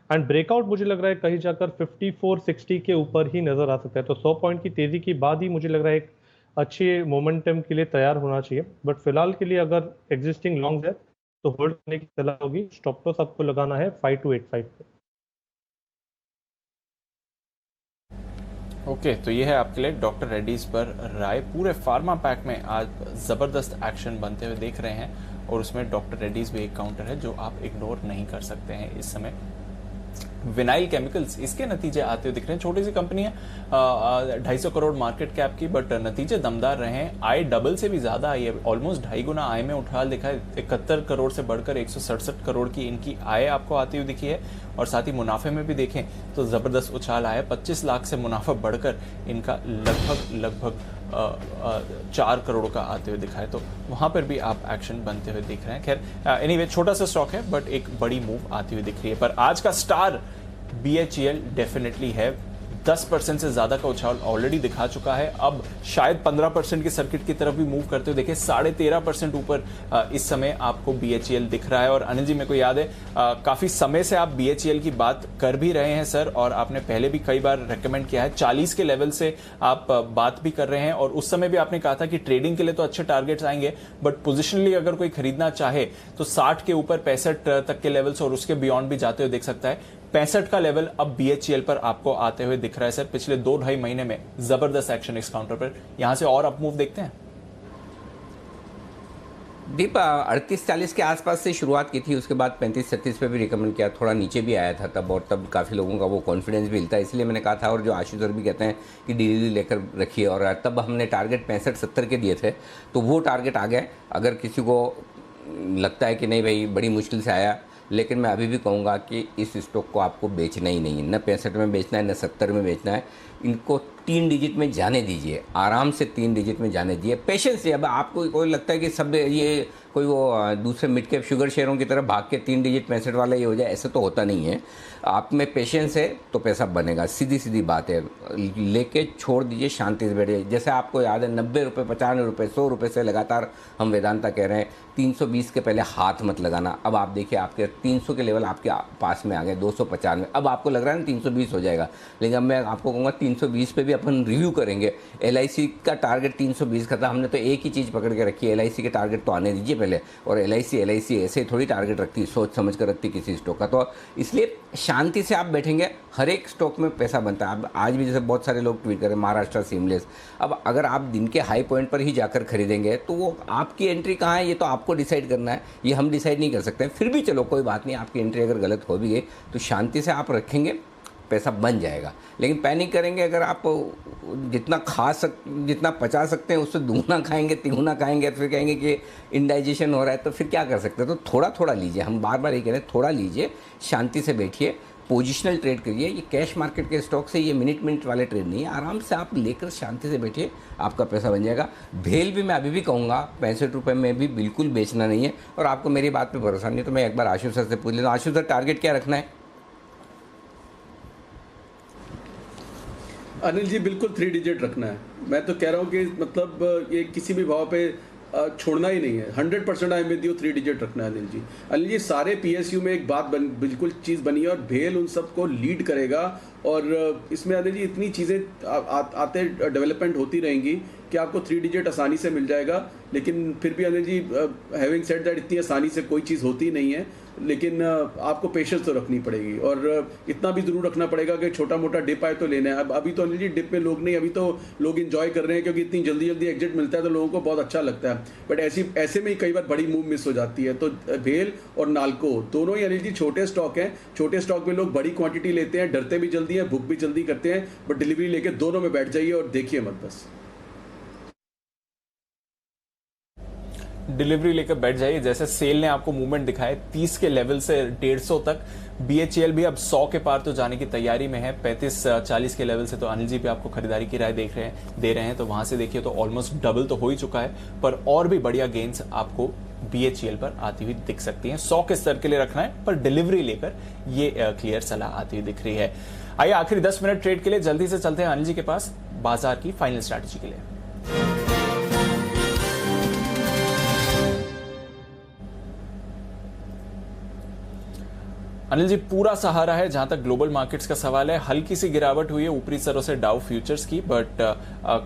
एंड ब्रेकआउट मुझे लग रहा है कहीं जाकर 5460 के ऊपर ही नजर आ सकता है, तो 100 पॉइंट की तेजी के बाद ही मुझे लग रहा है एक अच्छे मोमेंटम के लिए तैयार होना चाहिए। बट फिलहाल के लिए अगर एग्जिस्टिंग लॉन्ग है तो होल्ड करने की सलाह होगी। स्टॉप लॉस आपको लगाना है 5285 पे। ओके तो ये है आपके लिए डॉक्टर रेड्डीज पर राय। पूरे फार्मा पैक में आज जबरदस्त एक्शन बनते हुए देख रहे हैं और उसमें डॉक्टर रेड्डीज भी एक काउंटर है जो आप इग्नोर नहीं कर सकते हैं इस समय। विनाइल केमिकल्स, इसके नतीजे आते हुए दिख रहे हैं। छोटी सी कंपनी है, 250 करोड़ मार्केट कैप की, बट नतीजे दमदार रहे हैं। आय डबल से भी ज्यादा आई है, ऑलमोस्ट 2.5 गुना आय में उछाल दिखा है। 71 करोड़ से बढ़कर 167 करोड़ की इनकी आय आपको आती हुई दिखी है। और साथ ही मुनाफे में भी देखें तो जबरदस्त उछाल आया, 25 लाख से मुनाफा बढ़कर इनका लगभग 4 करोड़ का आते हुए दिखा है। तो वहां पर भी आप एक्शन बनते हुए दिख रहे हैं। खैर एनीवे छोटा सा स्टॉक है बट एक बड़ी मूव आती हुई दिख रही है। पर आज का स्टार BHEL डेफिनेटली है। 10% से ज्यादा का उछाल ऑलरेडी दिखा चुका है, अब शायद 15% के सर्किट की तरफ भी मूव करते हुए देखें। 13.5% ऊपर इस समय आपको BHEL दिख रहा है। और अनिल जी, मेरे को याद है काफी समय से आप BHEL की बात कर भी रहे हैं सर, और आपने पहले भी कई बार रेकमेंड किया है। 40 के लेवल से आप बात भी कर रहे हैं और उस समय भी आपने कहा था कि ट्रेडिंग के लिए तो अच्छे टारगेट्स आएंगे, बट पोजिशनली अगर कोई खरीदना चाहे तो 60 के ऊपर 65 तक के लेवल्स और उसके बियॉन्ड भी जाते हुए देख सकता है। 65 का लेवल अब BHEL पर आपको आते हुए दिख रहा है सर। पिछले 2-2.5 महीने में जबरदस्त एक्शन इस काउंटर पर, यहां से और अप मूव देखते हैं। दीप 38-40 के आसपास से शुरुआत की थी, उसके बाद 35-36 पे भी रिकमेंड किया, थोड़ा नीचे भी आया था तब, और तब काफ़ी लोगों का वो कॉन्फिडेंस भी हिलता है, इसलिए मैंने कहा था। और जो आशीष सर भी कहते हैं कि डिलीवरी लेकर रखिए, और तब हमने टारगेट 65-70 के दिए थे, तो वो टारगेट आ गए। अगर किसी को लगता है कि नहीं भाई बड़ी मुश्किल से आया, लेकिन मैं अभी भी कहूँगा कि इस स्टॉक को आपको बेचना ही नहीं है, न 65 में बेचना है न 70 में बेचना है। इनको 3 डिजिट में जाने दीजिए, आराम से 3 डिजिट में जाने दीजिए, पेशेंस से। अब आपको कोई लगता है कि सब ये कोई वो दूसरे मिड कैप शुगर शेयरों की तरह भाग के 3 डिजिट 65 वाला ये हो जाए, ऐसा तो होता नहीं है। आप में पेशेंस है तो पैसा बनेगा, सीधी सीधी बात है। लेके छोड़ दीजिए, शांति से बैठिए। जैसे आपको याद है 90 रुपये, 95 रुपये, 100 रुपये से लगातार हम वेदांता कह रहे हैं 320 के पहले हाथ मत लगाना। अब आप देखिए आपके 300 के लेवल आपके पास में आ गए, 295। अब आपको लग रहा है ना 320 हो जाएगा, लेकिन अब मैं आपको कहूँगा 320 पे भी अपन रिव्यू करेंगे। LIC का टारगेट 320 का था, हमने तो एक ही चीज़ पकड़ के रखी है, LIC के टारगेट तो आने दीजिए पहले। और LIC ऐसे थोड़ी टारगेट रखती है, सोच समझ कर रखती किसी स्टॉक का। तो इसलिए शांति से आप बैठेंगे, हर एक स्टॉक में पैसा बनता है। अब आज भी जैसे बहुत सारे लोग ट्वीट करें महाराष्ट्र सीमलेस, अब अगर आप दिन के हाई पॉइंट पर ही जाकर खरीदेंगे तो वो आपकी एंट्री कहाँ है ये तो आपको डिसाइड करना है, ये हम डिसाइड नहीं कर सकते। फिर भी चलो कोई बात नहीं, आपकी एंट्री अगर गलत हो भी गई तो शांति से आप रखेंगे, पैसा बन जाएगा। लेकिन पैनिक करेंगे, अगर आप जितना पचा सकते हैं उससे दुगना खाएंगे, तिगुना खाएंगे, फिर कहेंगे कि इंडाइजेशन हो रहा है, तो फिर क्या कर सकते हैं। तो थोड़ा थोड़ा लीजिए, हम बार बार ये कह रहे हैं, थोड़ा लीजिए, शांति से बैठिए, पोजिशनल ट्रेड करिए। ये कैश मार्केट के स्टॉक से ये मिनट वाले ट्रेड नहीं है, आराम से आप लेकर शांति से बैठिए, आपका पैसा बन जाएगा। भेल भी मैं अभी भी कहूँगा 65 रुपये में भी बिल्कुल बेचना नहीं है। और आपको मेरी बात पे भरोसा नहीं तो मैं एक बार आशु सर से पूछ लेता हूँ। आशु सर, टारगेट क्या रखना है? अनिल जी बिल्कुल 3 डिजिट रखना है। मैं तो कह रहा हूँ कि मतलब ये किसी भी भाव पे छोड़ना ही नहीं है। 100% आई विद यू, 3 डिजिट रखना है अनिल जी। अनिल जी सारे PSU में एक बात बिल्कुल चीज़ बनी है और भेल उन सबको लीड करेगा। और इसमें अनिल जी इतनी चीज़ें आते डेवलपमेंट होती रहेंगी कि आपको 3 डिजिट आसानी से मिल जाएगा। लेकिन फिर भी Anil ji having said that इतनी आसानी से कोई चीज़ होती नहीं है, लेकिन आपको पेशेंस तो रखनी पड़ेगी और इतना भी जरूर रखना पड़ेगा कि छोटा मोटा डिप आए तो लेना है। अब अभी तो अनिल जी डिप में लोग नहीं, अभी तो लोग एंजॉय कर रहे हैं क्योंकि इतनी जल्दी एग्जिट मिलता है तो लोगों को बहुत अच्छा लगता है। बट ऐसे में ही कई बार बड़ी मूव मिस हो जाती है। तो भेल और नाल्को दोनों ही अनिल जी छोटे स्टॉक हैं। छोटे स्टॉक में लोग बड़ी क्वांटिटी लेते हैं, डरते भी जल्दी हैं, बुक भी जल्दी करते हैं, बट डिलीवरी लेके दोनों में बैठ जाइए और देखिए मत बस। डिलीवरी लेकर बैठ जाइए। जैसे सेल ने आपको मूवमेंट दिखाए 30 के लेवल से 150 तक, BHEL भी अब 100 के पार तो जाने की तैयारी में है। 35-40 के लेवल से तो अनिल जी भी आपको खरीदारी की राय दे रहे हैं, तो वहां से देखिए तो ऑलमोस्ट डबल तो हो ही चुका है, पर और भी बढ़िया गेन्स आपको BHEL पर आती हुई दिख सकती हैं। 100 के स्तर के लिए रखना है, पर डिलीवरी लेकर ये क्लियर सलाह आती हुई दिख रही है। आइए आखिरी 10 मिनट ट्रेड के लिए जल्दी से चलते हैं अनिल जी के पास बाजार की फाइनल स्ट्रैटेजी के लिए। अनिल जी, पूरा सहारा है जहां तक ग्लोबल मार्केट्स का सवाल है। हल्की सी गिरावट हुई है ऊपरी स्तरों से डाउ फ्यूचर्स की, बट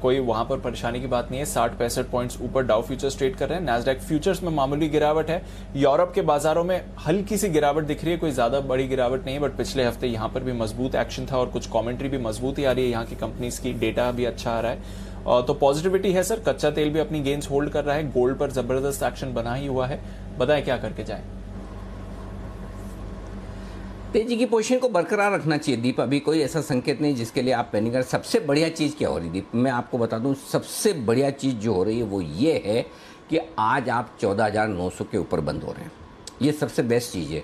कोई वहां पर परेशानी की बात नहीं है। 60-65 पॉइंट्स ऊपर डाउ फ्यूचर्स ट्रेड कर रहे हैं। नैस्डैक फ्यूचर्स में मामूली गिरावट है। यूरोप के बाजारों में हल्की सी गिरावट दिख रही है, कोई ज्यादा बड़ी गिरावट नहीं है, बट पिछले हफ्ते यहां पर भी मजबूत एक्शन था और कुछ कॉमेंट्री भी मजबूत ही आ रही है। यहाँ की कंपनीज की डेटा भी अच्छा आ रहा है, तो पॉजिटिविटी है सर। कच्चा तेल भी अपनी गेन्स होल्ड कर रहा है, गोल्ड पर जबरदस्त एक्शन बना ही हुआ है। बताएं क्या करके जाए। तेजी की पोजीशन को बरकरार रखना चाहिए दीप। अभी कोई ऐसा संकेत नहीं जिसके लिए आप पैनिक करें। सबसे बढ़िया चीज़ क्या हो रही दीप, मैं आपको बता दूं, सबसे बढ़िया चीज़ जो हो रही है वो ये है कि आज आप 14,900 के ऊपर बंद हो रहे हैं। ये सबसे बेस्ट चीज़ है।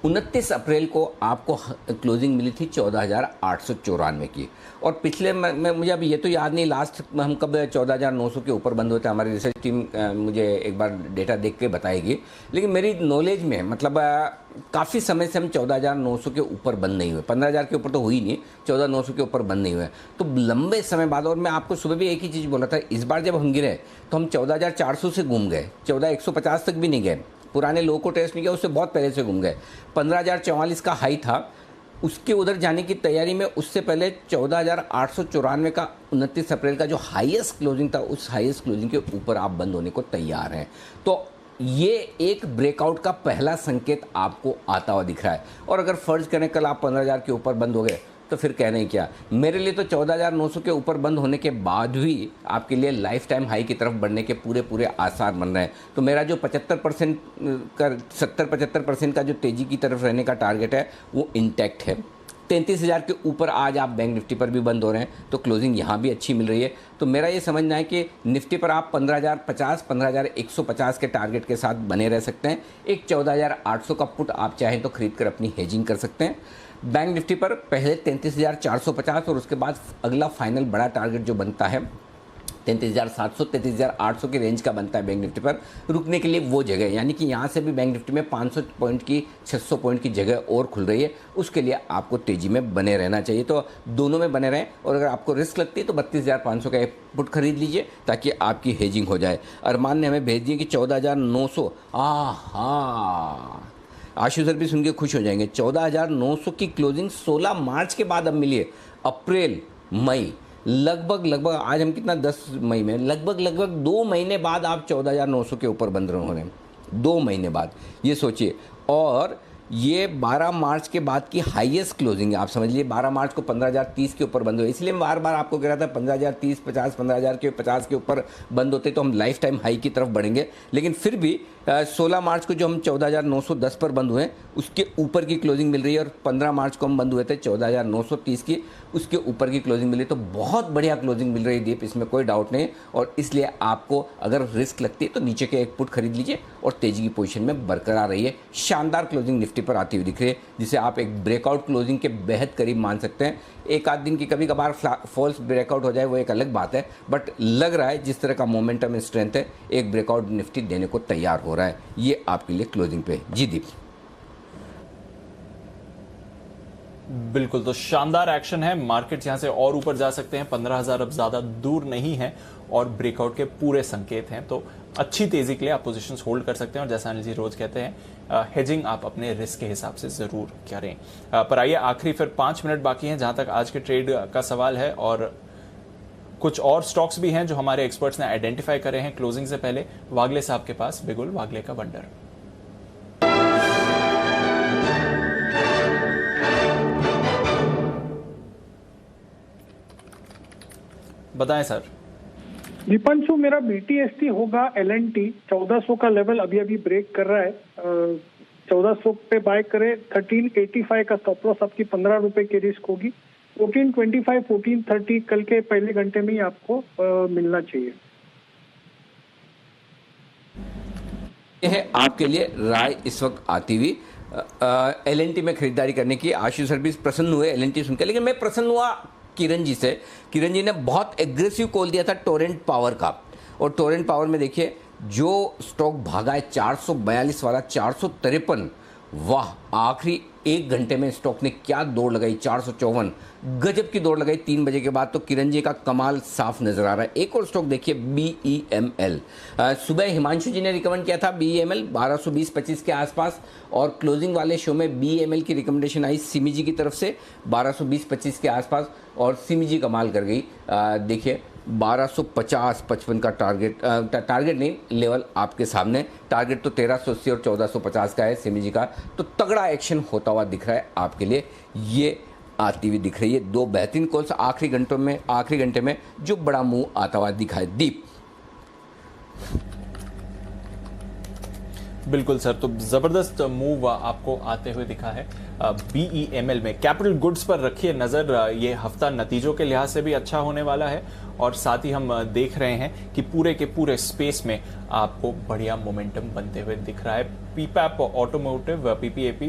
29 अप्रैल को आपको क्लोजिंग मिली थी 14,894 की, और पिछले मुझे अभी ये तो याद नहीं लास्ट हम कब 14,900 के ऊपर बंद होते हैं। हमारी रिसर्च टीम मुझे एक बार डेटा देख के बताएगी, लेकिन मेरी नॉलेज में मतलब काफ़ी समय से हम 14,900 के ऊपर बंद नहीं हुए। 15,000 के ऊपर तो हुई नहीं, 14,900 के ऊपर बंद नहीं हुए। तो लंबे समय बाद, और मैं आपको सुबह भी एक ही चीज़ बोला था, इस बार जब हम गिरे तो हम 14,400 से घूम गए, 14,150 तक भी नहीं गए, पुराने लो को टेस्ट नहीं किया, उससे बहुत पहले से घूम गए। 15,044 का हाई था, उसके उधर जाने की तैयारी में उससे पहले 14,894 का 29 अप्रैल का जो हाईएस्ट क्लोजिंग था, उस हाईएस्ट क्लोजिंग के ऊपर आप बंद होने को तैयार हैं। तो ये एक ब्रेकआउट का पहला संकेत आपको आता हुआ दिख रहा है। और अगर फर्ज करें कल आप 15,000 के ऊपर बंद हो गए तो फिर कहने ही क्या। मेरे लिए तो 14,900 के ऊपर बंद होने के बाद भी आपके लिए लाइफ टाइम हाई की तरफ बढ़ने के पूरे आसार बन रहे हैं। तो मेरा जो 75% का 70-75% का जो तेज़ी की तरफ रहने का टारगेट है वो इंटैक्ट है। 33,000 के ऊपर आज आप बैंक निफ्टी पर भी बंद हो रहे हैं, तो क्लोजिंग यहाँ भी अच्छी मिल रही है। तो मेरा ये समझना है कि निफ्टी पर आप 15,050, 15,150 के टारगेट के साथ बने रह सकते हैं। एक 14,800 का पुट आप चाहें तो खरीद कर अपनी हेजिंग कर सकते हैं। बैंक निफ्टी पर पहले 33,450 और उसके बाद अगला फाइनल बड़ा टारगेट जो बनता है 33,700, 33,800 के रेंज का बनता है बैंक निफ्टी पर रुकने के लिए वो जगह, यानी कि यहाँ से भी बैंक निफ्टी में 500 पॉइंट की 600 पॉइंट की जगह और खुल रही है। उसके लिए आपको तेज़ी में बने रहना चाहिए, तो दोनों में बने रहें। और अगर आपको रिस्क लगती है तो 32,500 का एक पुट खरीद लीजिए ताकि आपकी हेजिंग हो जाए। अरमान ने हमें भेज दिए कि 14,900, आशु सर भी सुन के खुश हो जाएंगे। 14,900 की क्लोजिंग 16 मार्च के बाद अब मिली है। अप्रैल, मई, लगभग आज हम कितना 10 मई में, लगभग 2 महीने बाद आप 14,900 के ऊपर बंद हो रहे हैं। 2 महीने बाद, ये सोचिए। और ये 12 मार्च के बाद की हाईएस्ट क्लोजिंग है। आप समझ लीजिए 12 मार्च को 15,030 के ऊपर बंद हुए। इसलिए मैं बार आपको कह रहा था 15,030, 50, 15,050 के ऊपर बंद होते तो हम लाइफ टाइम हाई की तरफ बढ़ेंगे। लेकिन फिर भी 16 मार्च को जो हम 14,910 पर बंद हुए उसके ऊपर की क्लोजिंग मिल रही है, और 15 मार्च को हम बंद हुए थे 14,930 की, उसके ऊपर की क्लोजिंग मिली। तो बहुत बढ़िया क्लोजिंग मिल रही है दीप, इसमें कोई डाउट नहीं। और इसलिए आपको अगर रिस्क लगती है तो नीचे के एक पुट खरीद लीजिए और तेजी की पोजीशन में बरकरार रहिए। शानदार क्लोजिंग निफ्टी पर आती हुई दिख रही है, जिसे आप एक ब्रेकआउट क्लोजिंग के बेहद करीब मान सकते हैं। एक आध दिन की कभी कभार फॉल्स ब्रेकआउट हो जाए वो एक अलग बात है, बट लग रहा है जिस तरह का मोमेंटम स्ट्रेंथ है, एक ब्रेकआउट निफ्टी देने को तैयार हो रहा है। ये आपके लिए क्लोजिंग पे। जी दीप। बिल्कुल, तो शानदार एक्शन है। मार्केट यहां से और ऊपर जा सकते हैं, 15,000 अब ज्यादा दूर नहीं है और ब्रेकआउट के पूरे संकेत हैं। तो अच्छी तेजी के लिए आप पोजीशंस होल्ड कर सकते हैं। और जैसा अनिल जी रोज कहते हैं, हेजिंग आप अपने रिस्क के हिसाब से जरूर करें। पर आइए आखिरी फिर 5 मिनट बाकी हैं जहां तक आज के ट्रेड का सवाल है, और कुछ और स्टॉक्स भी हैं जो हमारे एक्सपर्ट्स ने आइडेंटिफाई करे हैं क्लोजिंग से पहले। वागले साहब के पास बिगुल वागले का वंडर। बताएं सर। दीपांशु, मेरा BTST होगा LNT 1400 का लेवल अभी ब्रेक कर रहा है। 1400 पे बाय करे। 1385 का स्टॉप लॉस आपकी 15 रुपए की रिस्क होगी। 1425, 1430 कल के पहले घंटे में ही आपको मिलना चाहिए। ये है आपके लिए राय इस वक्त आती हुई LNT में खरीदारी करने की। आशीष सर भी प्रसन्न हुए LNT सुनकर, लेकिन मैं प्रसन्न हुआ किरण जी से। किरण जी ने बहुत एग्रेसिव कॉल दिया था टोरेंट पावर का, और टोरेंट पावर में देखिए जो स्टॉक भागा है 442 वाला 453, वाह, आखिरी 1 घंटे में स्टॉक ने क्या दौड़ लगाई, 454 गजब की दौड़ लगाई 3 बजे के बाद। तो किरण जी का कमाल साफ नजर आ रहा है। एक और स्टॉक देखिए BEML, सुबह हिमांशु जी ने रिकमेंड किया था BEML 1220-25 के आसपास, और क्लोजिंग वाले शो में BEML की रिकमेंडेशन आई सिमी जी की तरफ से 1220-25 के आसपास, और सिमी जी कमाल कर गई। देखिए 1250-55 का टारगेट नहीं, लेवल आपके सामने। टारगेट तो 1380 और 1450 का है सिमी जी का। तो तगड़ा एक्शन होता हुआ दिख रहा है आपके लिए, ये आती हुई दिख रही है। 2 बेहतरीन कॉल्स आखिरी घंटे में जो बड़ा मूव आता हुआ दिखा है। दीप। बिल्कुल सर, तो जबरदस्त मूव आपको आते हुए दिखा है BEML में। कैपिटल गुड्स पर रखिए नजर, ये हफ्ता नतीजों के लिहाज से भी अच्छा होने वाला है, और साथ ही हम देख रहे हैं कि पूरे के पूरे स्पेस में आपको बढ़िया मोमेंटम बनते हुए दिख रहा है। पीपैप ऑटोमोटिव PPAP,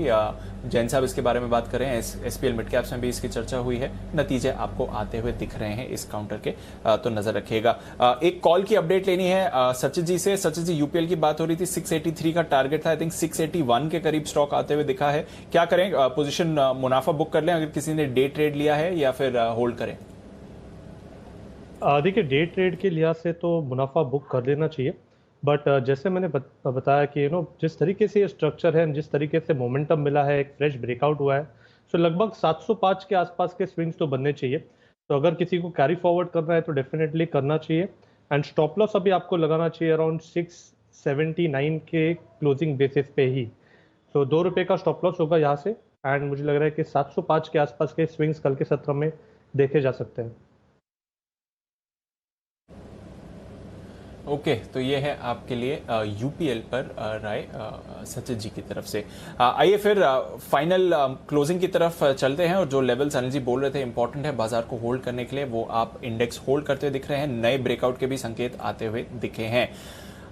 जैन साहब इसके बारे में बात कर रहे हैं, SPL मिड कैप्स में भी इसकी चर्चा हुई है। नतीजे आपको आते हुए दिख रहे हैं इस काउंटर के, तो नजर रखिएगा। एक कॉल की अपडेट लेनी है सचिन जी से। सचिन जी, UPL की बात हो रही थी, 683 का टारगेट था, आई थिंक 681 के करीब स्टॉक आते हुए दिखा है। क्या करें, पोजीशन मुनाफा बुक कर लें अगर किसी ने डे ट्रेड लिया है, या फिर होल्ड करें? देखिए, डे ट्रेड के लिहाज से तो मुनाफा बुक कर लेना चाहिए, बट जैसे मैंने बताया कि जिस तरीके से ये स्ट्रक्चर है, जिस तरीके से मोमेंटम मिला है, एक फ्रेश ब्रेकआउट हुआ है, तो लगभग 705 के आसपास के स्विंग्स तो बनने चाहिए। तो अगर किसी को कैरी फॉरवर्ड करना है तो डेफिनेटली करना चाहिए। एंड स्टॉप लॉस अभी आपको लगाना चाहिए अराउंड 679 के क्लोजिंग बेसिस पे ही। तो 2 रुपये का स्टॉप लॉस होगा यहाँ से, एंड मुझे लग रहा है कि 705 के आसपास के स्विंग्स कल के सत्र में देखे जा सकते हैं। ओके, तो ये है आपके लिए UPL पर राय सचिन जी की तरफ से। आइए फिर फाइनल क्लोजिंग की तरफ चलते हैं, और जो लेवल्स अनिल जी बोल रहे थे इंपॉर्टेंट है बाजार को होल्ड करने के लिए, वो आप इंडेक्स होल्ड करते हुए दिख रहे हैं। नए ब्रेकआउट के भी संकेत आते हुए दिखे हैं।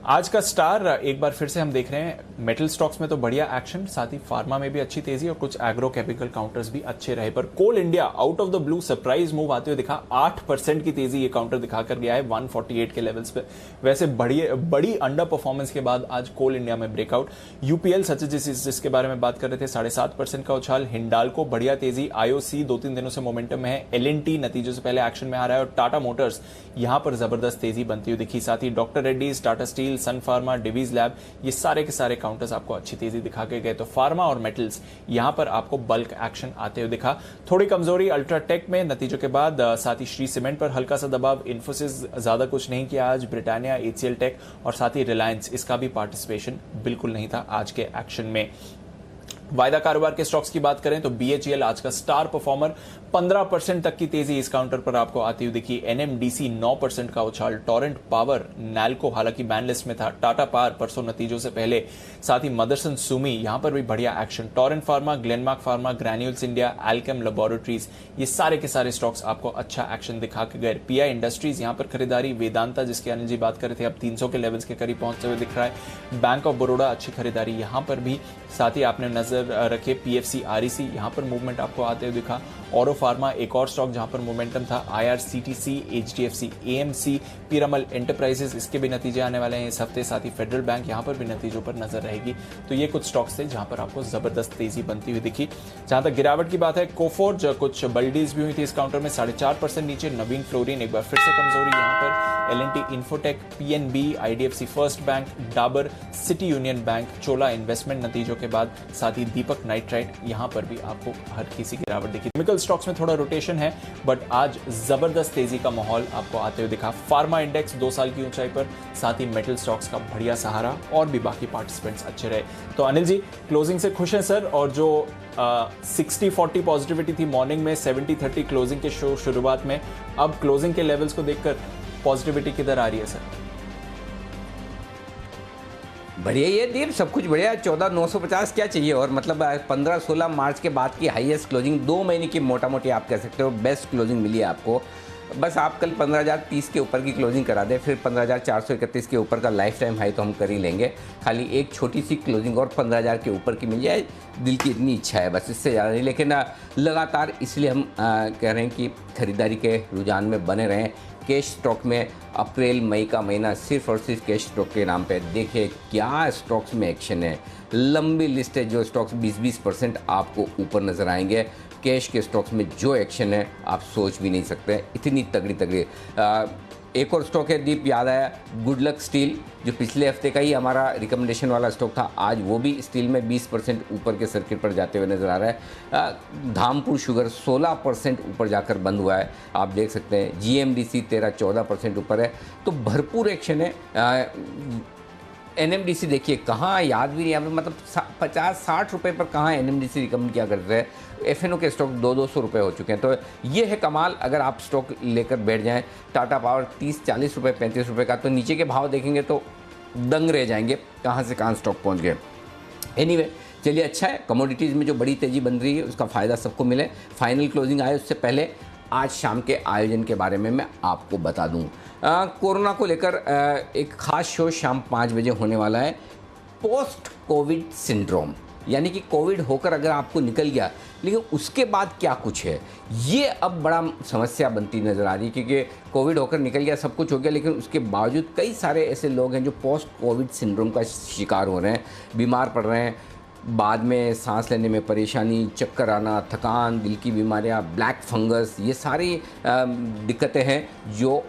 आज का स्टार एक बार फिर से हम देख रहे हैं, मेटल स्टॉक्स में तो बढ़िया एक्शन, साथ ही फार्मा में भी अच्छी तेजी, और कुछ एग्रो केमिकल काउंटर्स भी अच्छे रहे। पर Coal India out of the blue surprise move आते हुए दिखा, 8% की तेजी ये काउंटर दिखाकर गया है 148 के लेवल्स पे। वैसे बड़ी अंडर परफॉर्मेंस के बाद आज कोल इंडिया में ब्रेकआउट। UPL सचिन जिसके बारे में बात कर रहे थे, 7.5% का उछाल। हिंडाल्को बढ़िया तेजी। IOC 2-3 दिनों से मोमेंटम में है। LNT नतीजों से पहले एक्शन में आ रहा है, और टाटा मोटर्स यहां पर जबरदस्त तेजी बनती हुई दिखी। साथ ही डॉक्टर रेड्डीज, टाटा स्टील, सन फार्मा, डिवीज लैब, ये सारे के सारे काउंटर्स आपको अच्छी तेजी दिखा के गए। तो फार्मा और मेटल्स यहां पर आपको बल्क एक्शन आते हुए दिखा। थोड़ी कमजोरी अल्ट्राटेक में नतीजों के बाद, साथ ही श्री सीमेंट पर हल्का सा दबाव। इन्फोसिस ज्यादा कुछ नहीं किया आज। ब्रिटानिया, HCL टेक और साथ ही रिलायंस, इसका भी पार्टिसिपेशन बिल्कुल नहीं था आज के एक्शन में। वायदा कारोबार के स्टॉक्स की बात करें तो BHEL आज का स्टार परफॉर्मर, 15% तक की तेजी इस काउंटर पर आपको आती हुई दिखी। NMDC 9% का उछाल। टोरेंट पावर, नैल्को हालांकि बैन लिस्ट में था। टाटा पावर परसों नतीजों से पहले, साथ ही मदरसन सुमी, यहां पर भी बढ़िया action. Torrent pharma, Glenmark pharma, granules India, Alkem laboratories, ये सारे के सारे स्टॉक्स आपको अच्छा एक्शन दिखा के गए। PI इंडस्ट्रीज यहां पर खरीदारी। वेदांता, जिसके अनिल जी बात कर रहे थे, अब 300 के लेवल्स के करीब पहुंचते हुए दिख रहा है। बैंक ऑफ बड़ौदा अच्छी खरीदारी यहां पर भी। साथ ही आपने नजर रखे PFC, REC, यहां पर मूवमेंट आपको आते हुए दिखा। ऑरो फार्मा एक और स्टॉक जहां पर मोमेंटम था। IRCTC, HDFC, AMC, Piramal enterprises, इसके भी नतीजे आने वाले हैं इस हफ्ते। साथ ही फेडरल बैंक, यहां पर भी नतीजों पर नजर रहेगी। तो ये कुछ स्टॉक्स थे जहां पर आपको जबरदस्त तेजी बनती हुई दिखी। जहां तक गिरावट की बात है, कोफोर्ज, कुछ बल्डीज भी हुई थी इस काउंटर में, 4.5% नीचे। नवीन फ्लोरिन एक बार फिर से कमजोरी यहां पर। LNT Infotech, PNB, IDFC First Bank, Dabur, City Union Bank, Chola investment नतीजों के बाद, साथ ही दीपक नाइट्राइट, यहां पर भी आपको हर किसी की गिरावट दिखी। केमिकल स्टॉक्स में थोड़ा रोटेशन है, बट आज जबरदस्त तेजी का माहौल आपको आते हुए दिखा। फार्मा इंडेक्स 2 साल की ऊंचाई पर, साथ ही मेटल स्टॉक्स का बढ़िया सहारा, और भी बाकी पार्टिसिपेंट्स अच्छे रहे। तो अनिल जी, क्लोजिंग से खुश हैं सर? और जो 60-40 पॉजिटिविटी थी मॉर्निंग में, 70-30 क्लोजिंग के शुरुआत में, अब क्लोजिंग के लेवल्स को देखकर पॉजिटिविटी किधर आ रही है सर? बढ़िया ही है दीप, सब कुछ बढ़िया। 14,950 क्या चाहिए और, मतलब 15-16 मार्च के बाद की हाईएस्ट क्लोजिंग, 2 महीने की मोटा मोटी आप कह सकते हो बेस्ट क्लोजिंग मिली है आपको। बस आप कल 15,030 के ऊपर की क्लोजिंग करा दें, फिर 15,431 के ऊपर का लाइफ टाइम हाई तो हम कर ही लेंगे। खाली एक छोटी सी क्लोजिंग और 15,000 के ऊपर की मिल जाए, दिल की इतनी इच्छा है, बस इससे ज़्यादा नहीं। लेकिन लगातार इसलिए हम कह रहे हैं कि खरीदारी के रुझान में बने रहें। कैश स्टॉक में अप्रैल मई का महीना सिर्फ और सिर्फ कैश स्टॉक के नाम पे देखिए क्या स्टॉक्स में एक्शन है। लंबी लिस्ट है जो स्टॉक्स 20% आपको ऊपर नज़र आएंगे। कैश के स्टॉक्स में जो एक्शन है आप सोच भी नहीं सकते, इतनी तगड़ी। एक और स्टॉक है दीप, याद आया, गुड लक स्टील, जो पिछले हफ्ते का ही हमारा रिकमेंडेशन वाला स्टॉक था, आज वो भी स्टील में 20% ऊपर के सर्किट पर जाते हुए नज़र आ रहा है। धामपुर शुगर 16% ऊपर जाकर बंद हुआ है, आप देख सकते हैं। GMDC 13-14% ऊपर है, तो भरपूर एक्शन है। NMDC देखिए कहाँ, याद भी नहीं, मतलब 50-60 रुपये पर कहाँ NMDC रिकमेंड किया करते हैं। FNO के स्टॉक 200-200 रुपये हो चुके हैं, तो ये है कमाल। अगर आप स्टॉक लेकर बैठ जाएं, टाटा पावर 30-40 रुपये 35 रुपये का, तो नीचे के भाव देखेंगे तो दंग रह जाएंगे, कहाँ से कहाँ स्टॉक पहुँच गए। एनीवे चलिए, अच्छा है, कमोडिटीज़ में जो बड़ी तेज़ी बन रही है उसका फ़ायदा सबको मिले। फाइनल क्लोजिंग आए उससे पहले आज शाम के आयोजन के बारे में मैं आपको बता दूं। कोरोना को लेकर एक ख़ास शो शाम 5 बजे होने वाला है, पोस्ट कोविड सिंड्रोम, यानी कि कोविड होकर अगर आपको निकल गया लेकिन उसके बाद क्या कुछ है, ये अब बड़ा समस्या बनती नज़र आ रही है। क्योंकि कोविड होकर निकल गया, सब कुछ हो गया, लेकिन उसके बावजूद कई सारे ऐसे लोग हैं जो पोस्ट कोविड सिंड्रोम का शिकार हो रहे हैं, बीमार पड़ रहे हैं, बाद में सांस लेने में परेशानी, चक्कर आना, थकान, दिल की बीमारियां, ब्लैक फंगस, ये सारी दिक्कतें हैं जो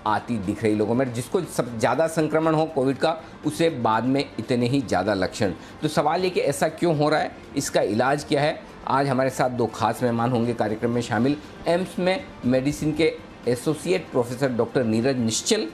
आती दिख रही लोगों में। जिसको सब ज़्यादा संक्रमण हो कोविड का, उसे बाद में इतने ही ज़्यादा लक्षण। तो सवाल ये कि ऐसा क्यों हो रहा है, इसका इलाज क्या है। आज हमारे साथ 2 खास मेहमान होंगे कार्यक्रम में शामिल। एम्स में मेडिसिन के एसोसिएट प्रोफेसर डॉक्टर नीरज निश्चल,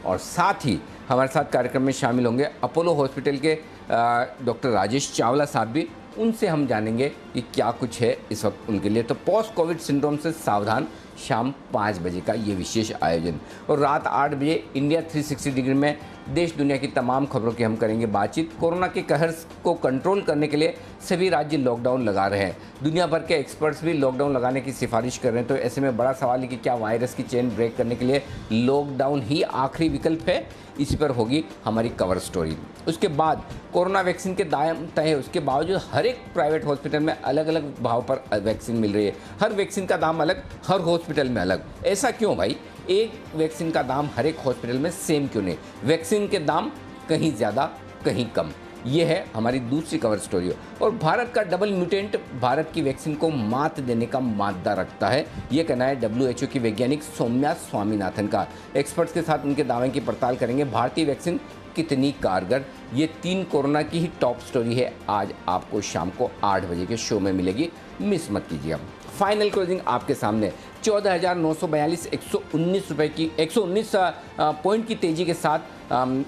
और साथ ही हमारे साथ कार्यक्रम में शामिल होंगे अपोलो हॉस्पिटल के डॉक्टर राजेश चावला साहब भी। उनसे हम जानेंगे कि क्या कुछ है इस वक्त उनके लिए। तो पोस्ट कोविड सिंड्रोम से सावधान, शाम 5 बजे का ये विशेष आयोजन, और रात 8 बजे इंडिया 360 डिग्री में देश दुनिया की तमाम खबरों की हम करेंगे बातचीत। कोरोना के कहर को कंट्रोल करने के लिए सभी राज्य लॉकडाउन लगा रहे हैं, दुनिया भर के एक्सपर्ट्स भी लॉकडाउन लगाने की सिफारिश कर रहे हैं। तो ऐसे में बड़ा सवाल है कि क्या वायरस की चेन ब्रेक करने के लिए लॉकडाउन ही आखिरी विकल्प है, इसी पर होगी हमारी कवर स्टोरी। उसके बाद कोरोना वैक्सीन के दाम तय है, उसके बावजूद हर एक प्राइवेट हॉस्पिटल में अलग अलग भाव पर वैक्सीन मिल रही है, हर वैक्सीन का दाम अलग, हर हॉस्पिटल में अलग। ऐसा क्यों भाई, एक वैक्सीन का दाम हर एक हॉस्पिटल में सेम क्यों नहीं, वैक्सीन के दाम कहीं ज़्यादा कहीं कम, ये है हमारी दूसरी कवर स्टोरी। और भारत का डबल म्यूटेंट भारत की वैक्सीन को मात देने का मादा रखता है, ये कहना है WHO की वैज्ञानिक सौम्या स्वामीनाथन का। एक्सपर्ट्स के साथ उनके दावे की पड़ताल करेंगे। भारतीय वैक्सीन कितनी कारगर, ये 3 कोरोना की ही टॉप स्टोरी है, आज आपको शाम को 8 बजे के शो में मिलेगी, मिस मत कीजिए। फाइनल क्लोजिंग आपके सामने 14,942 119 रुपये की 119 पॉइंट की तेज़ी के साथ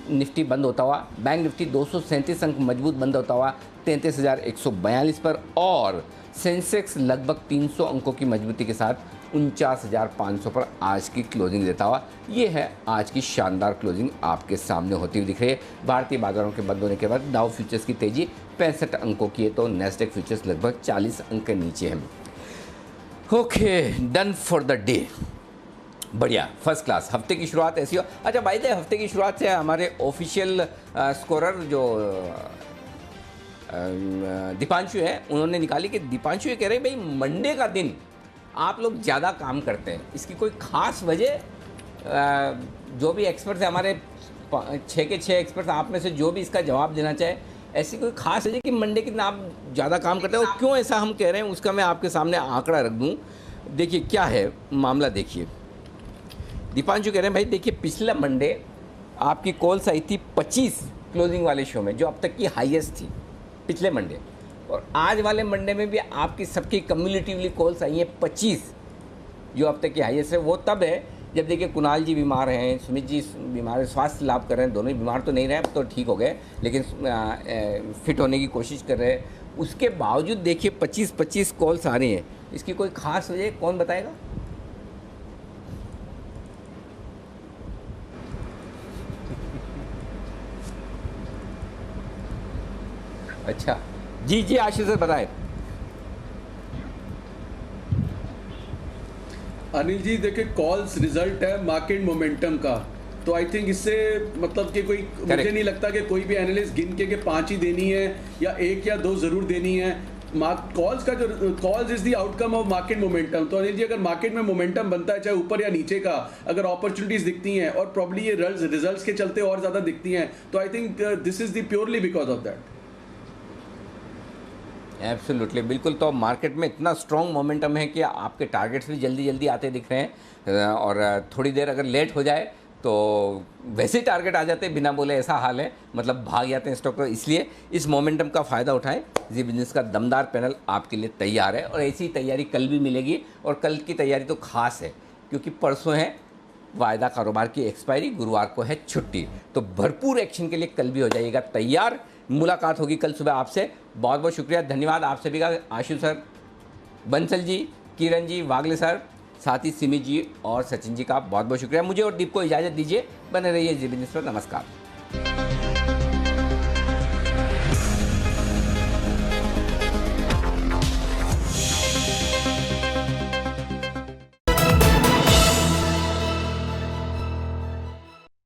निफ्टी बंद होता हुआ, बैंक निफ्टी 237 अंक मजबूत बंद होता हुआ 33,142 पर, और सेंसेक्स लगभग 300 अंकों की मजबूती के साथ 49,500 पर आज की क्लोजिंग देता हुआ। ये है आज की शानदार क्लोजिंग आपके सामने होती हुई दिख रही है। भारतीय बाजारों के बंद होने के बाद डाउ फ्यूचर्स की तेज़ी 65 अंकों की है, तो नेस्डेक फ्यूचर्स लगभग 40 अंक के नीचे है। Okay, done for the day, बढ़िया, फर्स्ट क्लास। हफ्ते की शुरुआत ऐसी हो। अच्छा भाई, हफ्ते की शुरुआत से हमारे ऑफिशियल स्कोरर जो दीपांशु है, उन्होंने निकाली कि दीपांशु ये कह रहे हैं भाई मंडे का दिन आप लोग ज़्यादा काम करते हैं, इसकी कोई ख़ास वजह? जो भी एक्सपर्ट्स हैं हमारे 6 के 6 एक्सपर्ट्स, आप में से जो भी इसका जवाब देना चाहे, ऐसी कोई खास वजह कि मंडे के दिन आप ज़्यादा काम करते हैं, और क्यों ऐसा हम कह रहे हैं उसका मैं आपके सामने आंकड़ा रख दूं। देखिए क्या है मामला, देखिए दीपांशु कह रहे हैं भाई देखिए पिछला मंडे आपकी कॉल्स आई थी 25 क्लोजिंग वाले शो में, जो अब तक की हाईएस्ट थी पिछले मंडे, और आज वाले मंडे में भी आपकी सबकी कम्युनिटिवली कॉल्स आई हैं 25, जो अब तक की हाईएस्ट है। वो तब है जब देखिए कुणाल जी बीमार हैं, सुमित जी बीमार हैं, स्वास्थ्य लाभ कर रहे हैं, दोनों ही बीमार तो नहीं रहे, तो ठीक हो गए, लेकिन फिट होने की कोशिश कर रहे हैं। उसके बावजूद देखिए 25 कॉल्स आ रही हैं, इसकी कोई ख़ास वजह कौन बताएगा? अच्छा जी आशीष सर बताएं। अनिल जी देखिए, कॉल्स रिजल्ट है मार्केट मोमेंटम का, तो आई थिंक इससे मतलब कि कोई मुझे नहीं लगता कि कोई भी एनालिस्ट गिन के 5 ही देनी है या 1 या 2 जरूर देनी है। कॉल्स का जो calls is the outcome of market momentum. तो अनिल जी अगर मार्केट में मोमेंटम बनता है चाहे ऊपर या नीचे का, अगर अपॉर्चुनिटीज दिखती हैं और प्रॉब्ली ये रिजल्ट्स के चलते और ज्यादा दिखती हैं, तो I think this is the purely because of that. Absolutely, बिल्कुल। तो मार्केट में इतना स्ट्रॉन्ग मोमेंटम है कि आपके टारगेट्स भी जल्दी जल्दी आते दिख रहे हैं, और थोड़ी देर अगर लेट हो जाए तो वैसे ही टारगेट आ जाते हैं बिना बोले, ऐसा हाल है, मतलब भाग जाते हैं स्टॉक। इसलिए इस मोमेंटम का फ़ायदा उठाएं। जी बिजनेस का दमदार पैनल आपके लिए तैयार है, और ऐसी तैयारी कल भी मिलेगी, और कल की तैयारी तो खास है क्योंकि परसों है वायदा कारोबार की एक्सपायरी, गुरुवार को है छुट्टी। तो भरपूर एक्शन के लिए कल भी हो जाइएगा तैयार। मुलाकात होगी कल सुबह आपसे। बहुत बहुत शुक्रिया, धन्यवाद आप सभी का। आशु सर, बंसल जी, किरण जी, वागले सर, साथ ही सिमी जी और सचिन जी का बहुत बहुत शुक्रिया। मुझे और दीप को इजाज़त दीजिए, बने रहिए जी बिजनेस पर। नमस्कार।